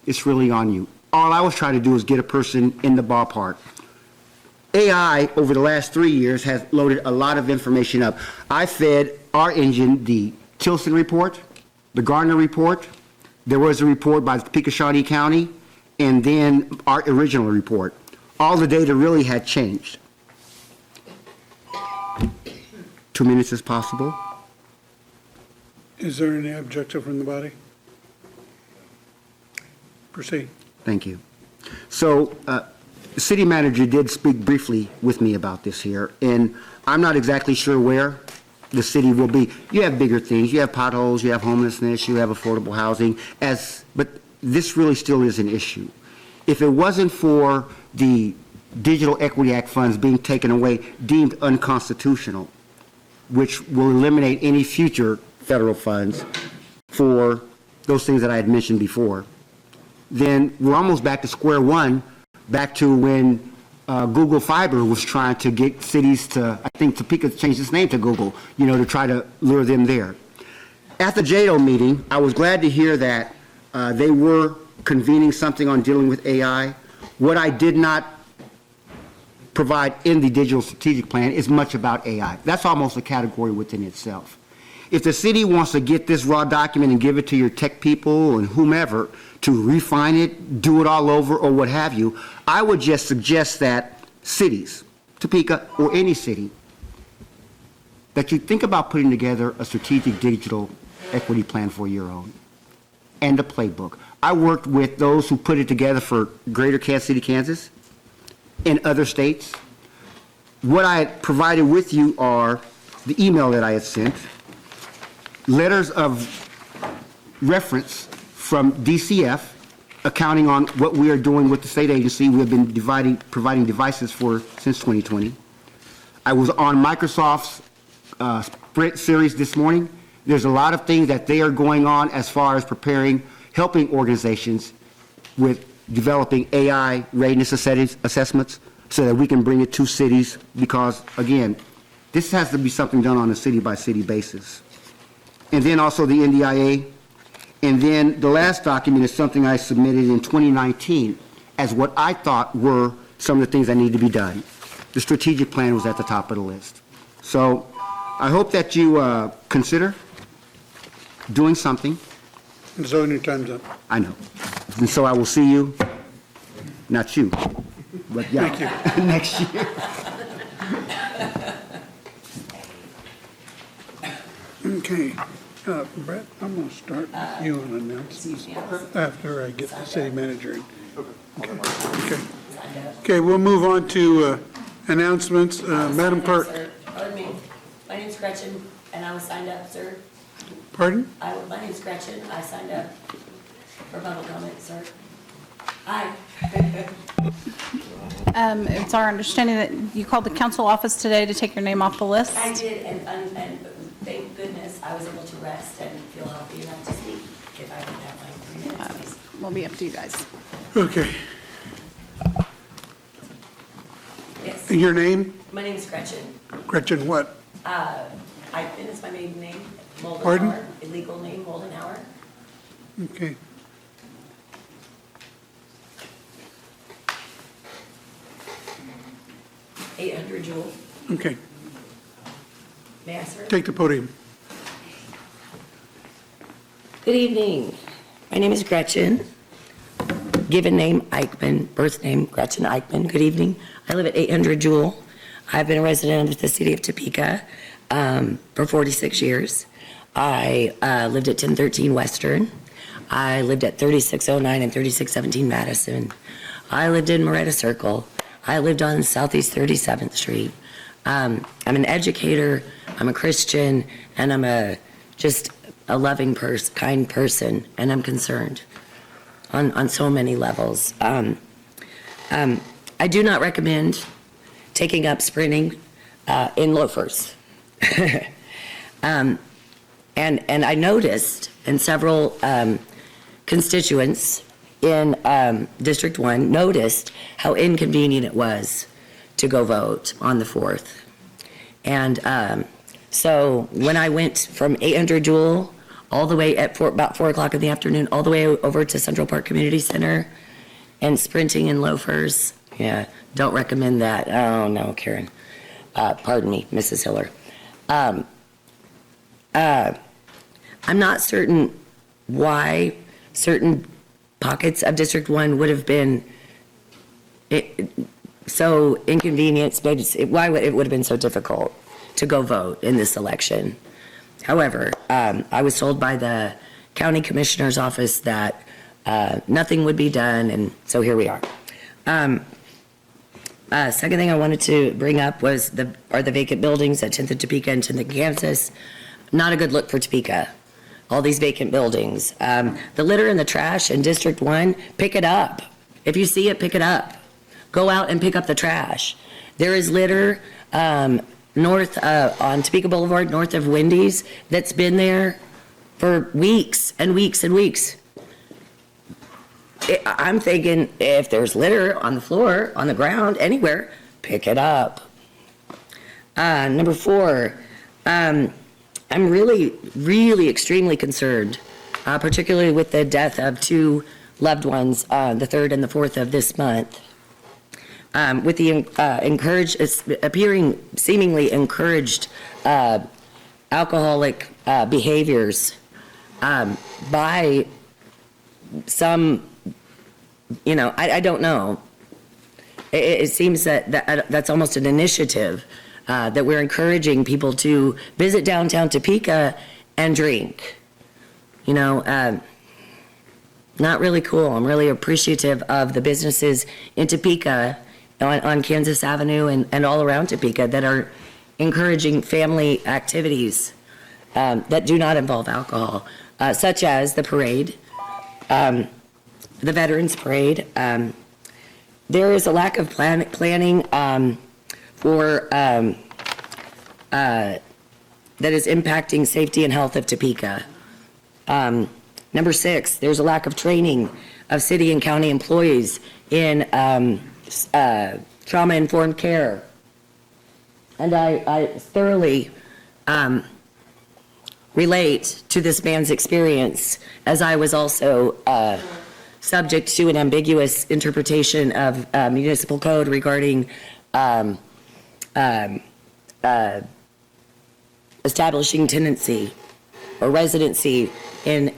Speaker 12: it's really on you. All I was trying to do is get a person in the ballpark. AI, over the last 3 years, has loaded a lot of information up. I fed our engine the Tilson report, the Gardner report. There was a report by Topeka Shawnee County, and then our original report. All the data really had changed. 2 minutes is possible.
Speaker 1: Is there any objection from the body? Proceed.
Speaker 12: Thank you. So, the city manager did speak briefly with me about this here, and I'm not exactly sure where the city will be. You have bigger things. You have potholes, you have homelessness, you have affordable housing, but this really still is an issue. If it wasn't for the Digital Equity Act funds being taken away, deemed unconstitutional, which will eliminate any future federal funds for those things that I had mentioned before, then we're almost back to square one, back to when Google Fiber was trying to get cities to, I think Topeka changed its name to Google, to try to lure them there. At the JADO meeting, I was glad to hear that they were convening something on dealing with AI. What I did not provide in the digital strategic plan is much about AI. That's almost a category within itself. If the city wants to get this raw document and give it to your tech people and whomever to refine it, do it all over, or what have you, I would just suggest that cities, Topeka or any city, that you think about putting together a strategic digital equity plan for your own and a playbook. I worked with those who put it together for Greater Kansas City, Kansas, and other states. What I had provided with you are the email that I had sent, letters of reference from DCF, accounting on what we are doing with the state agency we have been providing devices for since 2020. I was on Microsoft's Sprint series this morning. There's a lot of things that they are going on as far as helping organizations with developing AI readiness assessments so that we can bring it to cities because, again, this has to be something done on a city-by-city basis. And then also the NDIA. And then the last document is something I submitted in 2019 as what I thought were some of the things that need to be done. The strategic plan was at the top of the list. So I hope that you consider doing something.
Speaker 1: And so your time's up.
Speaker 12: I know. And so I will see you, not you, but yeah,
Speaker 1: Thank you.
Speaker 12: next year.
Speaker 1: Okay. Brett, I'm going to start you on announcements after I get the city manager in. Okay. Okay, we'll move on to announcements. Madam Clerk.
Speaker 14: Pardon me. My name's Gretchen, and I was signed up, sir.
Speaker 1: Pardon?
Speaker 14: My name's Gretchen. I signed up for public comment, sir. Hi.
Speaker 5: It's our understanding that you called the council office today to take your name off the list.
Speaker 14: I did, and thank goodness I was able to rest and feel healthy enough to speak if I could have my 3 minutes, please.
Speaker 5: Will be up to you guys.
Speaker 1: Okay.
Speaker 14: Yes.
Speaker 1: And your name?
Speaker 14: My name is Gretchen.
Speaker 1: Gretchen what?
Speaker 14: Eichmann is my maiden name. Moldenhauer,
Speaker 1: Pardon?
Speaker 14: illegal name, Moldenhauer.
Speaker 1: Okay.
Speaker 14: $800 Jewel.
Speaker 1: Okay.
Speaker 14: May I, sir?
Speaker 1: Take the podium.
Speaker 14: Good evening. My name is Gretchen. Given name Eichmann, birth name Gretchen Eichmann. Good evening. I live at 800 Jewel. I've been a resident of the city of Topeka for 46 years. I lived at 1013 Western. I lived at 3609 and 3617 Madison. I lived in Moretta Circle. I lived on Southeast 37th Street. I'm an educator, I'm a Christian, and I'm just a loving person, kind person, and I'm concerned on so many levels. I do not recommend taking up sprinting in loafers. And I noticed, and several constituents in District 1 noticed how inconvenient it was to go vote on the 4th. And so when I went from 800 Jewel all the way at about 4 o'clock in the afternoon, all the way over to Central Park Community Center and sprinting in loafers, yeah, don't recommend that. Oh, no, Karen. Pardon me, Mrs. Hiller. I'm not certain why certain pockets of District 1 would have been so inconvenienced, why it would have been so difficult to go vote in this election. However, I was told by the county commissioner's office that nothing would be done, and so here we are. Second thing I wanted to bring up was the vacant buildings at 10th and Topeka and 10th and Kansas. Not a good look for Topeka. All these vacant buildings. The litter and the trash in District 1, pick it up. If you see it, pick it up. Go out and pick up the trash. There is litter north on Topeka Boulevard, north of Wendy's, that's been there for weeks and weeks and weeks. I'm thinking if there's litter on the floor, on the ground, anywhere, pick it up. Number 4, I'm really, really extremely concerned, particularly with the death of 2 loved ones, the 3rd and the 4th of this month. With the seemingly encouraged alcoholic behaviors by some, I don't know. It seems that's almost an initiative. That we're encouraging people to visit downtown Topeka and drink. Not really cool. I'm really appreciative of the businesses in Topeka on Kansas Avenue and all around Topeka that are encouraging family activities that do not involve alcohol, such as the parade, the Veterans Parade. There is a lack of planning for that is impacting safety and health of Topeka. Number 6, there's a lack of training of city and county employees in trauma-informed care. And I thoroughly relate to this man's experience, as I was also subject to an ambiguous interpretation of municipal code regarding establishing tenancy or residency in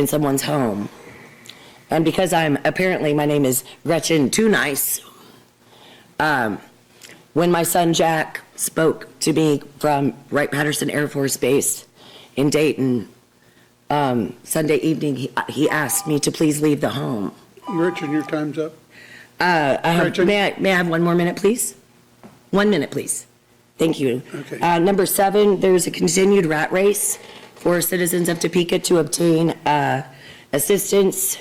Speaker 14: someone's home. And because my name is Gretchen Too Nice, when my son Jack spoke to me from Wright-Patterson Air Force Base in Dayton Sunday evening, he asked me to please leave the home.
Speaker 1: Gretchen, your time's up.
Speaker 14: May I have 1 more minute, please? 1 minute, please. Thank you.
Speaker 1: Okay.
Speaker 14: Number 7, there's a continued rat race for citizens of Topeka to obtain assistance,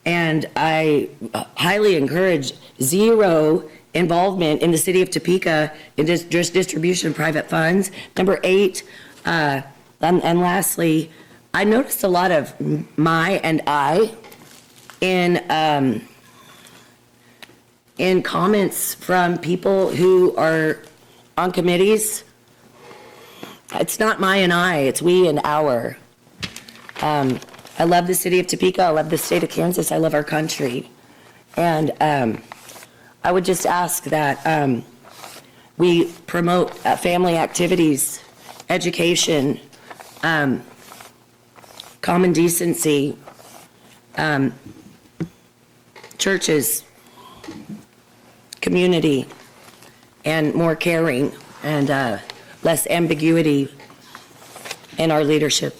Speaker 14: and I highly encourage zero involvement in the city of Topeka in distribution of private funds. Number 8, and lastly, I noticed a lot of my and I in comments from people who are on committees. It's not my and I, it's we and our. I love the city of Topeka, I love the state of Kansas, I love our country. And I would just ask that we promote family activities, education, common decency, churches, community, and more caring and less ambiguity in our leadership.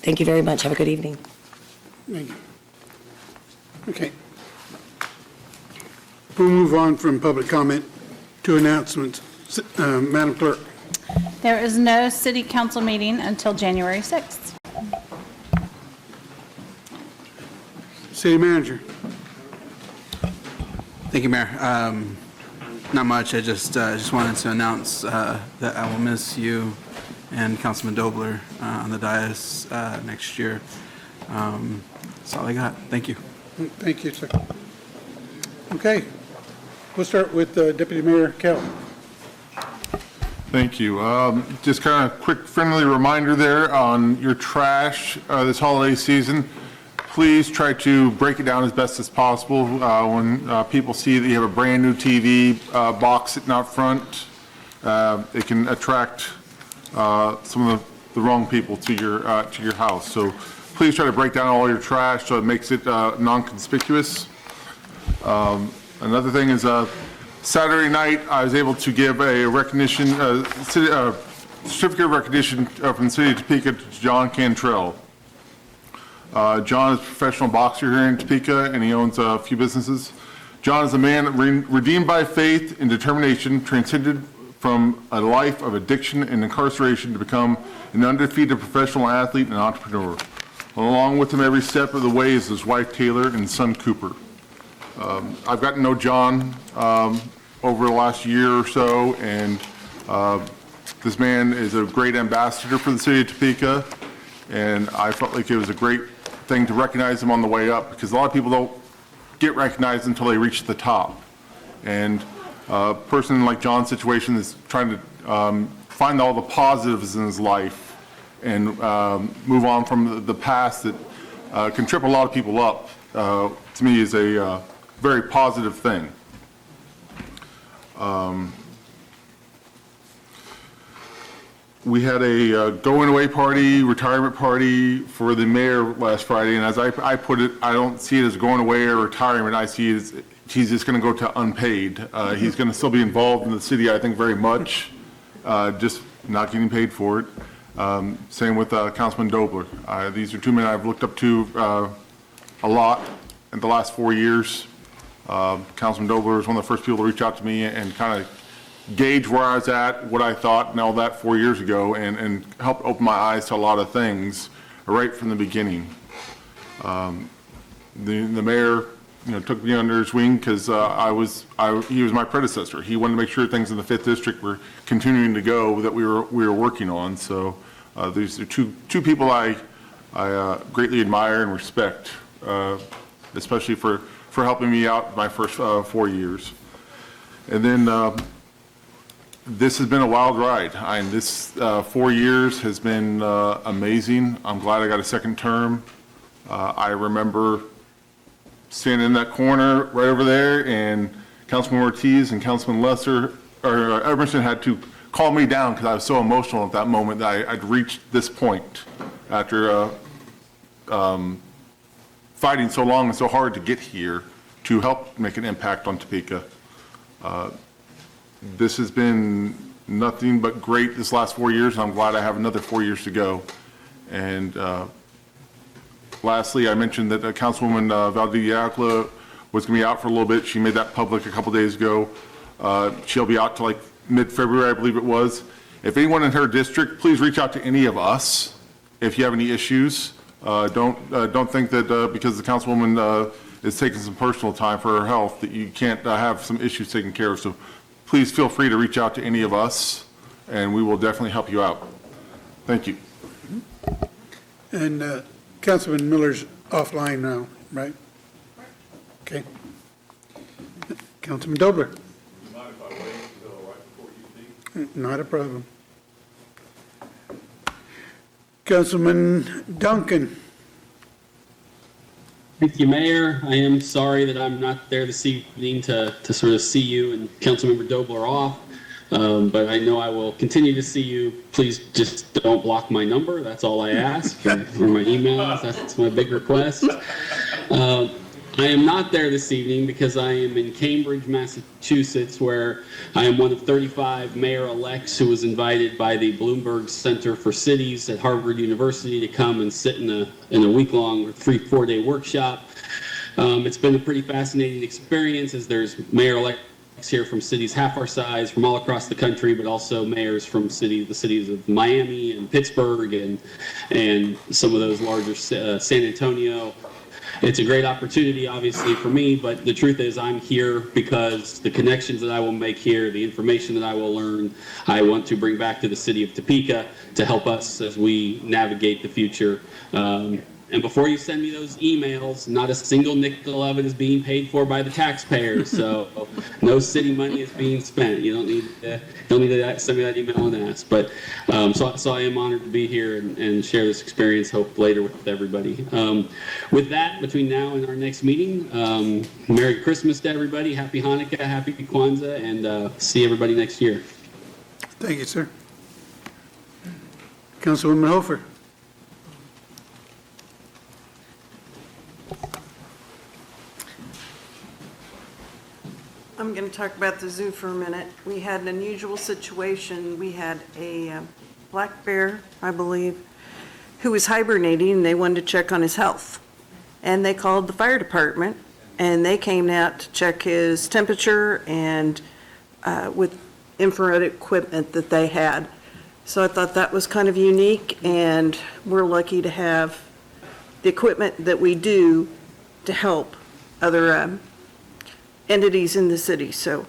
Speaker 14: Thank you very much. Have a good evening.
Speaker 1: Thank you. Okay. We'll move on from public comment to announcements. Madam Clerk.
Speaker 5: There is no city council meeting until January 6th.
Speaker 1: City Manager.
Speaker 6: Thank you, Mayor. Not much. I just wanted to announce that I will miss you and Councilman Dobler on the dais next year. That's all I got. Thank you.
Speaker 1: Thank you, sir. Okay. We'll start with Deputy Mayor Kell.
Speaker 2: Thank you. Just kind of quick friendly reminder there on your trash this holiday season. Please try to break it down as best as possible. When people see that you have a brand new TV box sitting out front, it can attract some of the wrong people to your house. So please try to break down all your trash so it makes it non-conspicuous. Another thing is Saturday night, I was able to give a recognition, certificate of recognition from the city of Topeka to John Cantrell. John is a professional boxer here in Topeka, and he owns a few businesses. John is a man redeemed by faith and determination, transcended from a life of addiction and incarceration to become an undefeated professional athlete and entrepreneur. Along with him every step of the way is his wife Taylor and son Cooper. I've gotten to know John over the last year or so, and this man is a great ambassador for the city of Topeka, and I felt like it was a great thing to recognize him on the way up, because a lot of people don't get recognized until they reach the top. And a person like John's situation is trying to find all the positives in his life and move on from the past that can trip a lot of people up, to me is a very positive thing. We had a going away party, retirement party for the mayor last Friday, and as I put it, I don't see it as going away or retirement. I see it as he's just going to go to unpaid. He's going to still be involved in the city, I think, very much, just not getting paid for it. Same with Councilman Dobler. These are two men I've looked up to a lot in the last 4 years. Councilman Dobler was one of the first people to reach out to me and kind of gauge where I was at, what I thought, and all that 4 years ago, and helped open my eyes to a lot of things right from the beginning. The mayor, took me under his wing because he was my predecessor. He wanted to make sure things in the 5th District were continuing to go that we were working on. So these are two people I greatly admire and respect, especially for helping me out my first 4 years. And then this has been a wild ride. This 4 years has been amazing. I'm glad I got a second term. I remember standing in that corner right over there, and Councilman Ortiz and Councilman Emerson had to calm me down because I was so emotional at that moment that I'd reached this point after fighting so long and so hard to get here to help make an impact on Topeka. This has been nothing but great this last 4 years, and I'm glad I have another 4 years to go. And lastly, I mentioned that Councilwoman Valdivia was going to be out for a little bit. She made that public a couple days ago. She'll be out till like mid-February, I believe it was. If anyone in her district, please reach out to any of us if you have any issues. Don't think that because the Councilwoman is taking some personal time for her health that you can't have some issues taken care of. So please feel free to reach out to any of us, and we will definitely help you out. Thank you.
Speaker 1: And Councilman Miller's offline now, right? Okay. Councilman Dobler.
Speaker 4: Do you mind if I wait until right before you speak?
Speaker 1: Not a problem. Councilman Duncan.
Speaker 15: Thank you, Mayor. I am sorry that I'm not there this evening to sort of see you and Councilmember Dobler off, but I know I will continue to see you. Please just don't block my number. That's all I ask, or my emails. That's my big request. I am not there this evening because I am in Cambridge, Massachusetts, where I am one of 35 mayor-elects who was invited by the Bloomberg Center for Cities at Harvard University to come and sit in a week-long 3-4-day workshop. It's been a pretty fascinating experience, as there's mayor-elects here from cities half our size, from all across the country, but also mayors from the cities of Miami and Pittsburgh and some of those larger San Antonio. It's a great opportunity, obviously, for me, but the truth is I'm here because the connections that I will make here, the information that I will learn, I want to bring back to the city of Topeka to help us as we navigate the future. And before you send me those emails, not a single nickel of it is being paid for by the taxpayers. So no city money is being spent. You don't need to send me that email and ask. But so I am honored to be here and share this experience. Hope later with everybody. With that, between now and our next meeting, Merry Christmas to everybody. Happy Hanukkah, Happy Kwanzaa, and see everybody next year.
Speaker 1: Thank you, sir. Councilwoman Hofer.
Speaker 8: I'm going to talk about the zoo for a minute. We had an unusual situation. We had a black bear, I believe, who was hibernating, and they wanted to check on his health. And they called the fire department, and they came out to check his temperature and with infrared equipment that they had. So I thought that was kind of unique, and we're lucky to have the equipment that we do to help other entities in the city. So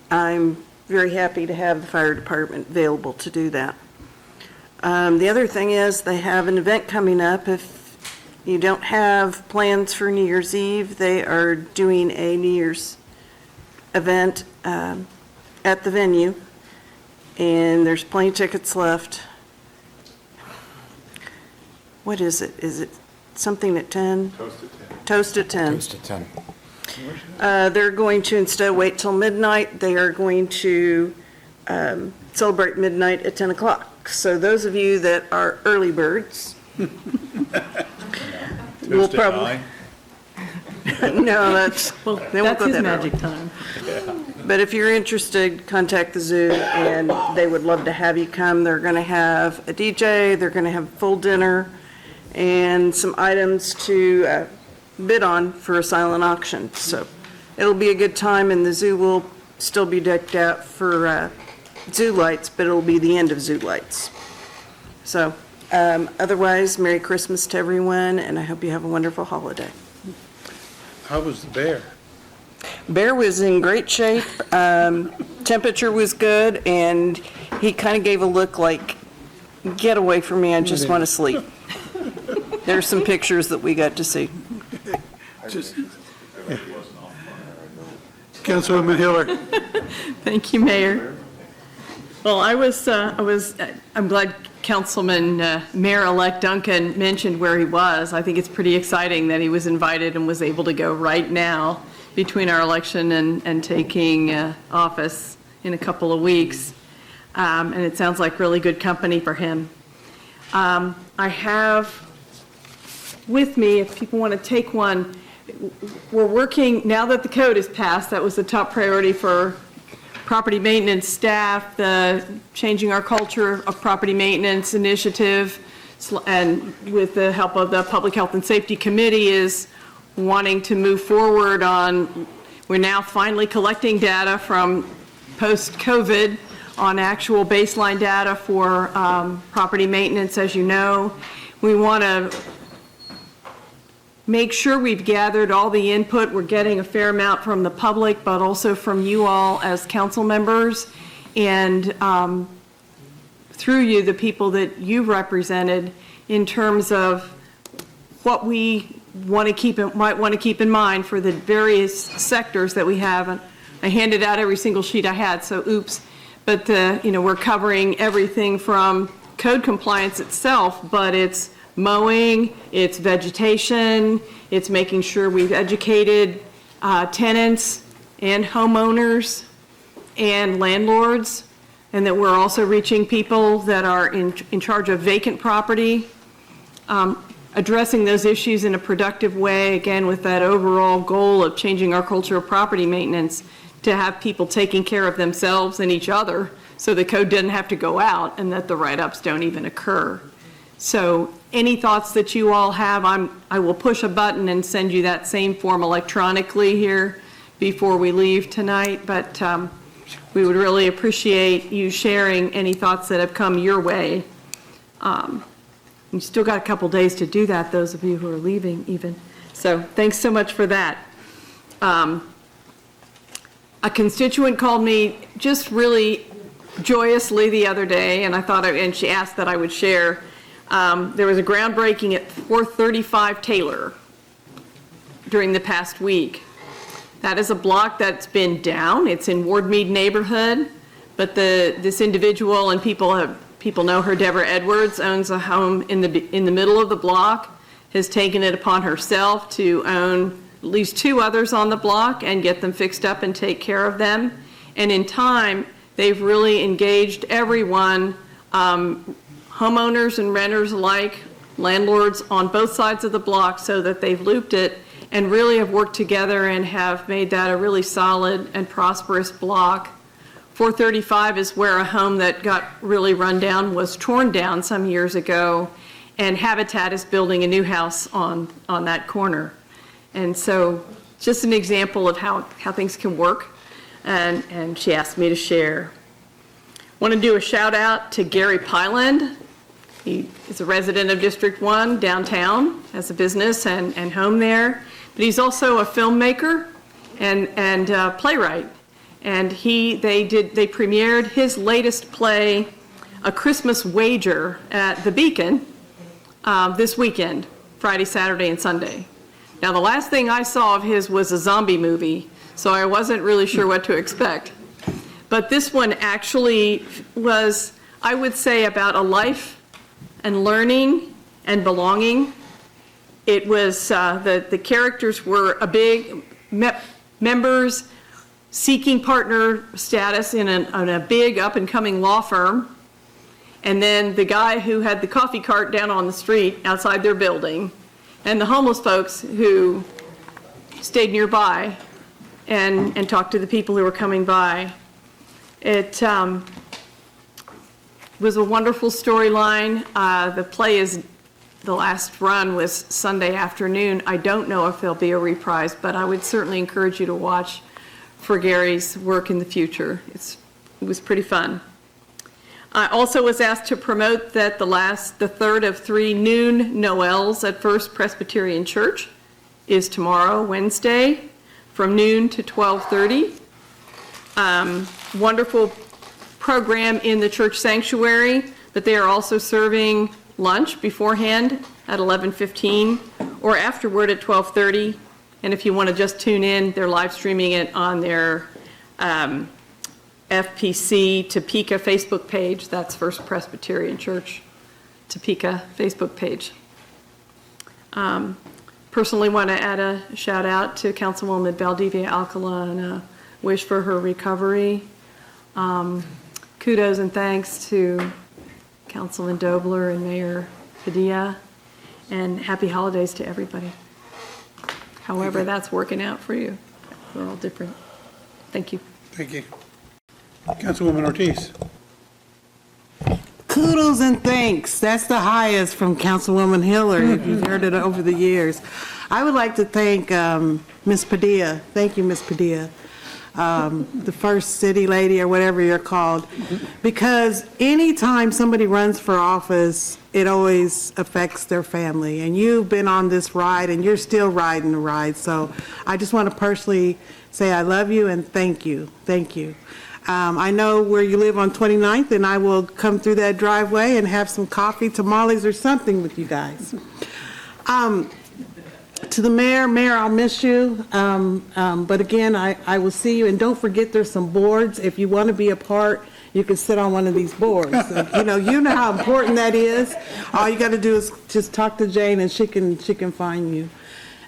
Speaker 8: I'm very happy to have the fire department available to do that. The other thing is they have an event coming up. If you don't have plans for New Year's Eve, they are doing a New Year's event at the venue, and there's plenty of tickets left. What is it? Is it something at 10?
Speaker 2: Toast at 10.
Speaker 10: Toast at 10.
Speaker 12: Toast at 10.
Speaker 8: They're going to, instead of wait till midnight, they are going to celebrate midnight at 10 o'clock. So those of you that are early birds will probably... No, that's, they won't go
Speaker 11: his
Speaker 8: that
Speaker 11: magic
Speaker 8: early.
Speaker 11: time.
Speaker 8: But if you're interested, contact the zoo, and they would love to have you come. They're going to have a DJ, they're going to have a full dinner, and some items to bid on for a silent auction. So it'll be a good time, and the zoo will still be decked out for zoo lights, but it'll be the end of zoo lights. So otherwise, Merry Christmas to everyone, and I hope you have a wonderful holiday.
Speaker 1: How was the bear?
Speaker 8: Bear was in great shape. Temperature was good, and he kind of gave a look like, get away from me, I just want to sleep. There's some pictures that we got to see.
Speaker 1: Councilwoman Hiller.
Speaker 22: Thank you, Mayor. Well, I'm glad Councilman Mayor-elect Duncan mentioned where he was. I think it's pretty exciting that he was invited and was able to go right now between our election and taking office in a couple of weeks. And it sounds like really good company for him. I have with me, if people want to take one, we're working, now that the code is passed, that was the top priority for property maintenance staff, the Changing Our Culture of Property Maintenance initiative, and with the help of the Public Health and Safety Committee, is wanting to move forward on, we're now finally collecting data from post-COVID on actual baseline data for property maintenance. As you know, we want to make sure we've gathered all the input. We're getting a fair amount from the public, but also from you all as council members, and through you, the people that you've represented, in terms of what we want to keep, might want to keep in mind for the various sectors that we have. And I handed out every single sheet I had, so oops. But we're covering everything from code compliance itself, but it's mowing, it's vegetation, it's making sure we've educated tenants and homeowners and landlords, and that we're also reaching people that are in charge of vacant property, addressing those issues in a productive way, again, with that overall goal of changing our culture of property maintenance to have people taking care of themselves and each other so the code doesn't have to go out and that the write-ups don't even occur. So any thoughts that you all have, I will push a button and send you that same form electronically here before we leave tonight, but we would really appreciate you sharing any thoughts that have come your way. You still got a couple days to do that, those of you who are leaving even. So thanks so much for that. A constituent called me just really joyously the other day, and I thought, and she asked that I would share There was a groundbreaking at 435 Taylor during the past week. That is a block that's been down. It's in Wardmead neighborhood, but this individual, and people know her, Deborah Edwards, owns a home in the middle of the block, has taken it upon herself to own at least 2 others on the block and get them fixed up and take care of them. And in time, they've really engaged everyone, homeowners and renters alike, landlords on both sides of the block, so that they've looped it and really have worked together and have made that a really solid and prosperous block. 435 is where a home that got really run down was torn down some years ago, and Habitat is building a new house on that corner. And so just an example of how things can work, and she asked me to share. Want to do a shout out to Gary Pyland. He is a resident of District 1 downtown, has a business and home there, but he's also a filmmaker and playwright. And they premiered his latest play, A Christmas Wager, at the Beacon this weekend, Friday, Saturday, and Sunday. Now, the last thing I saw of his was a zombie movie, so I wasn't really sure what to expect. But this one actually was, I would say, about a life and learning and belonging. It was, the characters were members seeking partner status in a big up-and-coming law firm, and then the guy who had the coffee cart down on the street outside their building, and the homeless folks who stayed nearby and talked to the people who were coming by. It was a wonderful storyline. The play the last run was Sunday afternoon. I don't know if there'll be a reprise, but I would certainly encourage you to watch for Gary's work in the future. It was pretty fun. I also was asked to promote that the third of 3 noon Noels at First Presbyterian Church is tomorrow, Wednesday, from noon to 12:30. Wonderful program in the church sanctuary, but they are also serving lunch beforehand at 11:15 or afterward at 12:30. And if you want to just tune in, they're live streaming it on their FPC Topeka Facebook page. That's First Presbyterian Church Topeka Facebook page. Personally want to add a shout out to Councilwoman Valdivia Alcala and a wish for her recovery. Kudos and thanks to Councilman Dobler and Mayor Padilla, and happy holidays to everybody. However that's working out for you. We're all different. Thank you.
Speaker 1: Thank you. Councilwoman Ortiz.
Speaker 13: Kudos and thanks. That's the highest from Councilwoman Hiller, if you've heard it over the years. I would like to thank Ms. Padilla. Thank you, Ms. Padilla. The first city lady or whatever you're called, because anytime somebody runs for office, it always affects their family. And you've been on this ride and you're still riding the ride. So I just want to personally say I love you and thank you. Thank you. I know where you live on 29th, and I will come through that driveway and have some coffee, tamales, or something with you guys. To the mayor, I'll miss you. But again, I will see you. And don't forget, there's some boards. If you want to be a part, you can sit on one of these boards. You know how important that is. All you got to do is just talk to Jane, and she can find you.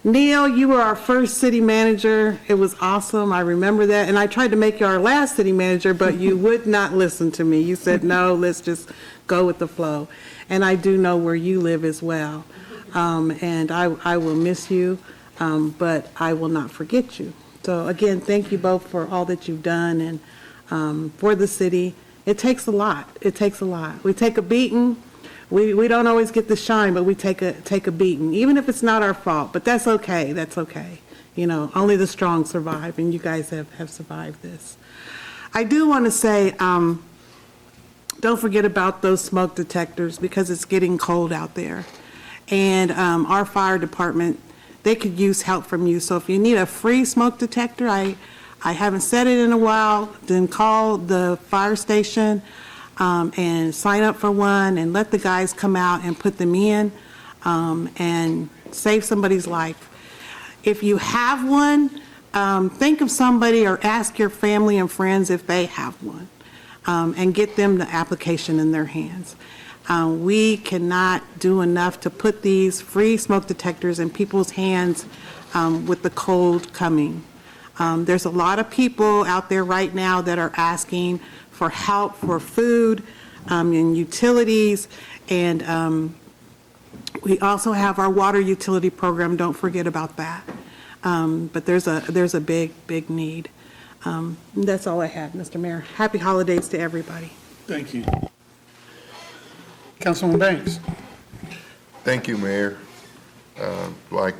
Speaker 13: Neil, you were our first city manager. It was awesome. I remember that. And I tried to make you our last city manager, but you would not listen to me. You said, no, let's just go with the flow. And I do know where you live as well. And I will miss you, but I will not forget you. So again, thank you both for all that you've done and for the city. It takes a lot. It takes a lot. We take a beating. We don't always get the shine, but we take a beating, even if it's not our fault. But that's okay. That's okay. You know, only the strong survive, and you guys have survived this. I do want to say, don't forget about those smoke detectors, because it's getting cold out there. And our fire department, they could use help from you. So if you need a free smoke detector, I haven't said it in a while, then call the fire station. and sign up for one and let the guys come out and put them in and save somebody's life. If you have one, think of somebody or ask your family and friends if they have one, and get them the application in their hands. We cannot do enough to put these free smoke detectors in people's hands with the cold coming. There's a lot of people out there right now that are asking for help for food and utilities, and we also have our water utility program. Don't forget about that. But there's a big need. That's all I have, Mr. Mayor. Happy holidays to everybody.
Speaker 1: Thank you. Councilman Banks.
Speaker 16: Thank you, Mayor. Like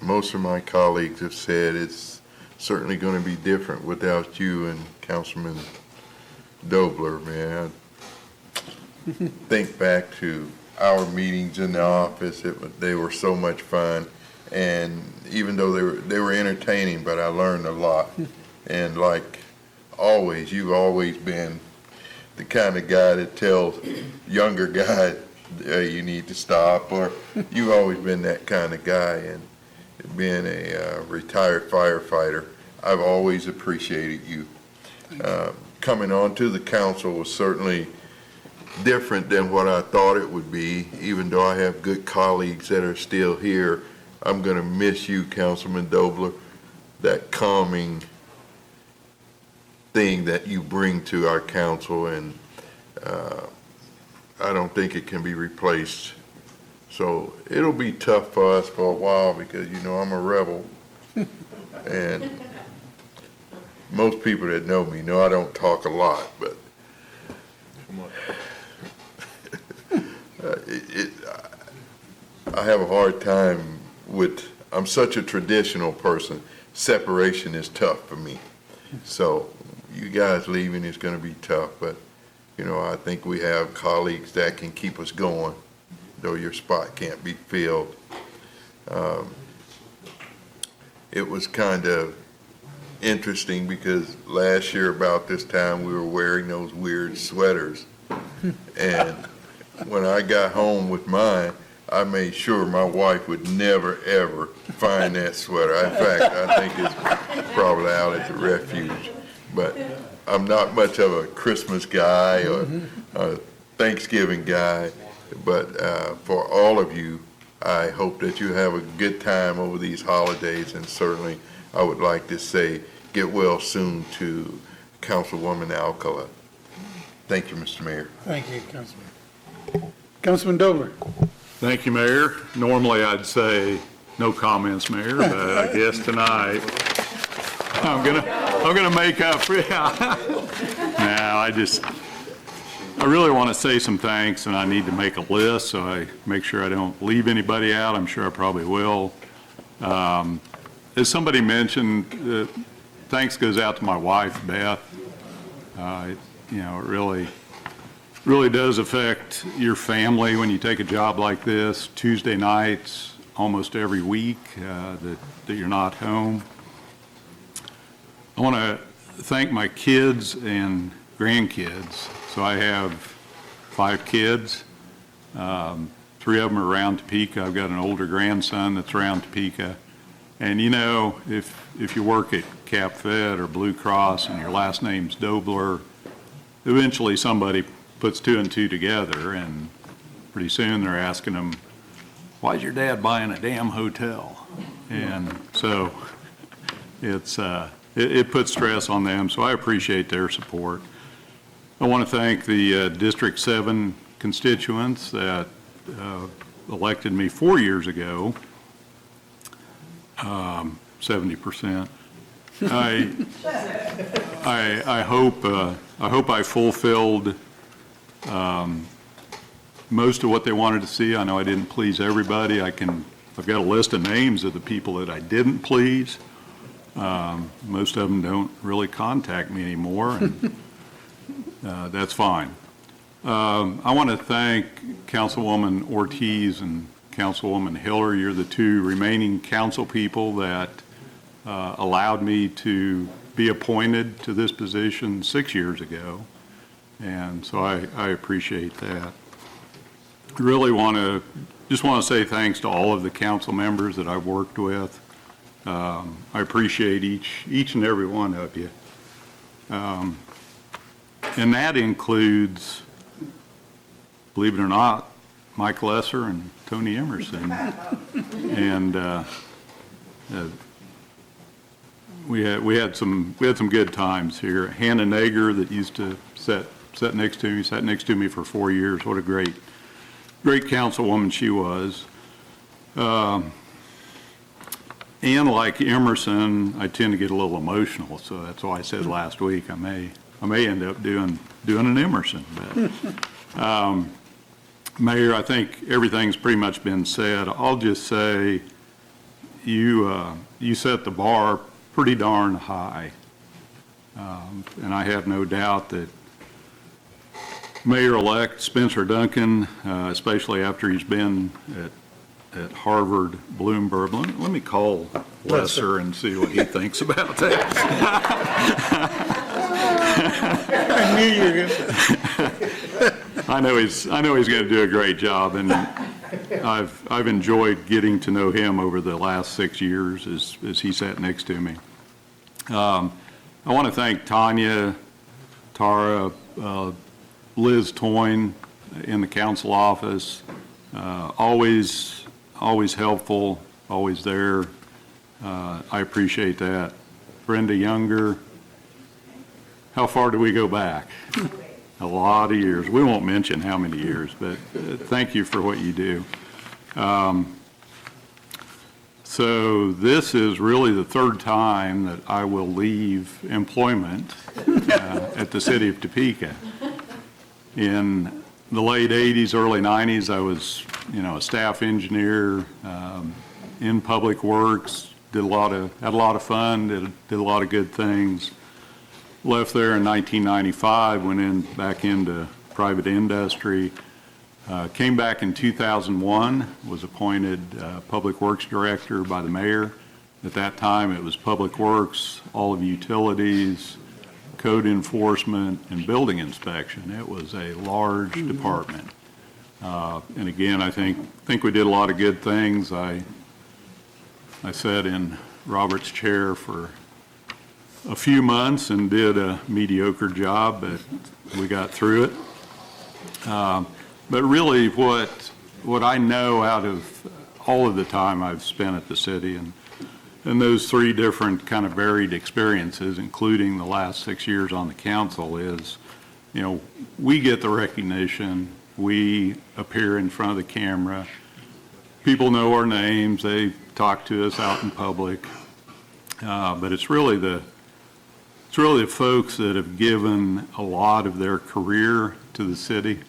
Speaker 16: most of my colleagues have said, it's certainly going to be different without you and Councilman Dobler, man. Think back to our meetings in the office. They were so much fun, and even though they were entertaining, but I learned a lot. And like always, you've always been the kind of guy that tells younger guys, hey, you need to stop, or you've always been that kind of guy. And being a retired firefighter, I've always appreciated you. Coming onto the council was certainly different than what I thought it would be. Even though I have good colleagues that are still here, I'm going to miss you, Councilman Dobler, that calming thing that you bring to our council, and I don't think it can be replaced. So it'll be tough for us for a while because, you know, I'm a rebel. And most people that know me know I don't talk a lot, but I have a hard time with, I'm such a traditional person. Separation is tough for me. So you guys leaving is going to be tough, but you know, I think we have colleagues that can keep us going, though your spot can't be filled. It was kind of interesting because last year about this time we were wearing those weird sweaters, and when I got home with mine, I made sure my wife would never ever find that sweater. In fact, I think it's probably out at the refuge. But I'm not much of a Christmas guy or a Thanksgiving guy, but for all of you, I hope that you have a good time over these holidays, and certainly I would like to say get well soon to Councilwoman Alcala. Thank you, Mr. Mayor.
Speaker 1: Thank you, Councilman. Councilman Dobler.
Speaker 18: Thank you, Mayor. Normally I'd say no comments, Mayor, but I guess tonight I'm gonna make up for it. Now, I really want to say some thanks, and I need to make a list so I make sure I don't leave anybody out. I'm sure I probably will. As somebody mentioned, thanks goes out to my wife, Beth. You know, it really does affect your family when you take a job like this. Tuesday nights, almost every week, that you're not home. I want to thank my kids and grandkids. So I have 5 kids. 3 of them are around Topeka. I've got an older grandson that's around Topeka. And you know, if you work at Cap Fed or Blue Cross and your last name's Dobler, eventually somebody puts 2 and 2 together, and pretty soon they're asking them, why's your dad buying a damn hotel? And so it puts stress on them, so I appreciate their support. I want to thank the District 7 constituents that elected me 4 years ago, 70%. I hope I fulfilled most of what they wanted to see. I know I didn't please everybody. I've got a list of names of the people that I didn't please. Most of them don't really contact me anymore, and that's fine. I want to thank Councilwoman Ortiz and Councilwoman Hiller. You're the 2 remaining council people that allowed me to be appointed to this position 6 years ago. And so I appreciate that. Really just want to say thanks to all of the council members that I've worked with. I appreciate each and every one of you. And that includes, believe it or not, Mike Lesser and Tony Emerson. And we had some good times here. Hannah Nager, that used to sat next to me for 4 years. What a great councilwoman she was. And like Emerson, I tend to get a little emotional, so that's why I said last week I may end up doing an Emerson. But, Mayor, I think everything's pretty much been said. I'll just say you set the bar pretty darn high, and I have no doubt that Mayor-elect Spencer Duncan, especially after he's been at Harvard, Bloomberg. Let me call Lesser and see what he thinks about that.
Speaker 1: I knew you were going to.
Speaker 18: I know he's going to do a great job, and I've enjoyed getting to know him over the last 6 years as he sat next to me. I want to thank Tanya, Tara, Liz Toyne in the council office. Always helpful, always there. I appreciate that. Brenda Younger, how far do we go back? A lot of years. We won't mention how many years, but thank you for what you do. So this is really the third time that I will leave employment at the city of Topeka. In the late 80s, early 90s, I was, a staff engineer in public works, had a lot of fun, did a lot of good things. Left there in 1995, went back into private industry. Came back in 2001, was appointed Public Works Director by the mayor. At that time, it was Public Works, all of utilities, code enforcement, and building inspection. It was a large department. And again, I think we did a lot of good things. I sat in Robert's chair for a few months and did a mediocre job, but we got through it. But really what I know out of all of the time I've spent at the city and those three different kind of varied experiences, including the last 6 years on the council, is, we get the recognition, we appear in front of the camera, people know our names, they talk to us out in public, but it's really the folks that have given a lot of their career to the city,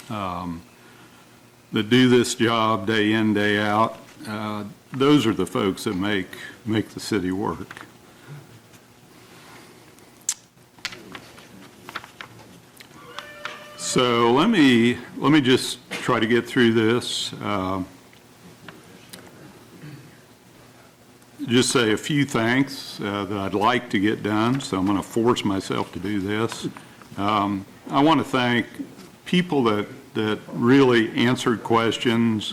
Speaker 18: that do this job day in, day out. Those are the folks that make the city work. So let me just try to get through this. Just say a few thanks that I'd like to get done, so I'm going to force myself to do this. I want to thank people that really answered questions,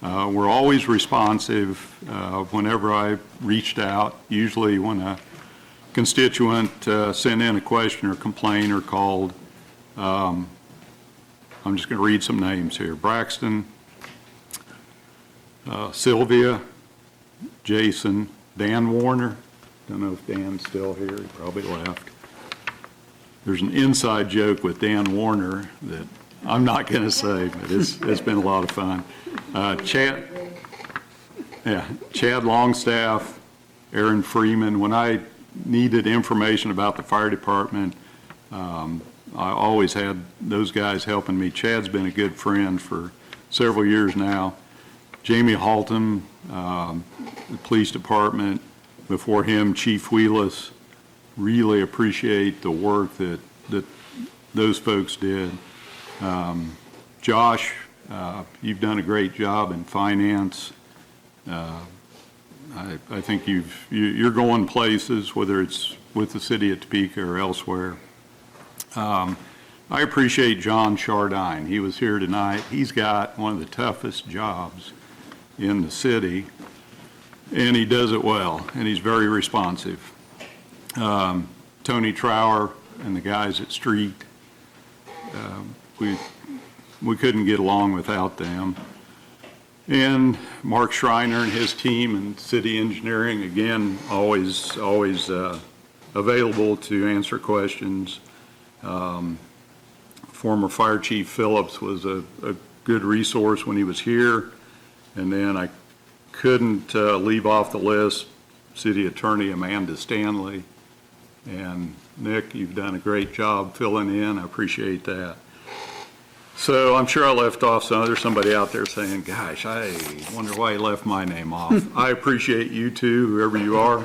Speaker 18: were always responsive whenever I reached out, usually when a constituent sent in a question or complaint or called. I'm just going to read some names here. Braxton, Sylvia, Jason, Dan Warner. Don't know if Dan's still here. He probably left. There's an inside joke with Dan Warner that I'm not going to say, but it's been a lot of fun. Chad Longstaff, Aaron Freeman. When I needed information about the fire department, I always had those guys helping me. Chad's been a good friend for several years now. Jamie Halton, the police department. Before him, Chief Wheelis. Really appreciate the work that those folks did. Josh, you've done a great job in finance. I think you're going places, whether it's with the city of Topeka or elsewhere. I appreciate John Chardine. He was here tonight. He's got one of the toughest jobs in the city, and he does it well, and he's very responsive. Tony Trower and the guys at Street, we couldn't get along without them. And Mark Schreiner and his team and city engineering, again, always available to answer questions. Former Fire Chief Phillips was a good resource when he was here. And then I couldn't leave off the list City Attorney Amanda Stanley. And Nick, you've done a great job filling in. I appreciate that. So I'm sure I left off there's somebody out there saying, gosh, I wonder why he left my name off. I appreciate you too, whoever you are.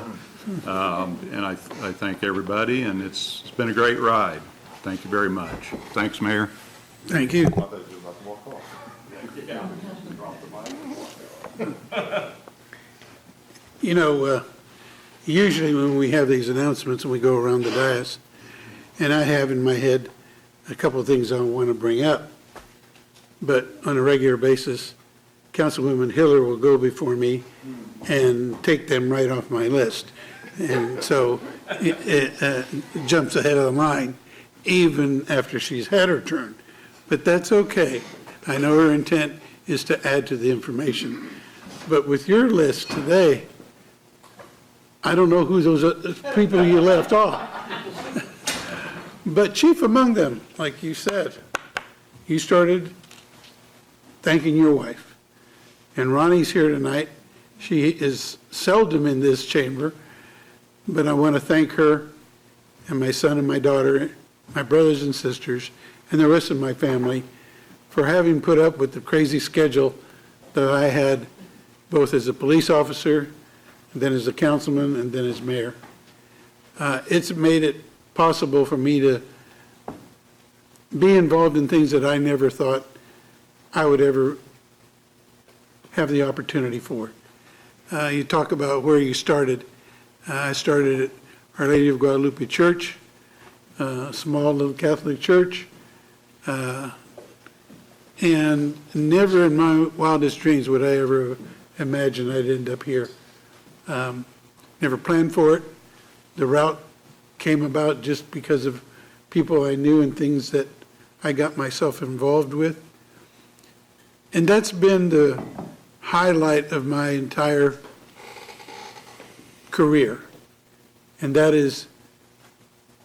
Speaker 18: And I thank everybody, and it's been a great ride. Thank you very much. Thanks, Mayor.
Speaker 1: Thank you. You know, usually when we have these announcements and we go around the dais, and I have in my head a couple of things I want to bring up, but on a regular basis, Councilwoman Hiller will go before me and take them right off my list. And so it jumps ahead of the line, even after she's had her turn. But that's okay. I know her intent is to add to the information. But with your list today, I don't know who those people you left off. But chief among them, like you said, you started thanking your wife. And Ronnie's here tonight. She is seldom in this chamber, but I want to thank her and my son and my daughter, my brothers and sisters, and the rest of my family for having put up with the crazy schedule that I had both as a police officer, then as a councilman, and then as mayor. It's made it possible for me to be involved in things that I never thought I would ever have the opportunity for. You talk about where you started. I started at Our Lady of Guadalupe Church, a small little Catholic church, and never in my wildest dreams would I ever imagine I'd end up here. Never planned for it. The route came about just because of people I knew and things that I got myself involved with. And that's been the highlight of my entire career. And that is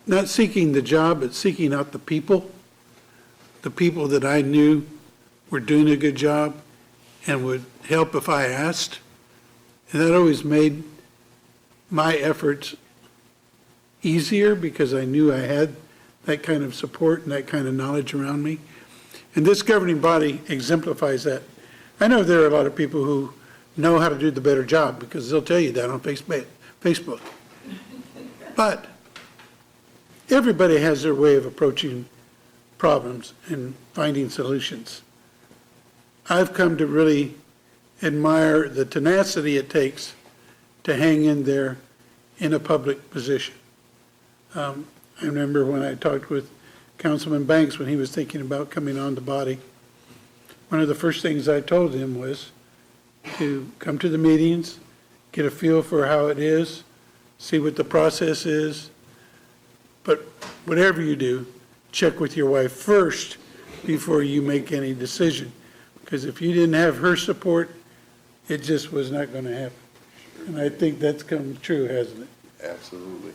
Speaker 1: not seeking the job, but seeking out the people that I knew were doing a good job and would help if I asked. And that always made my efforts easier because I knew I had that kind of support and that kind of knowledge around me. And this governing body exemplifies that. I know there are a lot of people who know how to do the better job because they'll tell you that on Facebook. But everybody has their way of approaching problems and finding solutions. I've come to really admire the tenacity it takes to hang in there in a public position. I remember when I talked with Councilman Banks when he was thinking about coming on the body, one of the first things I told him was to come to the meetings, get a feel for how it is, see what the process is, but whatever you do, check with your wife first before you make any decision. Because if you didn't have her support, it just was not going to happen. And I think that's come true, hasn't it?
Speaker 16: Absolutely.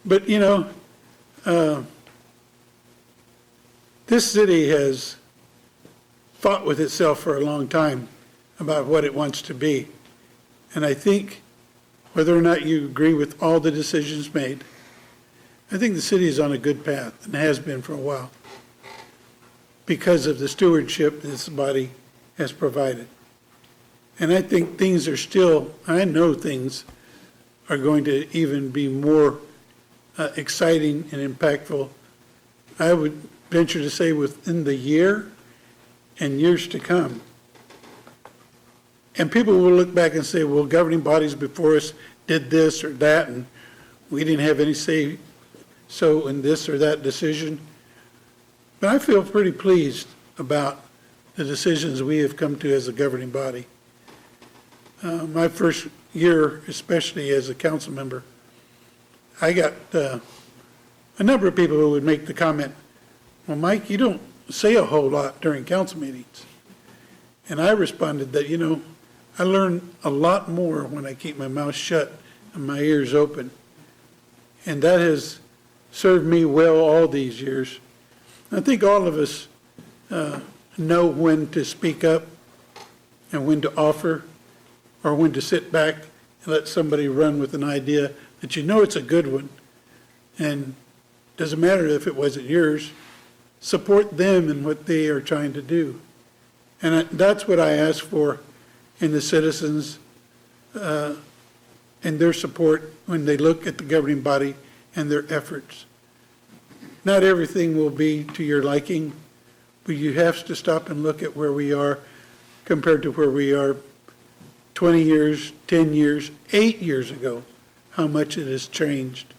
Speaker 1: But, you know, this city has fought with itself for a long time about what it wants to be. And I think whether or not you agree with all the decisions made, I think the city is on a good path and has been for a while because of the stewardship this body has provided. And I think things are still, I know things are going to even be more exciting and impactful. I would venture to say within the year and years to come. And people will look back and say, well, governing bodies before us did this or that, and we didn't have any say so in this or that decision. But I feel pretty pleased about the decisions we have come to as a governing body. My first year, especially as a council member, I got a number of people who would make the comment, well, Mike, you don't say a whole lot during council meetings. And I responded that, I learn a lot more when I keep my mouth shut and my ears open. And that has served me well all these years. I think all of us know when to speak up and when to offer, or when to sit back and let somebody run with an idea that it's a good one. And doesn't matter if it wasn't yours, support them in what they are trying to do. And that's what I ask for in the citizens and their support when they look at the governing body and their efforts. Not everything will be to your liking, but you have to stop and look at where we are compared to where we are 20 years, 10 years, 8 years ago, how much it has changed.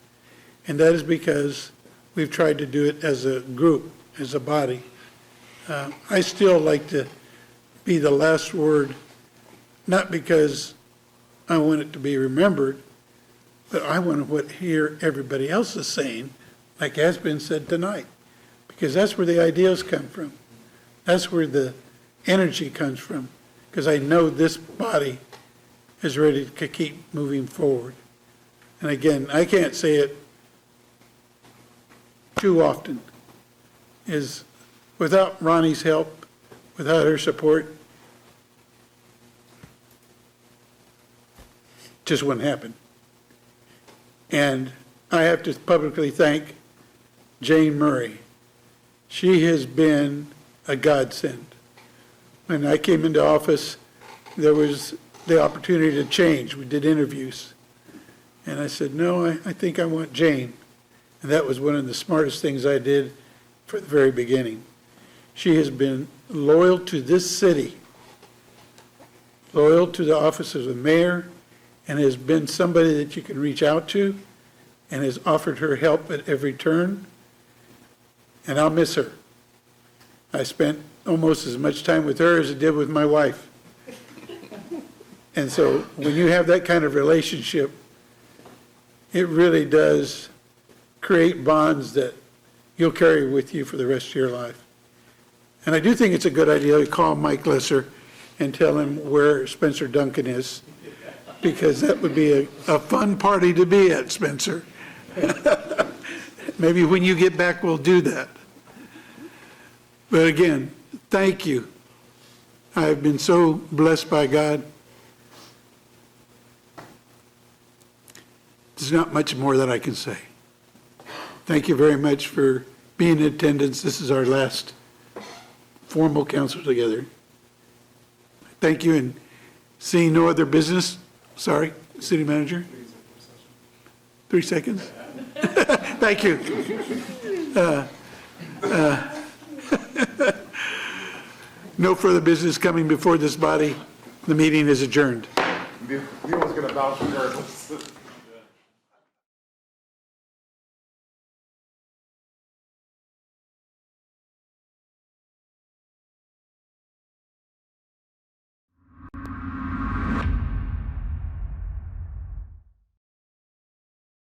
Speaker 1: And that is because we've tried to do it as a group, as a body. I still like to be the last word, not because I want it to be remembered, but I want to hear everybody else is saying, like has been said tonight, because that's where the ideas come from. That's where the energy comes from, because I know this body is ready to keep moving forward. And again, I can't say it too often, is without Ronnie's help, without her support, just wouldn't happen. And I have to publicly thank Jane Murray. She has been a godsend. When I came into office, there was the opportunity to change. We did interviews. And I said, no, I think I want Jane. And that was one of the smartest things I did for the very beginning. She has been loyal to this city, loyal to the office of the mayor, and has been somebody that you can reach out to, and has offered her help at every turn. And I'll miss her. I spent almost as much time with her as I did with my wife. And so when you have that kind of relationship, it really does create bonds that you'll carry with you for the rest of your life. And I do think it's a good idea to call Mike Lesser and tell him where Spencer Duncan is, because that would be a fun party to be at, Spencer. Maybe when you get back, we'll do that. But again, thank you. I've been so blessed by God. There's not much more that I can say. Thank you very much for being in attendance. This is our last formal council together. Thank you, and seeing no other business, sorry, City Manager? 3 seconds? Thank you. No further business coming before this body. The meeting is adjourned.
Speaker 2: He was going to vouch regardless.